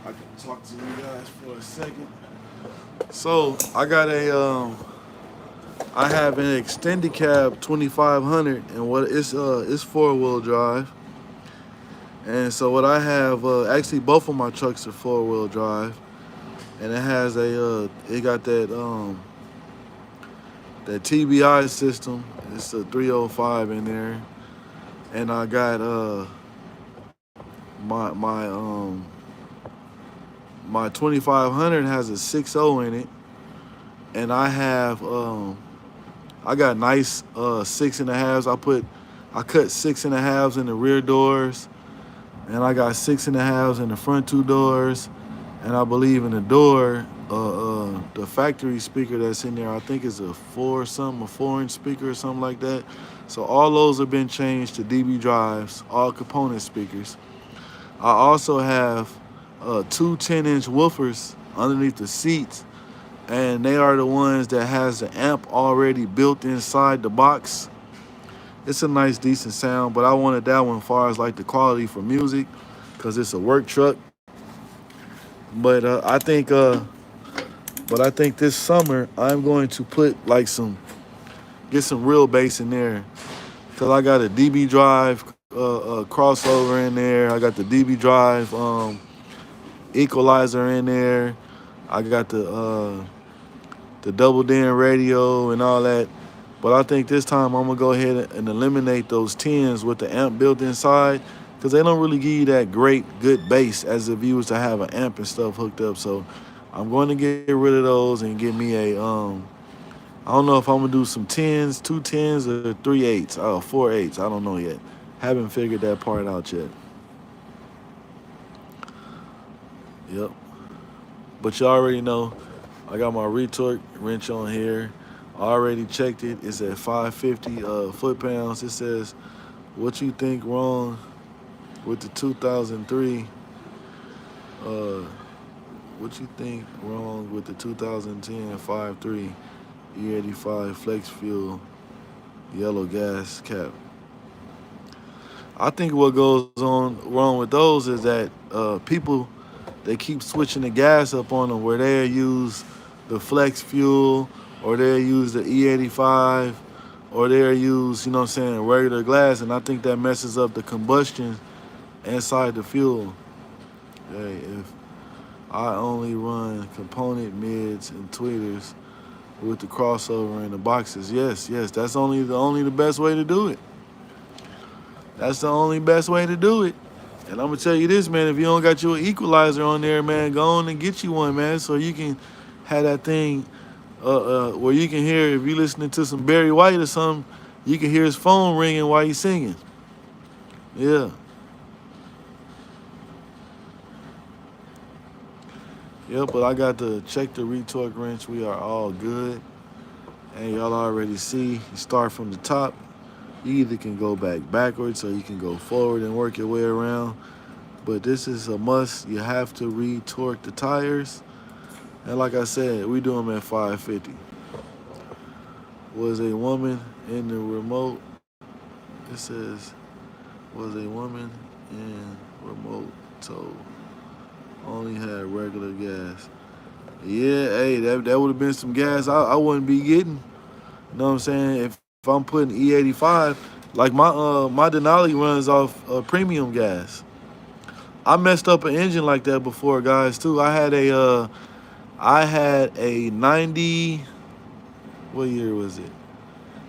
I can talk to you guys for a second. So I have an extended cab 2500, and what it's 4-wheel drive. And so what I have, actually both of my trucks are 4-wheel drive, and it got that TBI system. It's a 305 in there, and I got my 2500 has a 6.0 in it, and I got nice 6.5s. I cut 6.5s in the rear doors, and I got 6.5s in the front two doors, and I believe in the door, the factory speaker that's in there, I think is a 4-inch speaker or something like that. So all those have been changed to DB drives, all component speakers. I also have two 10-inch woofers underneath the seats, and they are the ones that has the amp already built inside the box. It's a nice, decent sound, but I wanted that one as far as like the quality for music, because it's a work truck. But I think this summer I'm going to put like get some real bass in there, because I got a DB drive crossover in there. I got the DB drive equalizer in there. I got the double din radio and all that. But I think this time I'm gonna go ahead and eliminate those tens with the amp built inside, because they don't really give you that great good bass as if you was to have an amp and stuff hooked up. So I'm going to get rid of those and get me I don't know if I'm gonna do some tens, two tens, or three eights, four eights. I don't know yet. Haven't figured that part out yet. Yep. But you already know I got my retort wrench on here. I already checked it. It's at 550 foot-pounds. It says, what you think wrong with the 2003? What you think wrong with the 2010 5.3 E85 flex fuel yellow gas cap? I think what goes on wrong with those is that people, they keep switching the gas up on them, where they use the flex fuel, or they use the E85, or they use, you know what I'm saying, regular gas, and I think that messes up the combustion inside the fuel. Hey, if I only run component mids and tweeters with the crossover in the boxes, yes, that's only the best way to do it. That's the only best way to do it. And I'm gonna tell you this, man. If you don't got your equalizer on there, man, go on and get you one, man, so you can have that thing where you can hear, if you're listening to some Barry White or something, you can hear his phone ringing while he's singing. Yeah. Yep, but I got to check the retort wrench. We are all good. And y'all already see, you start from the top. You either can go backwards, or you can go forward and work your way around. But this is a must. You have to retorque the tires. And like I said, we do them at 550. Was a woman in the remote? It says, was a woman in remote tow. Only had regular gas. Yeah, hey, that would have been some gas I wouldn't be getting. You know what I'm saying? If I'm putting E85, like my Denali runs off premium gas. I messed up an engine like that before, guys, too. I had a 90, what year was it?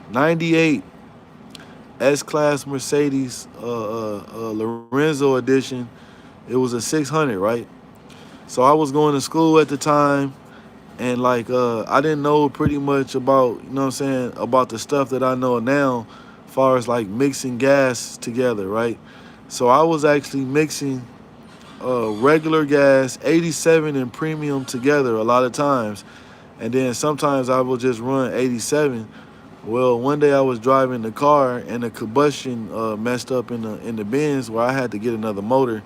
98 S-Class Mercedes Lorenzo edition. It was a 600, right? So I was going to school at the time, and like I didn't know pretty much about, you know what I'm saying, about the stuff that I know now, as far as like mixing gas together, right? So I was actually mixing regular gas, 87 and premium together a lot of times, and then sometimes I will just run 87. Well, one day I was driving the car, and the combustion messed up in the bins, where I had to get another motor.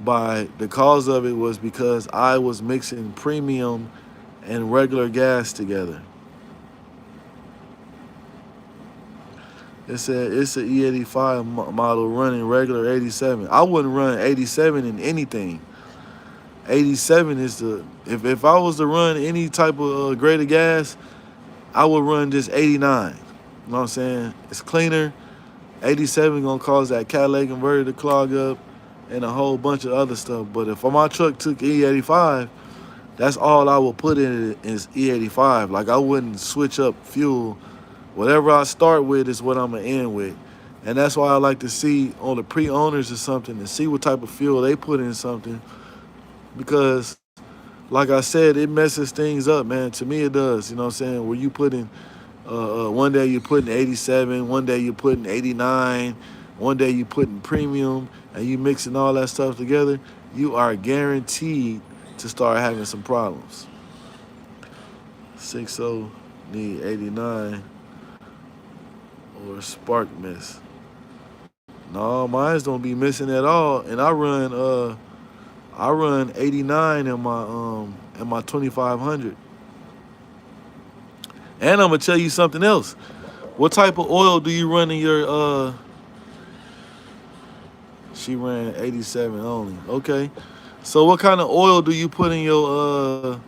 By the cause of it was because I was mixing premium and regular gas together. It said it's an E85 model running regular 87. I wouldn't run 87 in anything. 87 is if I was to run any type of grade of gas, I would run just 89. You know what I'm saying? It's cleaner. 87 gonna cause that catalytic converter to clog up, and a whole bunch of other stuff. But if my truck took E85, that's all I would put in it is E85. Like, I wouldn't switch up fuel. Whatever I start with is what I'm going to end with. And that's why I like to see on the pre-owners or something, and see what type of fuel they put in something. Because, like I said, it messes things up, man. To me, it does. You know what I'm saying? Where you put in, one day you're putting 87, one day you're putting 89, one day you're putting premium, and you mixing all that stuff together, you are guaranteed to start having some problems. 60 need 89 or spark miss. No, mines don't be missing at all. And I run 89 in my 2500. And I'm gonna tell you something else. What type of oil do you run in your she ran 87 only. Okay. So what kind of oil do you put in your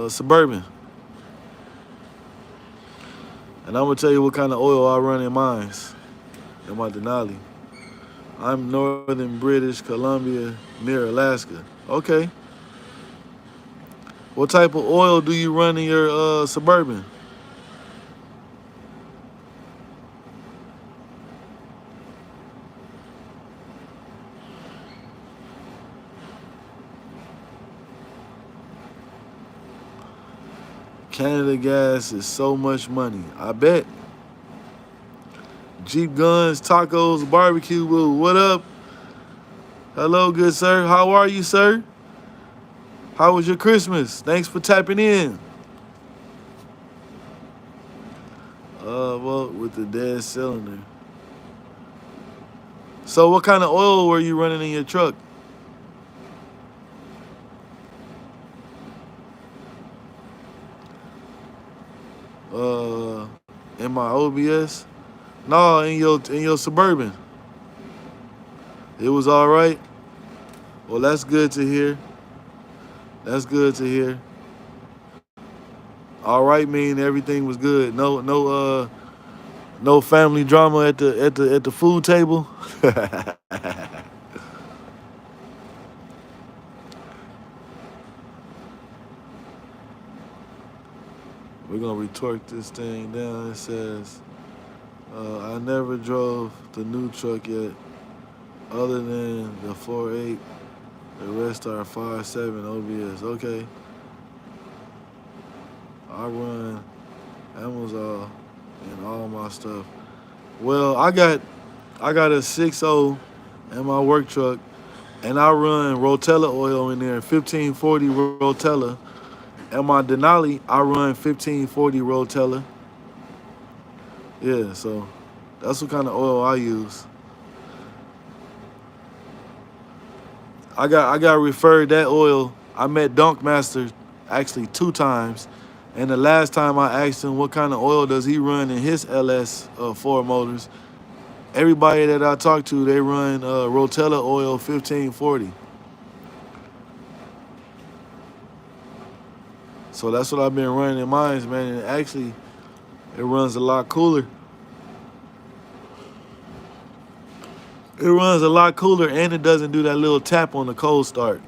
Suburban? And I'm gonna tell you what kind of oil I run in mines, in my Denali. I'm Northern British Columbia near Alaska. Okay. What type of oil do you run in your Suburban? Canada gas is so much money. I bet. Jeep guns, tacos, barbecue. Woo. What up? Hello, good sir. How are you, sir? How was your Christmas? Thanks for tapping in. Well, with the dead cylinder. So what kind of oil were you running in your truck? Uh, in my OBS? No, in your Suburban. It was all right. Well, that's good to hear. That's good to hear. All right, mean everything was good. No family drama at the food table. We're gonna retort this thing down. It says, I never drove the new truck yet, other than the 4.8. The rest are 5.7 OBS. Okay. I run Amazon and all my stuff. Well, I got a 6.0 in my work truck, and I run Rotella oil in there, 1540 Rotella. And my Denali, I run 1540 Rotella. Yeah, so that's what kind of oil I use. I got referred that oil. I met Dunkmaster actually 2 times. And the last time I asked him what kind of oil does he run in his LS 4 motors, everybody that I talked to, they run Rotella oil 1540. So that's what I've been running in mine, man. And actually, it runs a lot cooler. It runs a lot cooler, and it doesn't do that little tap on the cold start.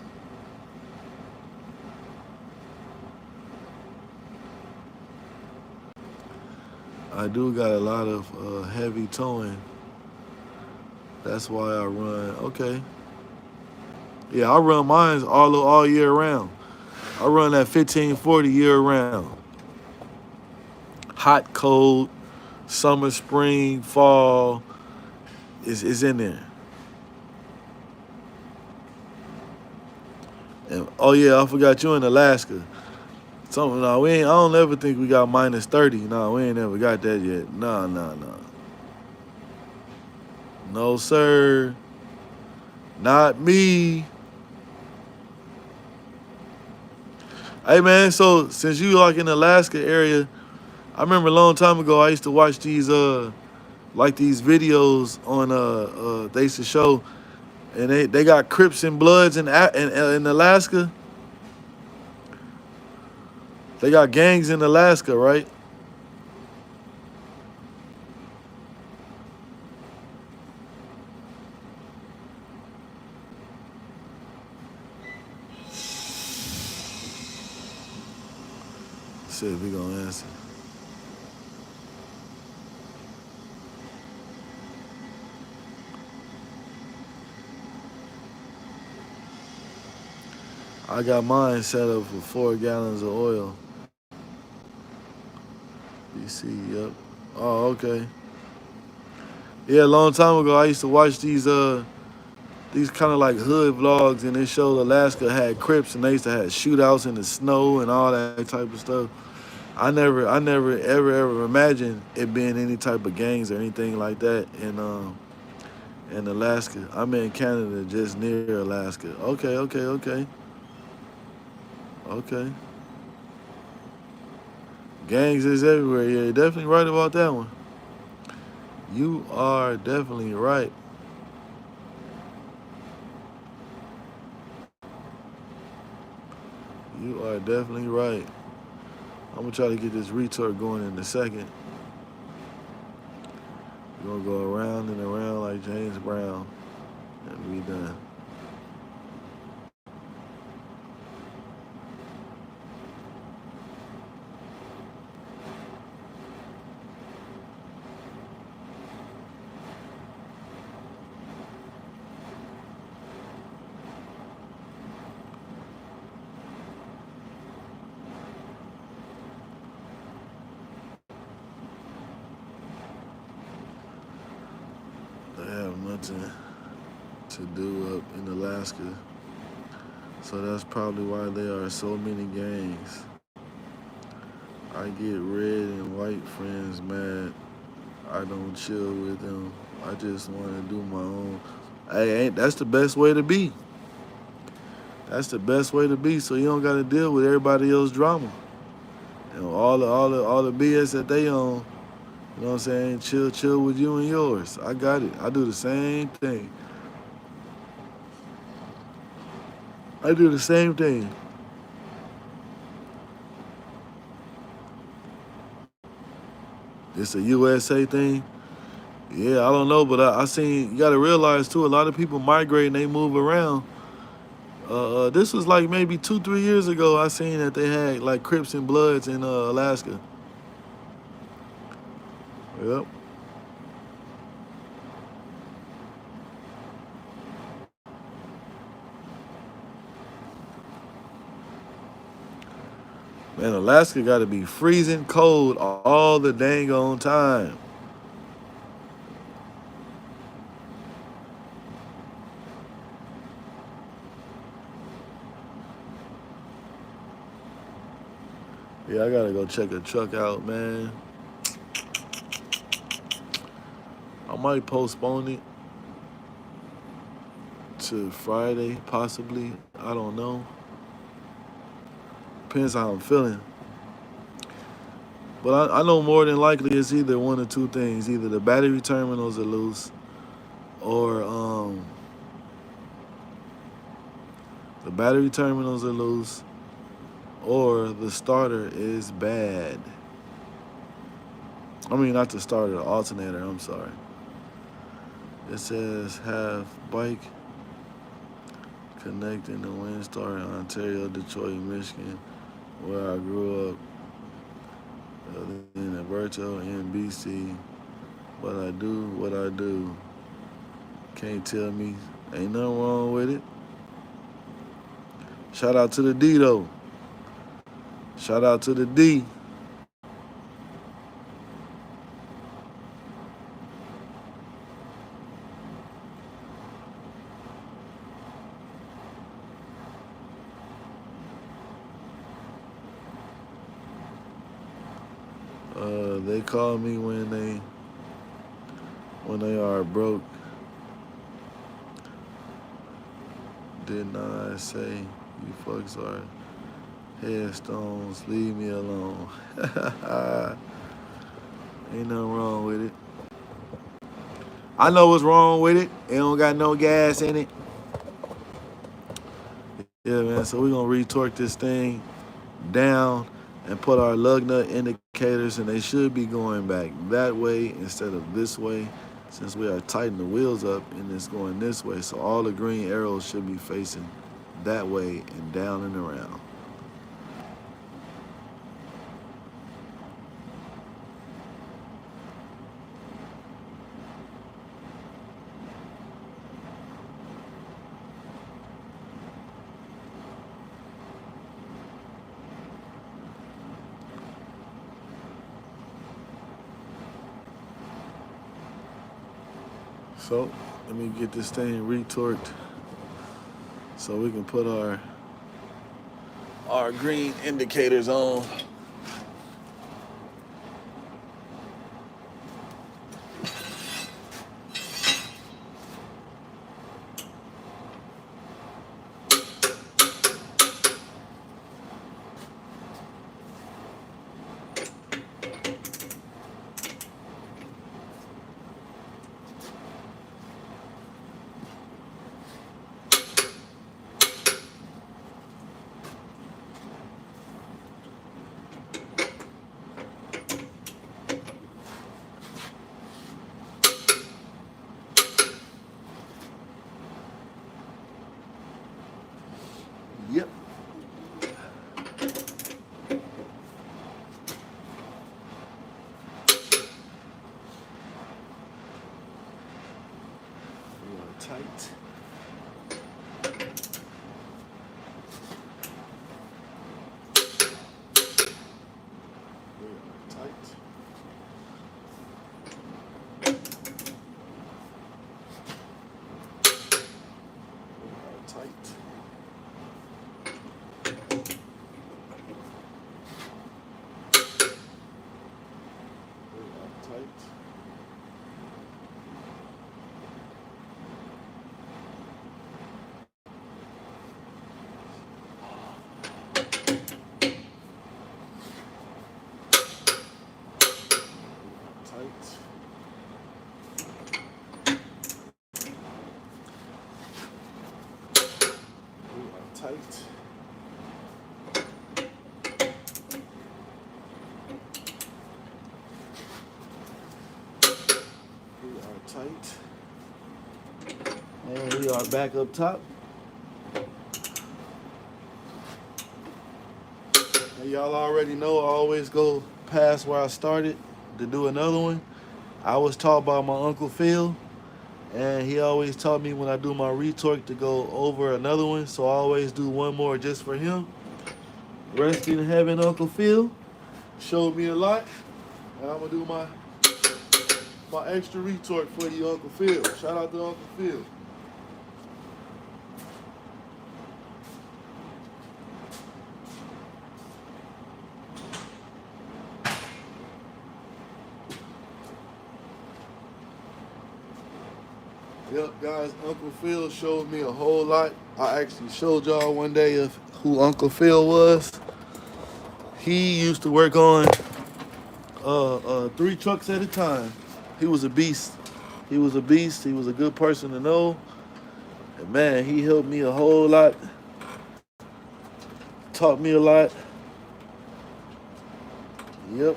I do got a lot of heavy towing. That's why I run. Okay. Yeah, I run mines all year round. I run that 1540 year round. Hot, cold, summer, spring, fall is in there. And oh yeah, I forgot you in Alaska. Something no, we ain't. I don't ever think we got minus 30. No, we ain't never got that yet. No. No, sir. Not me. Hey man, so since you like in the Alaska area, I remember a long time ago I used to watch these like these videos on they used to show, and they got Crips and Bloods in Alaska. They got gangs in Alaska, right? Let's see if we gonna answer. I got mine set up for 4 gallons of oil. BC, yep. Oh, okay. Yeah, a long time ago I used to watch these kind of like hood vlogs, and they showed Alaska had Crips, and they used to have shootouts in the snow and all that type of stuff. I never ever imagined it being any type of gangs or anything like that in Alaska. I'm in Canada, just near Alaska. Okay, okay, okay, okay. Gangs is everywhere. Yeah, you're definitely right about that one. You are definitely right. You are definitely right. I'm gonna try to get this retort going in a second. We're gonna go around and around like James Brown and be done. They have nothing to do up in Alaska. So that's probably why there are so many gangs. I get red and white friends mad. I don't chill with them. I just want to do my own. Hey, ain't that's the best way to be? That's the best way to be. So you don't got to deal with everybody else's drama. You know, all the BS that they own. You know what I'm saying? Chill with you and yours. I got it. I do the same thing. I do the same thing. It's a USA thing. Yeah, I don't know, but I seen you got to realize too. A lot of people migrate and they move around. This was like maybe 2, 3 years ago. I seen that they had like Crips and Bloods in Alaska. Yep. Man, Alaska got to be freezing cold all the dang on time. Yeah, I gotta go check a truck out, man. I might postpone it to Friday, possibly. I don't know. Depends how I'm feeling. But I know more than likely it's either one or two things. Either the battery terminals are loose, or the battery terminals are loose, or the starter is bad. I mean, not the starter, the alternator. I'm sorry. It says have bike connecting the Windstar in Ontario, Detroit, Michigan, where I grew up, in Alberta, in BC. What I do, what I do. Can't tell me. Ain't nothing wrong with it. Shout out to the D though. Shout out to the D. They call me when they are broke. Didn't I say you fucks are headstones? Leave me alone. Ain't nothing wrong with it. I know what's wrong with it. It don't got no gas in it. Yeah, man. So we're gonna retorque this thing down and put our lug nut indicators, and they should be going back that way instead of this way, since we are tightening the wheels up and it's going this way. So all the green arrows should be facing that way and down and around. So let me get this thing retorqued so we can put our green indicators on. Tight. Tight. Tight. We are tight. And we are back up top. And y'all already know I always go past where I started to do another one. I was taught by my Uncle Phil, and he always taught me when I do my retorque to go over another one, so I always do one more just for him. Rest in heaven, Uncle Phil. Showed me a lot, and I'm gonna do my extra retorque for you, Uncle Phil. Shout out to Uncle Phil. Yep, guys, Uncle Phil showed me a whole lot. I actually showed y'all one day of who Uncle Phil was. He used to work on 3 trucks at a time. He was a beast. He was a beast. He was a good person to know. And man, he helped me a whole lot. Taught me a lot. Yep.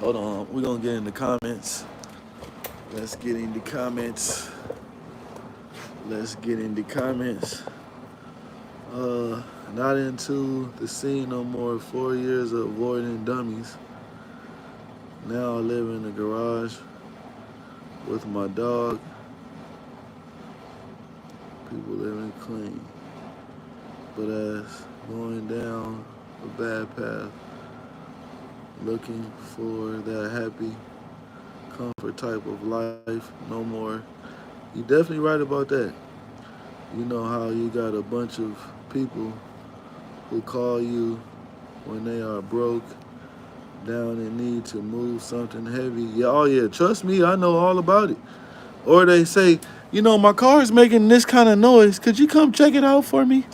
Hold on, we're gonna get in the comments. Let's get in the comments. Let's get in the comments. Not into the scene no more. 4 years of avoiding dummies. Now I live in the garage with my dog. People living clean. But as going down a bad path, looking for that happy, comfort type of life no more. You're definitely right about that. You know how you got a bunch of people who call you when they are broke, down and need to move something heavy. Yeah, oh yeah, trust me, I know all about it. Or they say, you know, my car is making this kind of noise. Could you come check it out for me?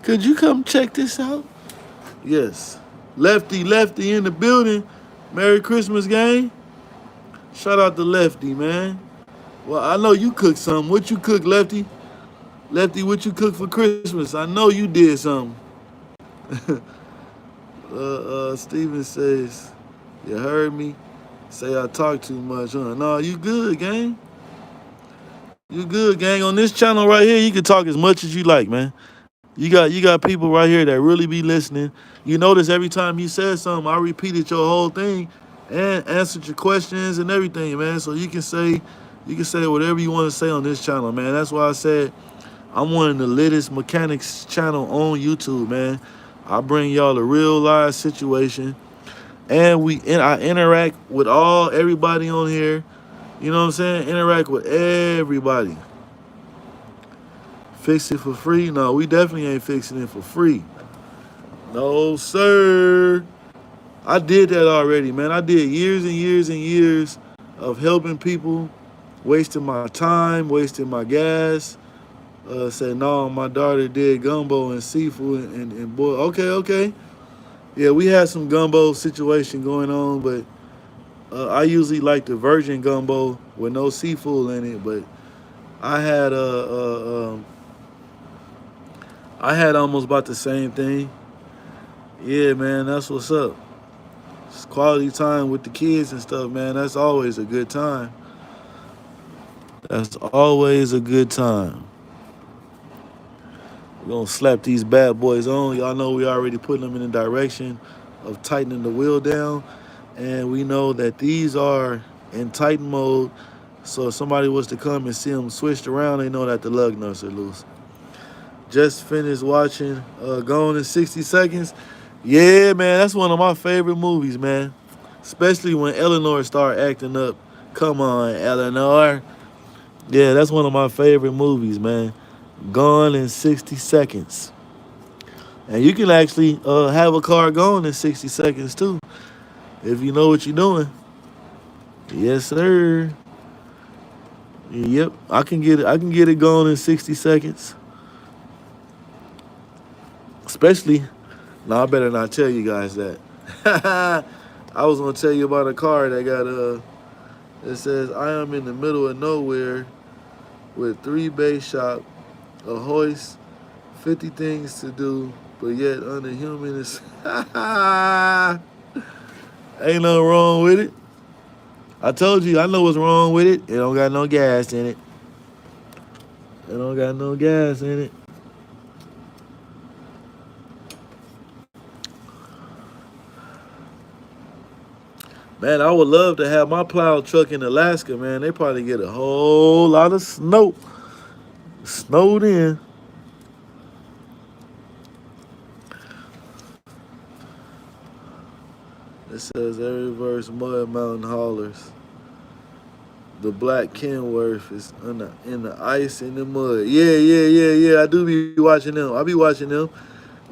Could you come check this out? Yes. Lefty in the building. Merry Christmas, gang. Shout out to Lefty, man. Well, I know you cooked something. What you cook, Lefty? Lefty, what you cook for Christmas? I know you did something. Steven says, you heard me? Say I talk too much, huh? No, you good, gang. You good, gang. On this channel right here, you can talk as much as you like, man. You got people right here that really be listening. You notice every time you said something, I repeated your whole thing and answered your questions and everything, man. So you can say whatever you want to say on this channel, man. That's why I said I'm one of the latest mechanics channel on YouTube, man. I bring y'all a real live situation, and I interact with everybody on here. You know what I'm saying? Interact with everybody. Fix it for free? No, we definitely ain't fixing it for free. No, sir. I did that already, man. I did years and years and years of helping people, wasting my time, wasting my gas. Said, no, my daughter did gumbo and seafood and boy, okay. Yeah, we had some gumbo situation going on, but I usually like the virgin gumbo with no seafood in it, but I had almost about the same thing. Yeah, man, that's what's up. It's quality time with the kids and stuff, man. That's always a good time. That's always a good time. We're going to slap these bad boys on. Y'all know we already putting them in the direction of tightening the wheel down. And we know that these are in tighten mode. So if somebody was to come and see them switched around, they know that the lug nuts are loose. Just finished watching Gone in 60 Seconds. Yeah, man, that's one of my favorite movies, man. Especially when Eleanor started acting up. Come on, Eleanor. Yeah, that's one of my favorite movies, man. Gone in 60 seconds. And you can actually have a car going in 60 seconds too, if you know what you're doing. Yes, sir. Yep, I can get it. I can get it going in 60 seconds. Especially, no, I better not tell you guys that. I was gonna tell you about a car that got it says I am in the middle of nowhere with 3 base shop, a hoist, 50 things to do, but yet under human is ain't nothing wrong with it. I told you I know what's wrong with it. It don't got no gas in it. It don't got no gas in it. Man, I would love to have my plow truck in Alaska, man. They probably get a whole lot of snow. Snowed in. It says every verse Mud Mountain Haulers. The black Kenworth is in the ice in the mud. Yeah. I do be watching them. I be watching them.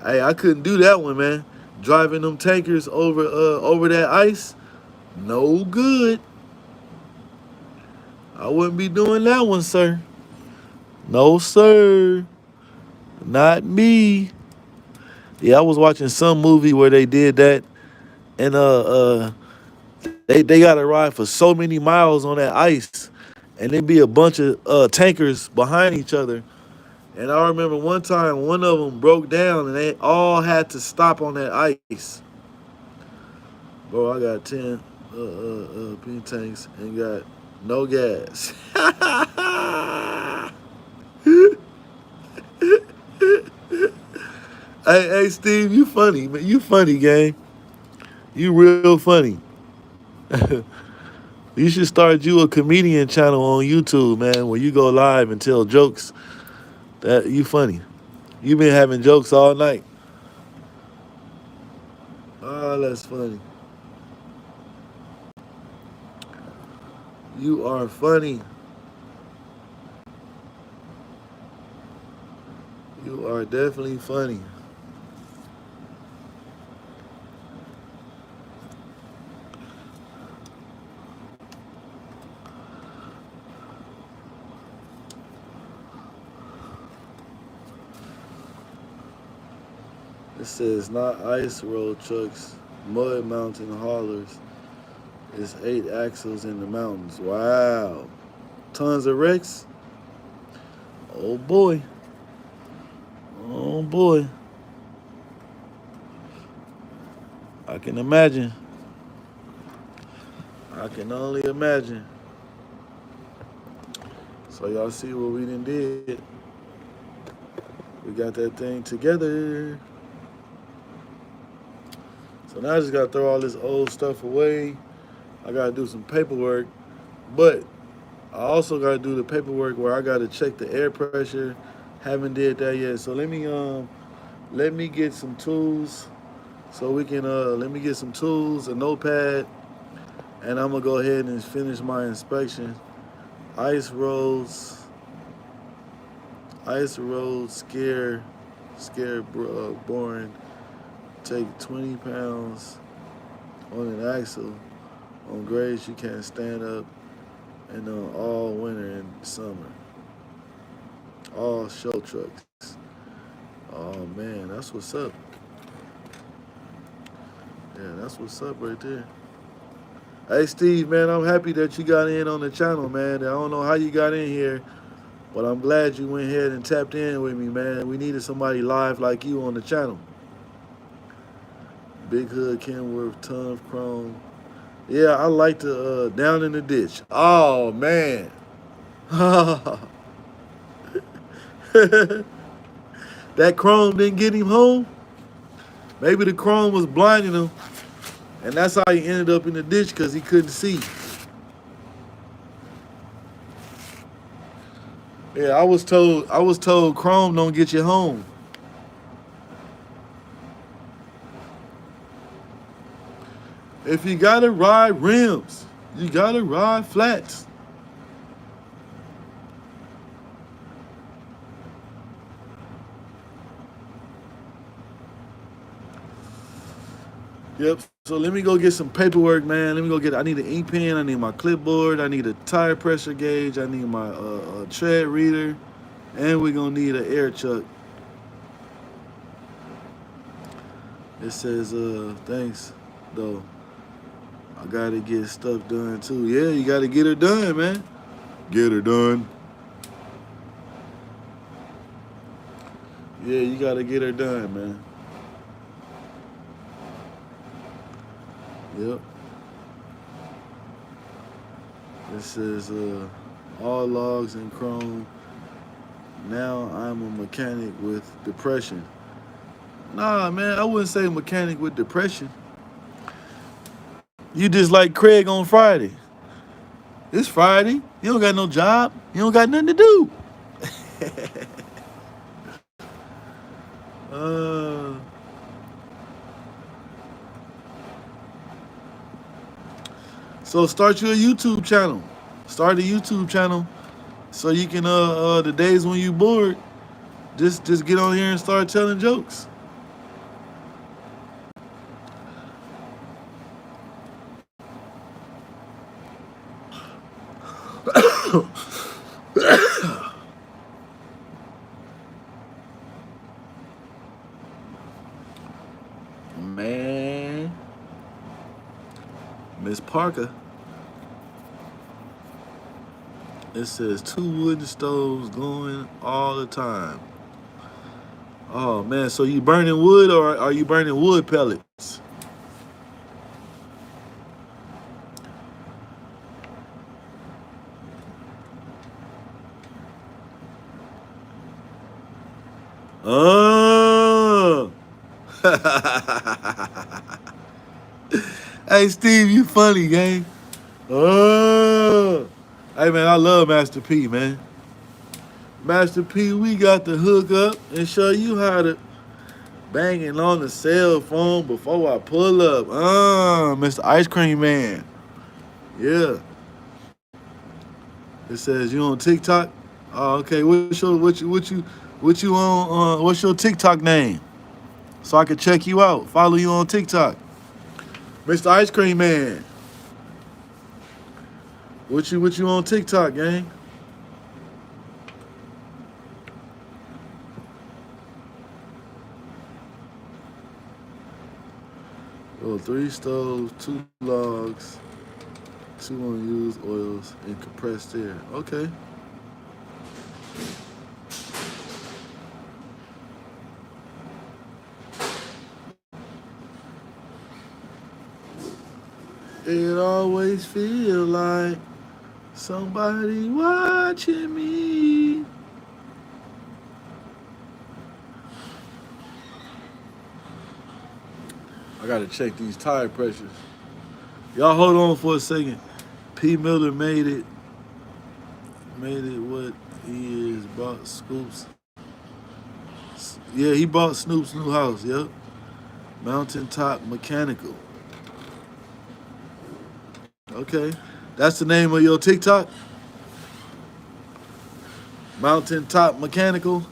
Hey, I couldn't do that one, man. Driving them tankers over that ice, no good. I wouldn't be doing that one, sir. No, sir. Not me. Yeah, I was watching some movie where they did that, and they got to ride for so many miles on that ice, and there be a bunch of tankers behind each other. And I remember one time one of them broke down, and they all had to stop on that ice. Bro, I got 10 pink tanks and got no gas. Hey, Steve, you funny, man. You funny, gang. You real funny. You should start you a comedian channel on YouTube, man, where you go live and tell jokes. That you funny. You been having jokes all night. Oh, that's funny. You are funny. You are definitely funny. It says not ice road trucks, mud mountain haulers. It's 8 axles in the mountains. Wow. Tons of wrecks. Oh boy. Oh boy. I can imagine. I can only imagine. So y'all see what we done did. We got that thing together. So now I just gotta throw all this old stuff away. I gotta do some paperwork. But I also gotta do the paperwork where I gotta check the air pressure. Haven't did that yet. So let me get some tools so we can let me get some tools, a notepad, and I'm gonna go ahead and finish my inspection. Ice roads, scare boring. Take 20 pounds on an axle on grades you can't stand up, and on all winter and summer. All show trucks. Oh man, that's what's up. Yeah, that's what's up right there. Hey Steve, man, I'm happy that you got in on the channel, man. I don't know how you got in here, but I'm glad you went ahead and tapped in with me, man. We needed somebody live like you on the channel. Big Hood, Kenworth, ton of chrome. Yeah, I like to down in the ditch. Oh man. That chrome didn't get him home. Maybe the chrome was blinding him, and that's how he ended up in the ditch because he couldn't see. Yeah, I was told chrome don't get you home. If you gotta ride rims, you gotta ride flats. Yep. So let me go get some paperwork, man. Let me go get. I need an ink pen. I need my clipboard. I need a tire pressure gauge. I need my tread reader, and we're gonna need an air chuck. It says, thanks, though. I gotta get stuff done too. Yeah, you gotta get her done, man. Get her done. Yeah, you gotta get her done, man. Yep. It says, all logs in Chrome. Now I'm a mechanic with depression. Nah, man, I wouldn't say mechanic with depression. You just like Craig on Friday. It's Friday. You don't got no job. You don't got nothing to do. uh, so start you a YouTube channel. Start a YouTube channel so you can the days when you bored, just get on here and start telling jokes. Man, Miss Parker. It says 2 wooden stoves going all the time. Oh man, so you burning wood or are you burning wood pellets? Oh. Hey Steve, you funny, gang. Oh. Hey man, I love Master P, man. Master P, we got to hook up and show you how to banging on the cell phone before I pull up. Mr. Ice Cream Man. Yeah. It says you on TikTok? Oh, okay. What you on? What's your TikTok name? So I can check you out. Follow you on TikTok, Mr. Ice Cream Man. What you on TikTok, gang? Oh, 3 stoves, 2 logs, 2 unused oils, and compressed air. Okay. It always feel like somebody watching me. I gotta check these tire pressures. Y'all hold on for a second. P. Miller made it what he is. Bought Scoop's. Yeah, he bought Snoop's new house. Yep. Mountaintop Mechanical. Okay. That's the name of your TikTok? Mountaintop Mechanical.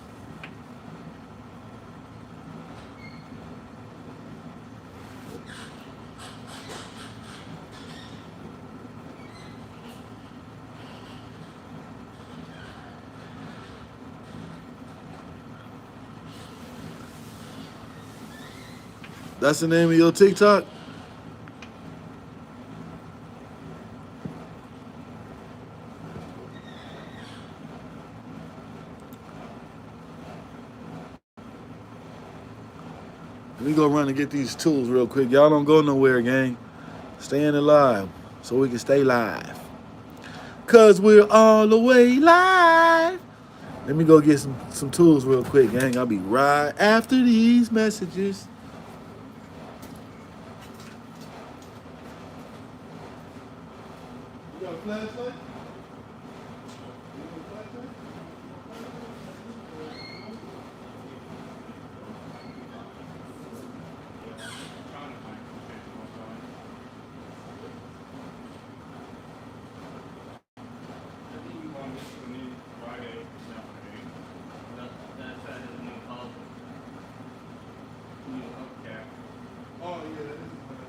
That's the name of your TikTok? Let me go run and get these tools real quick. Y'all don't go nowhere, gang. Staying alive so we can stay live. Cause we're all the way live. Let me go get some tools real quick, gang. I'll be right after these messages. You got a flashlight? Oh, yeah, that is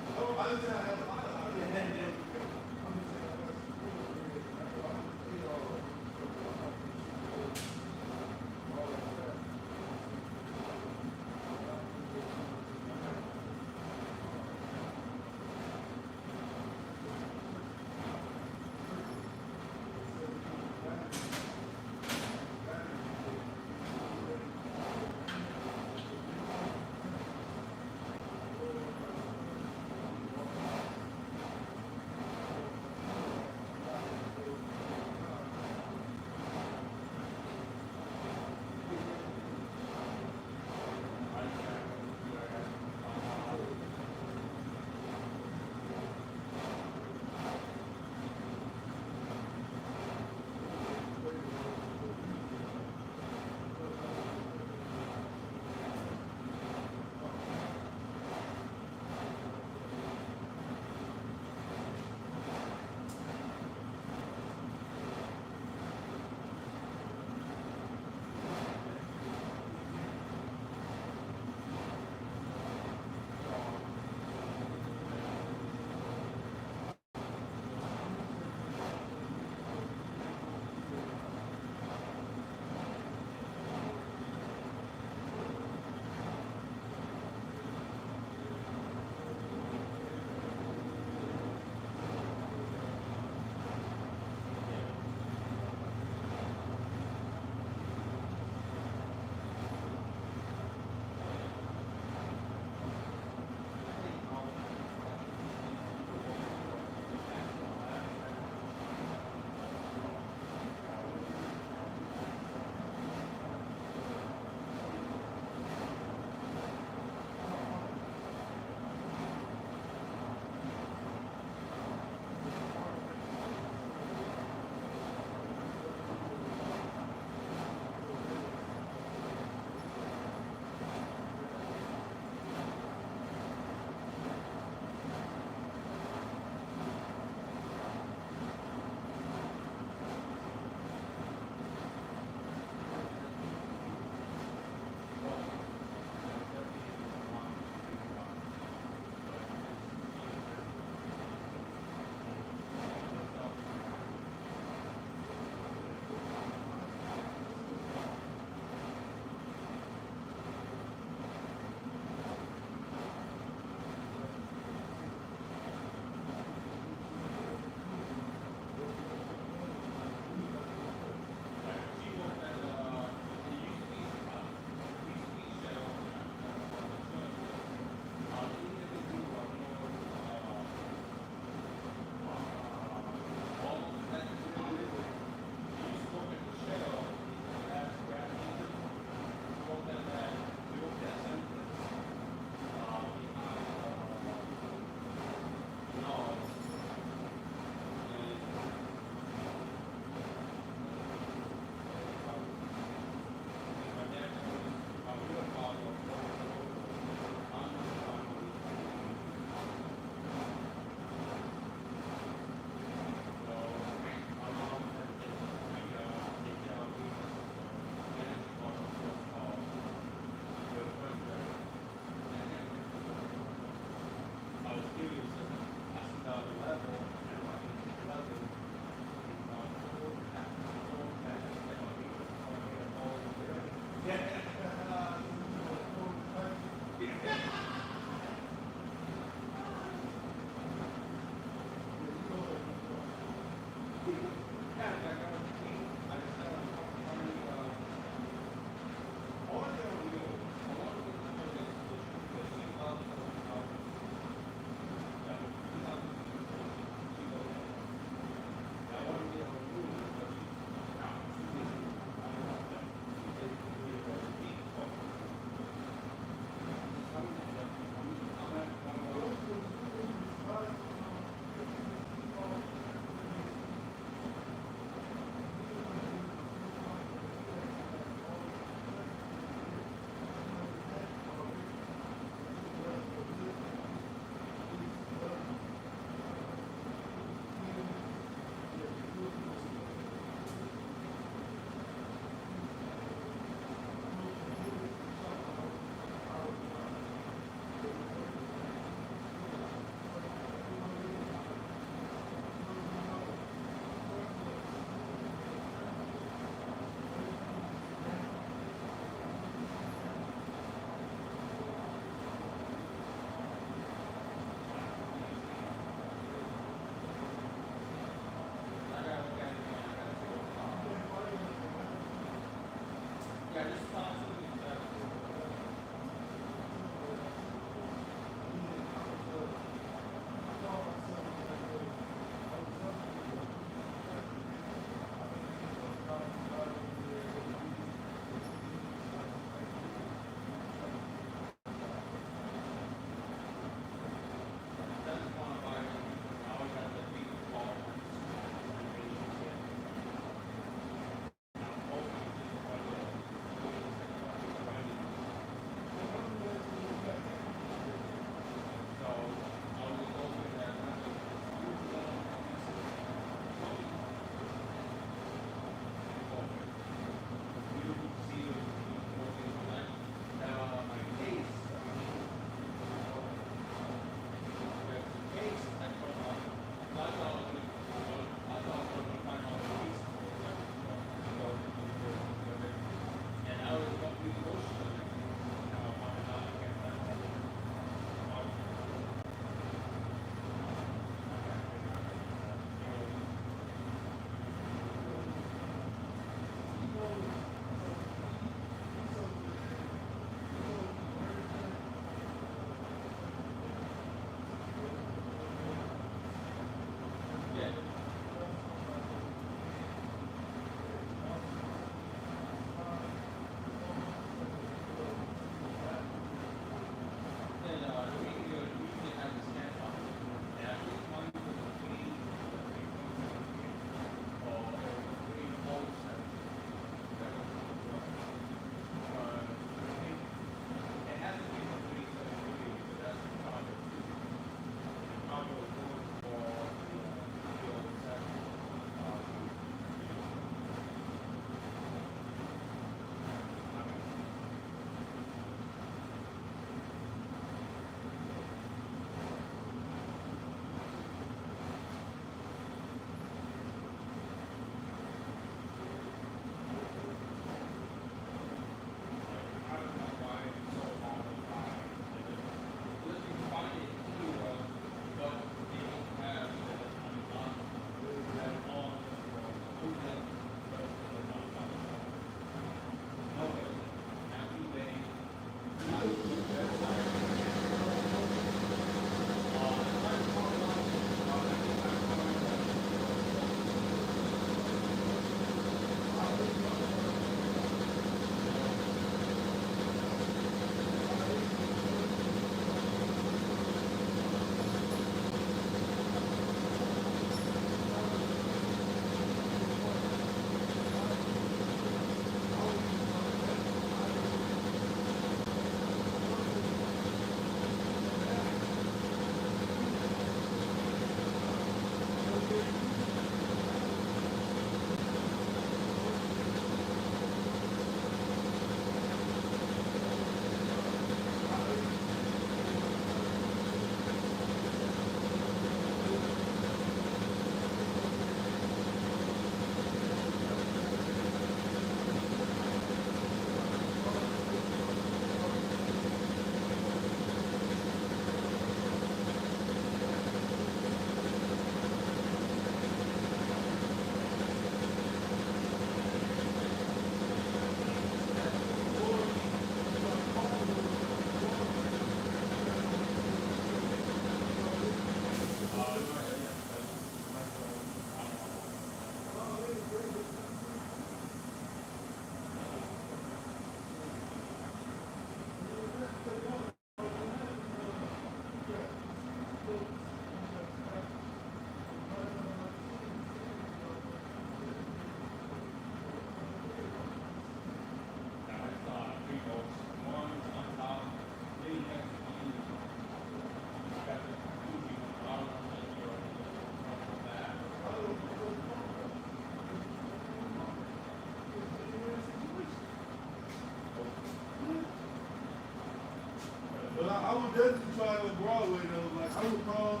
definitely try it on Broadway though. Like I would call,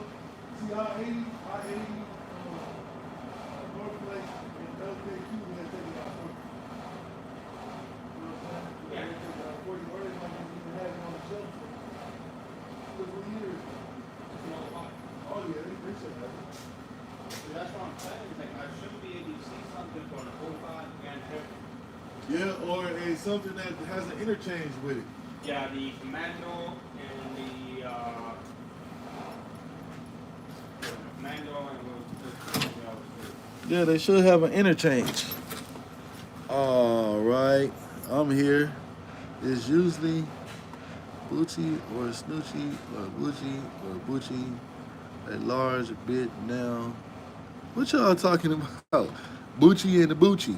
see I-80, North Place, and LKQ had taken out 40. You know what I'm saying? Yeah. They took out 40, or they might not even have it on the shelf for 3 years. Oh yeah, they said that. See, that's what I'm saying. Like, I should be able to see something from the 05 and Yeah, or something that has an interchange with it. yeah, the commando and the commando and the Yeah, they should have an interchange. All right, I'm here. It's usually Bucci or Snoochie or Bucci or Bucci a large bit now. What y'all talking about? Bucci and the Bucci.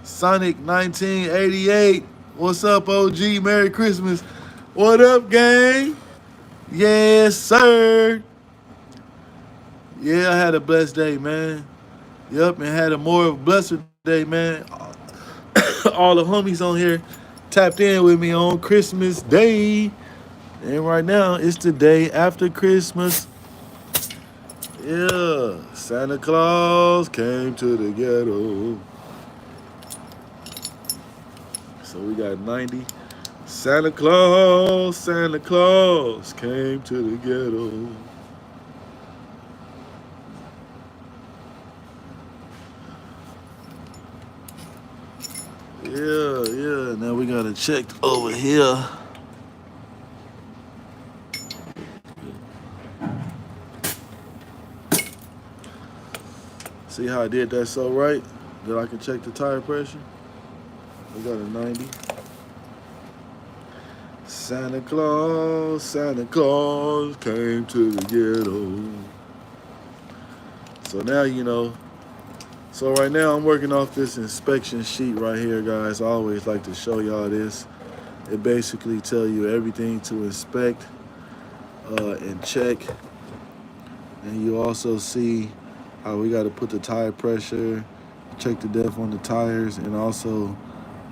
Sonic 1988. What's up, OG? Merry Christmas. What up, gang? Yes, sir. Yeah, I had a blessed day, man. Yep, and had a more of a blessed day, man. All the homies on here tapped in with me on Christmas Day. And right now, it's the day after Christmas. Yeah, Santa Claus came to the ghetto. So we got 90. Santa Claus came to the ghetto. Yeah. Now we got it checked over here. See how I did that so right? That I can check the tire pressure. We got a 90. Santa Claus came to the ghetto. So now you know. So right now I'm working off this inspection sheet right here, guys. I always like to show y'all this. It basically tell you everything to inspect and check. And you also see how we got to put the tire pressure, check the depth on the tires, and also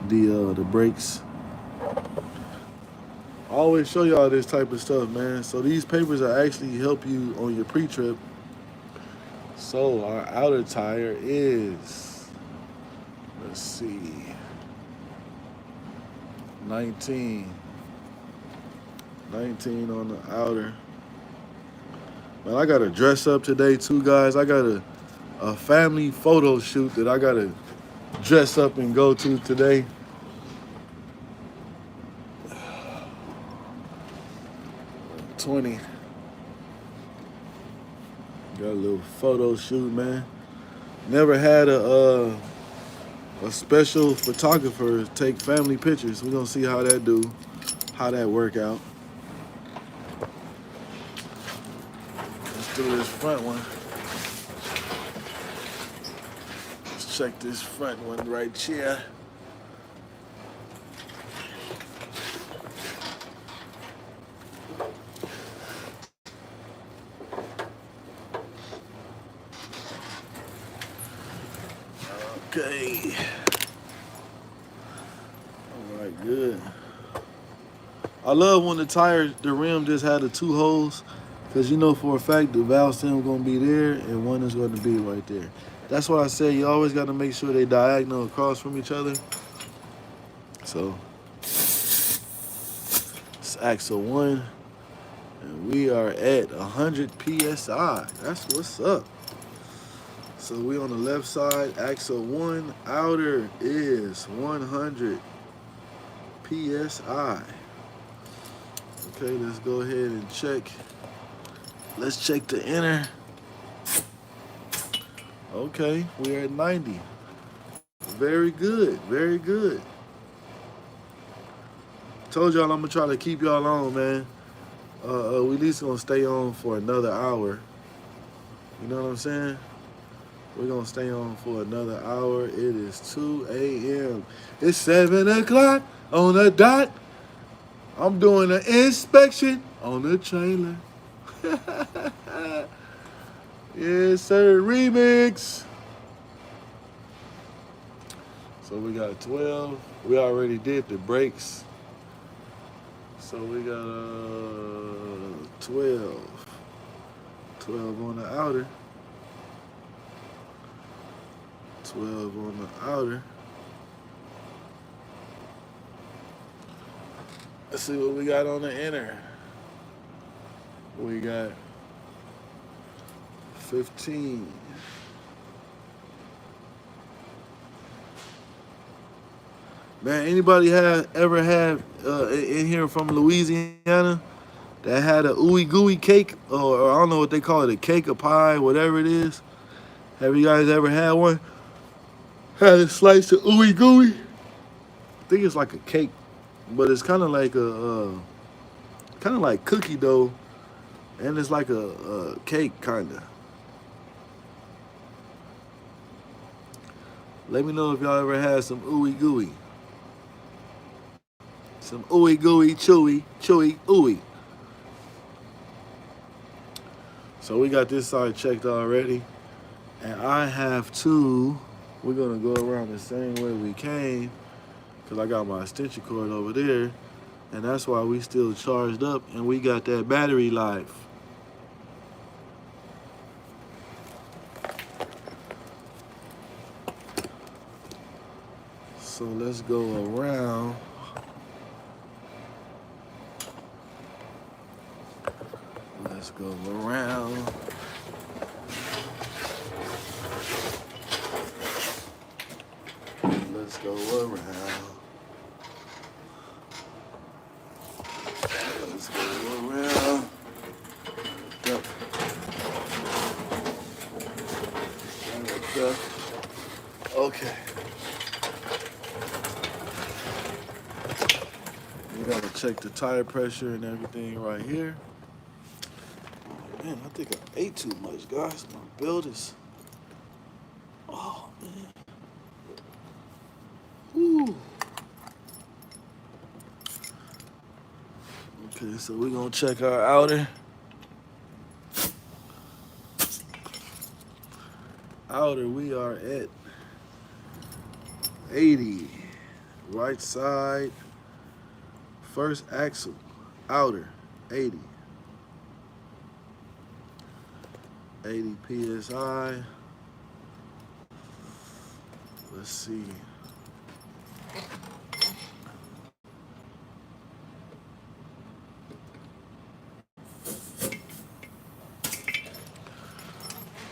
the brakes. I always show y'all this type of stuff, man. So these papers will actually help you on your pre-trip. So our outer tire is, let's see, 19 on the outer. Man, I got to dress up today too, guys. I got a family photo shoot that I got to dress up and go to today. Got a little photo shoot, man. Never had a special photographer take family pictures. We're gonna see how that work out. Let's do this front one. Let's check this front one right here. Okay. All right, good. I love when the rim just had the 2 holes, because you know for a fact the valve stem going to be there and one is going to be right there. That's why I say you always got to make sure they diagonal across from each other. So, it's axle 1, and we are at 100 PSI. That's what's up. So we on the left side, axle 1, outer is 100 PSI. Okay, let's go ahead and check. Let's check the inner. Okay, we're at 90. Very good, very good. Told y'all I'm gonna try to keep y'all on, man. We at least gonna stay on for another hour. You know what I'm saying? We're going to stay on for another hour. It is 2 a.m. It's 7 o'clock on the dot. I'm doing an inspection on the trailer. Yes, sir. Remix. So we got 12. We already did the brakes. So we got 12. 12 on the outer. 12 on the outer. Let's see what we got on the inner. We got 15. Man, anybody ever had in here from Louisiana that had a ooey gooey cake, or I don't know what they call it, a cake, a pie, whatever it is? Have you guys ever had one? Had a slice of ooey gooey? I think it's like a cake, but it's kind of like kind of like cookie dough, and it's like a cake, kind of. Let me know if y'all ever had some ooey gooey. Some ooey gooey, chewy, ooey. So we got this side checked already. And I have two. We're going to go around the same way we came, because I got my extension cord over there. And that's why we still charged up and we got that battery life. So let's go around. Let's go around. Let's go around. Let's go around. Yep. Okay. We gotta check the tire pressure and everything right here. Man, I think I ate too much, guys. My build is. Oh, man. Woo. Okay, so we're gonna check our outer. Outer, we are at 80. Right side, first axle, outer, 80. 80 PSI. Let's see.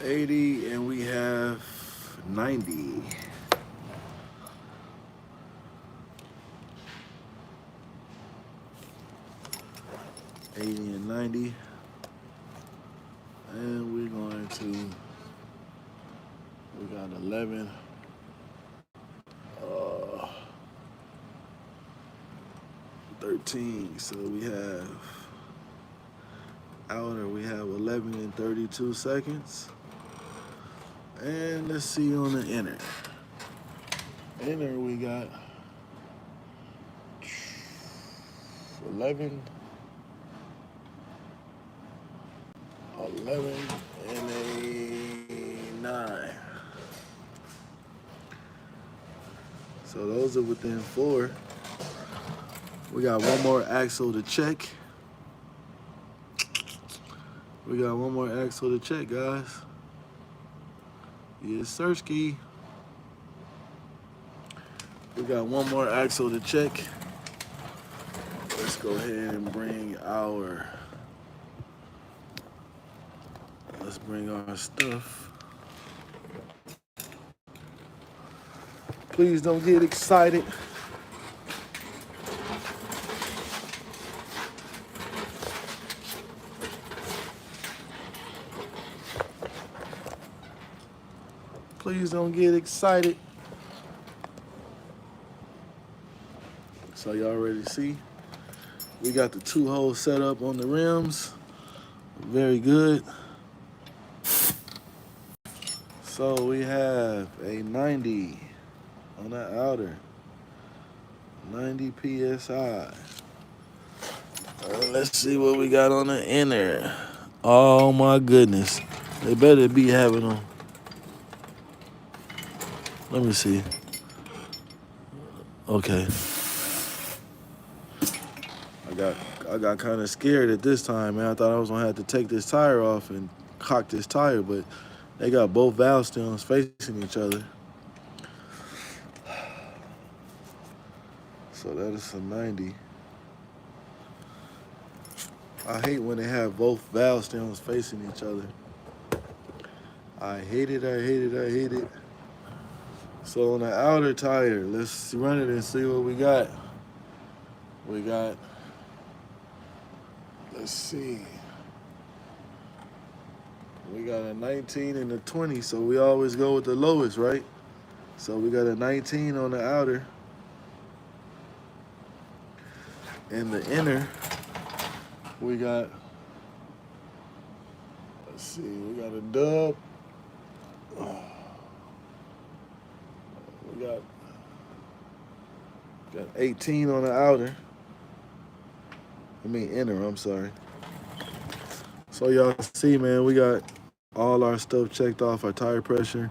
$80 and we have 90. $80 and 90. And we're going to, we got 11. 13. So we have outer, we have 11 and 32 seconds. And let's see on the inner. Inner, we got 11 and a 9. So those are within 4. We got one more axle to check. We got one more axle to check, guys. Yes, sirski. We got one more axle to check. Let's go ahead and bring our, let's bring our stuff. Please don't get excited. Please don't get excited. So y'all already see, we got the 2-hole set up on the rims. Very good. So we have a 90 on the outer, 90 PSI. Let's see what we got on the inner. Oh my goodness. They better be having them. Let me see. Okay. I I got kind of scared at this time, man. I thought I was gonna have to take this tire off and cock this tire, but they got both valve stems facing each other. So that is a 90. I hate when they have both valve stems facing each other. I hate it, I hate it, I hate it. So on the outer tire, let's run it and see what we got. We got, let's see. We got a 19 and a 20, so we always go with the lowest, right? So we got a 19 on the outer. In the inner, we got, let's see, we got a dub. We got 18 on the outer. I mean inner, I'm sorry. So y'all see, man, we got all our stuff checked off, our tire pressure.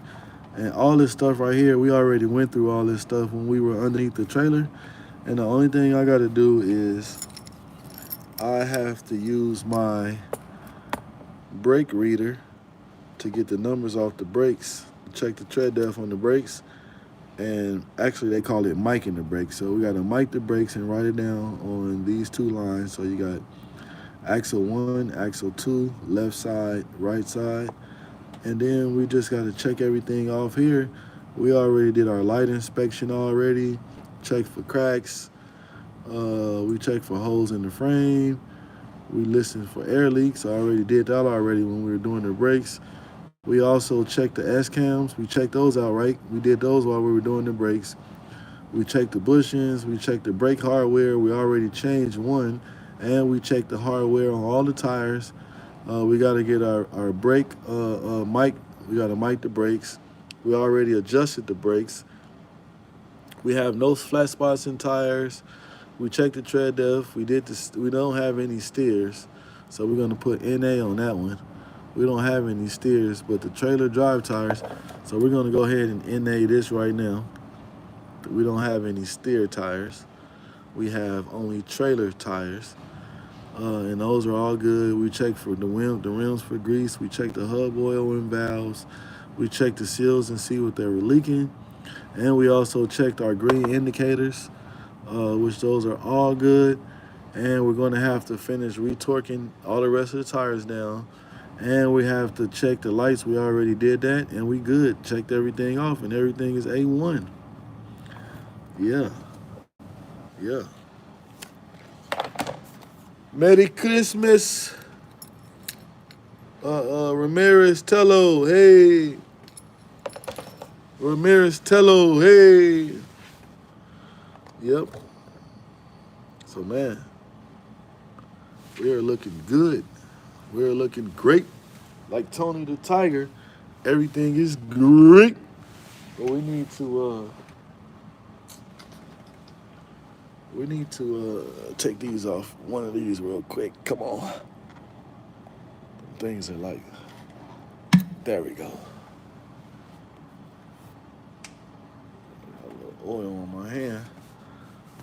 And all this stuff right here, we already went through all this stuff when we were underneath the trailer. And the only thing I got to do is I have to use my brake reader to get the numbers off the brakes, check the tread depth on the brakes. And actually they call it miking the brakes. So we got to mic the brakes and write it down on these two lines. So you got axle 1, axle 2, left side, right side. And then we just got to check everything off here. We already did our light inspection already. Check for cracks. We checked for holes in the frame. We listened for air leaks. I already did that already when we were doing the brakes. We also checked the S-cams. We checked those out, right? We did those while we were doing the brakes. We checked the bushings. We checked the brake hardware. We already changed one. And we checked the hardware on all the tires. We got to get our brake mic. We got to mic the brakes. We already adjusted the brakes. We have no flat spots in tires. We checked the tread depth. We don't have any steers, so we're gonna put NA on that one. We don't have any steers, but the trailer drive tires. So we're gonna go ahead and NA this right now. We don't have any steer tires. We have only trailer tires, and those are all good. We checked for the rims for grease. We checked the hub oil and valves. We checked the seals and see what they were leaking. And we also checked our green indicators, which those are all good. And we're going to have to finish retorquing all the rest of the tires down. And we have to check the lights. We already did that, and we good. Checked everything off, and everything is A1. Yeah. Yeah. Merry Christmas. Ramirez Tello, hey. Ramirez Tello, hey. Yep. So, man, we are looking good. We are looking great. Like Tony the Tiger, everything is great. But we need to take these off. One of these real quick. Come on. Things are like, there we go. Got a little oil on my hand.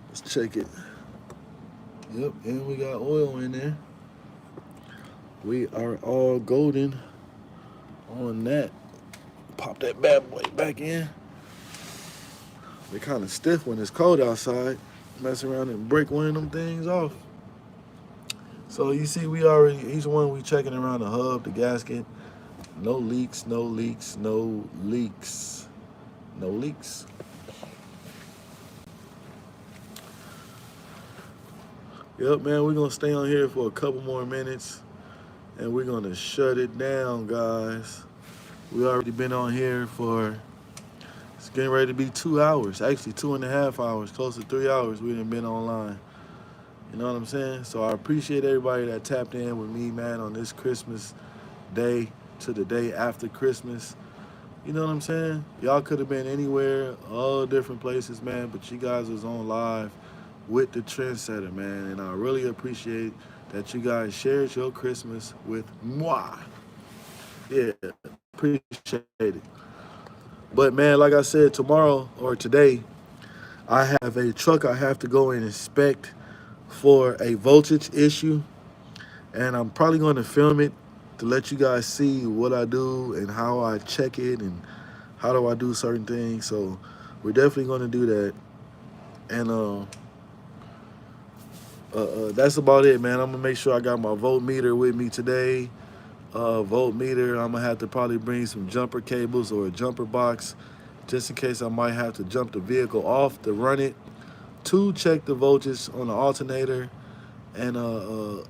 Let's check it. Yep, and we got oil in there. We are all golden on that. Pop that bad boy back in. They're kind of stiff when it's cold outside. Mess around and break one of them things off. So you see, we already, each one we checking around the hub, the gasket. No leaks, no leaks, no leaks. No leaks. Yep, man, we're going to stay on here for a couple more minutes, and we're going to shut it down, guys. We already been on here for, it's getting ready to be 2 hours, actually 2.5 hours, close to 3 hours we done been online. You know what I'm saying? So I appreciate everybody that tapped in with me, man, on this Christmas day to the day after Christmas. You know what I'm saying? Y'all could have been anywhere, all different places, man, but you guys was on live with the Trendsetter, man, and I really appreciate that you guys shared your Christmas with moi. Yeah, appreciate it. But, man, like I said, tomorrow or today, I have a truck I have to go and inspect for a voltage issue, and I'm probably going to film it to let you guys see what I do and how I check it and how do I do certain things. So we're definitely going to do that. And that's about it, man. I'm gonna make sure I got my voltmeter with me today. Voltmeter. I'm gonna have to probably bring some jumper cables or a jumper box, just in case I might have to jump the vehicle off to run it to check the voltage on the alternator and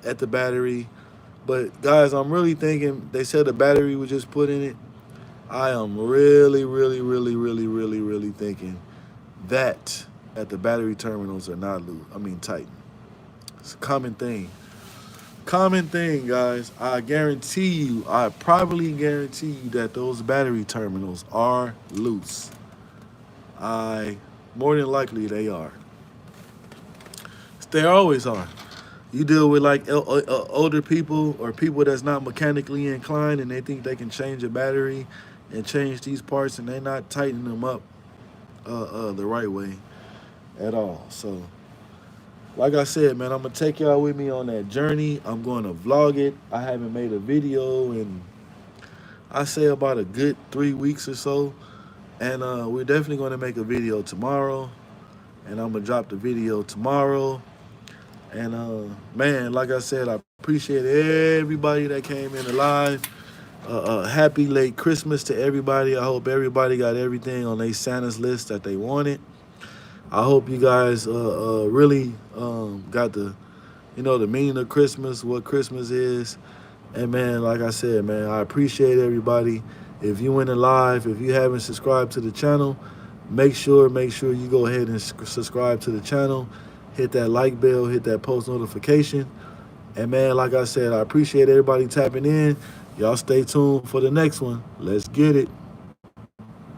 at the battery. But guys, I'm really thinking. They said the battery was just put in it. I am really, really, really, really, really, really thinking that the battery terminals are not loose. I mean tight. It's a common thing. Common thing, guys. I guarantee you, I probably guarantee you that those battery terminals are loose. I more than likely they are. They always are. You deal with like older people or people that's not mechanically inclined and they think they can change a battery and change these parts and they're not tightening them up the right way at all. So like I said, man, I'm gonna take y'all with me on that journey. I'm going to vlog it. I haven't made a video in I say about a good 3 weeks or so, and we're definitely going to make a video tomorrow. And I'm gonna drop the video tomorrow. And man, like I said, I appreciate everybody that came in alive. Happy late Christmas to everybody. I hope everybody got everything on their Santa's list that they wanted. I hope you guys really got the meaning of Christmas, what Christmas is. And man, like I said, man, I appreciate everybody. If you went in live, if you haven't subscribed to the channel, make sure you go ahead and subscribe to the channel. Hit that like bell, hit that post notification. And man, like I said, I appreciate everybody tapping in. Y'all stay tuned for the next one. Let's get it.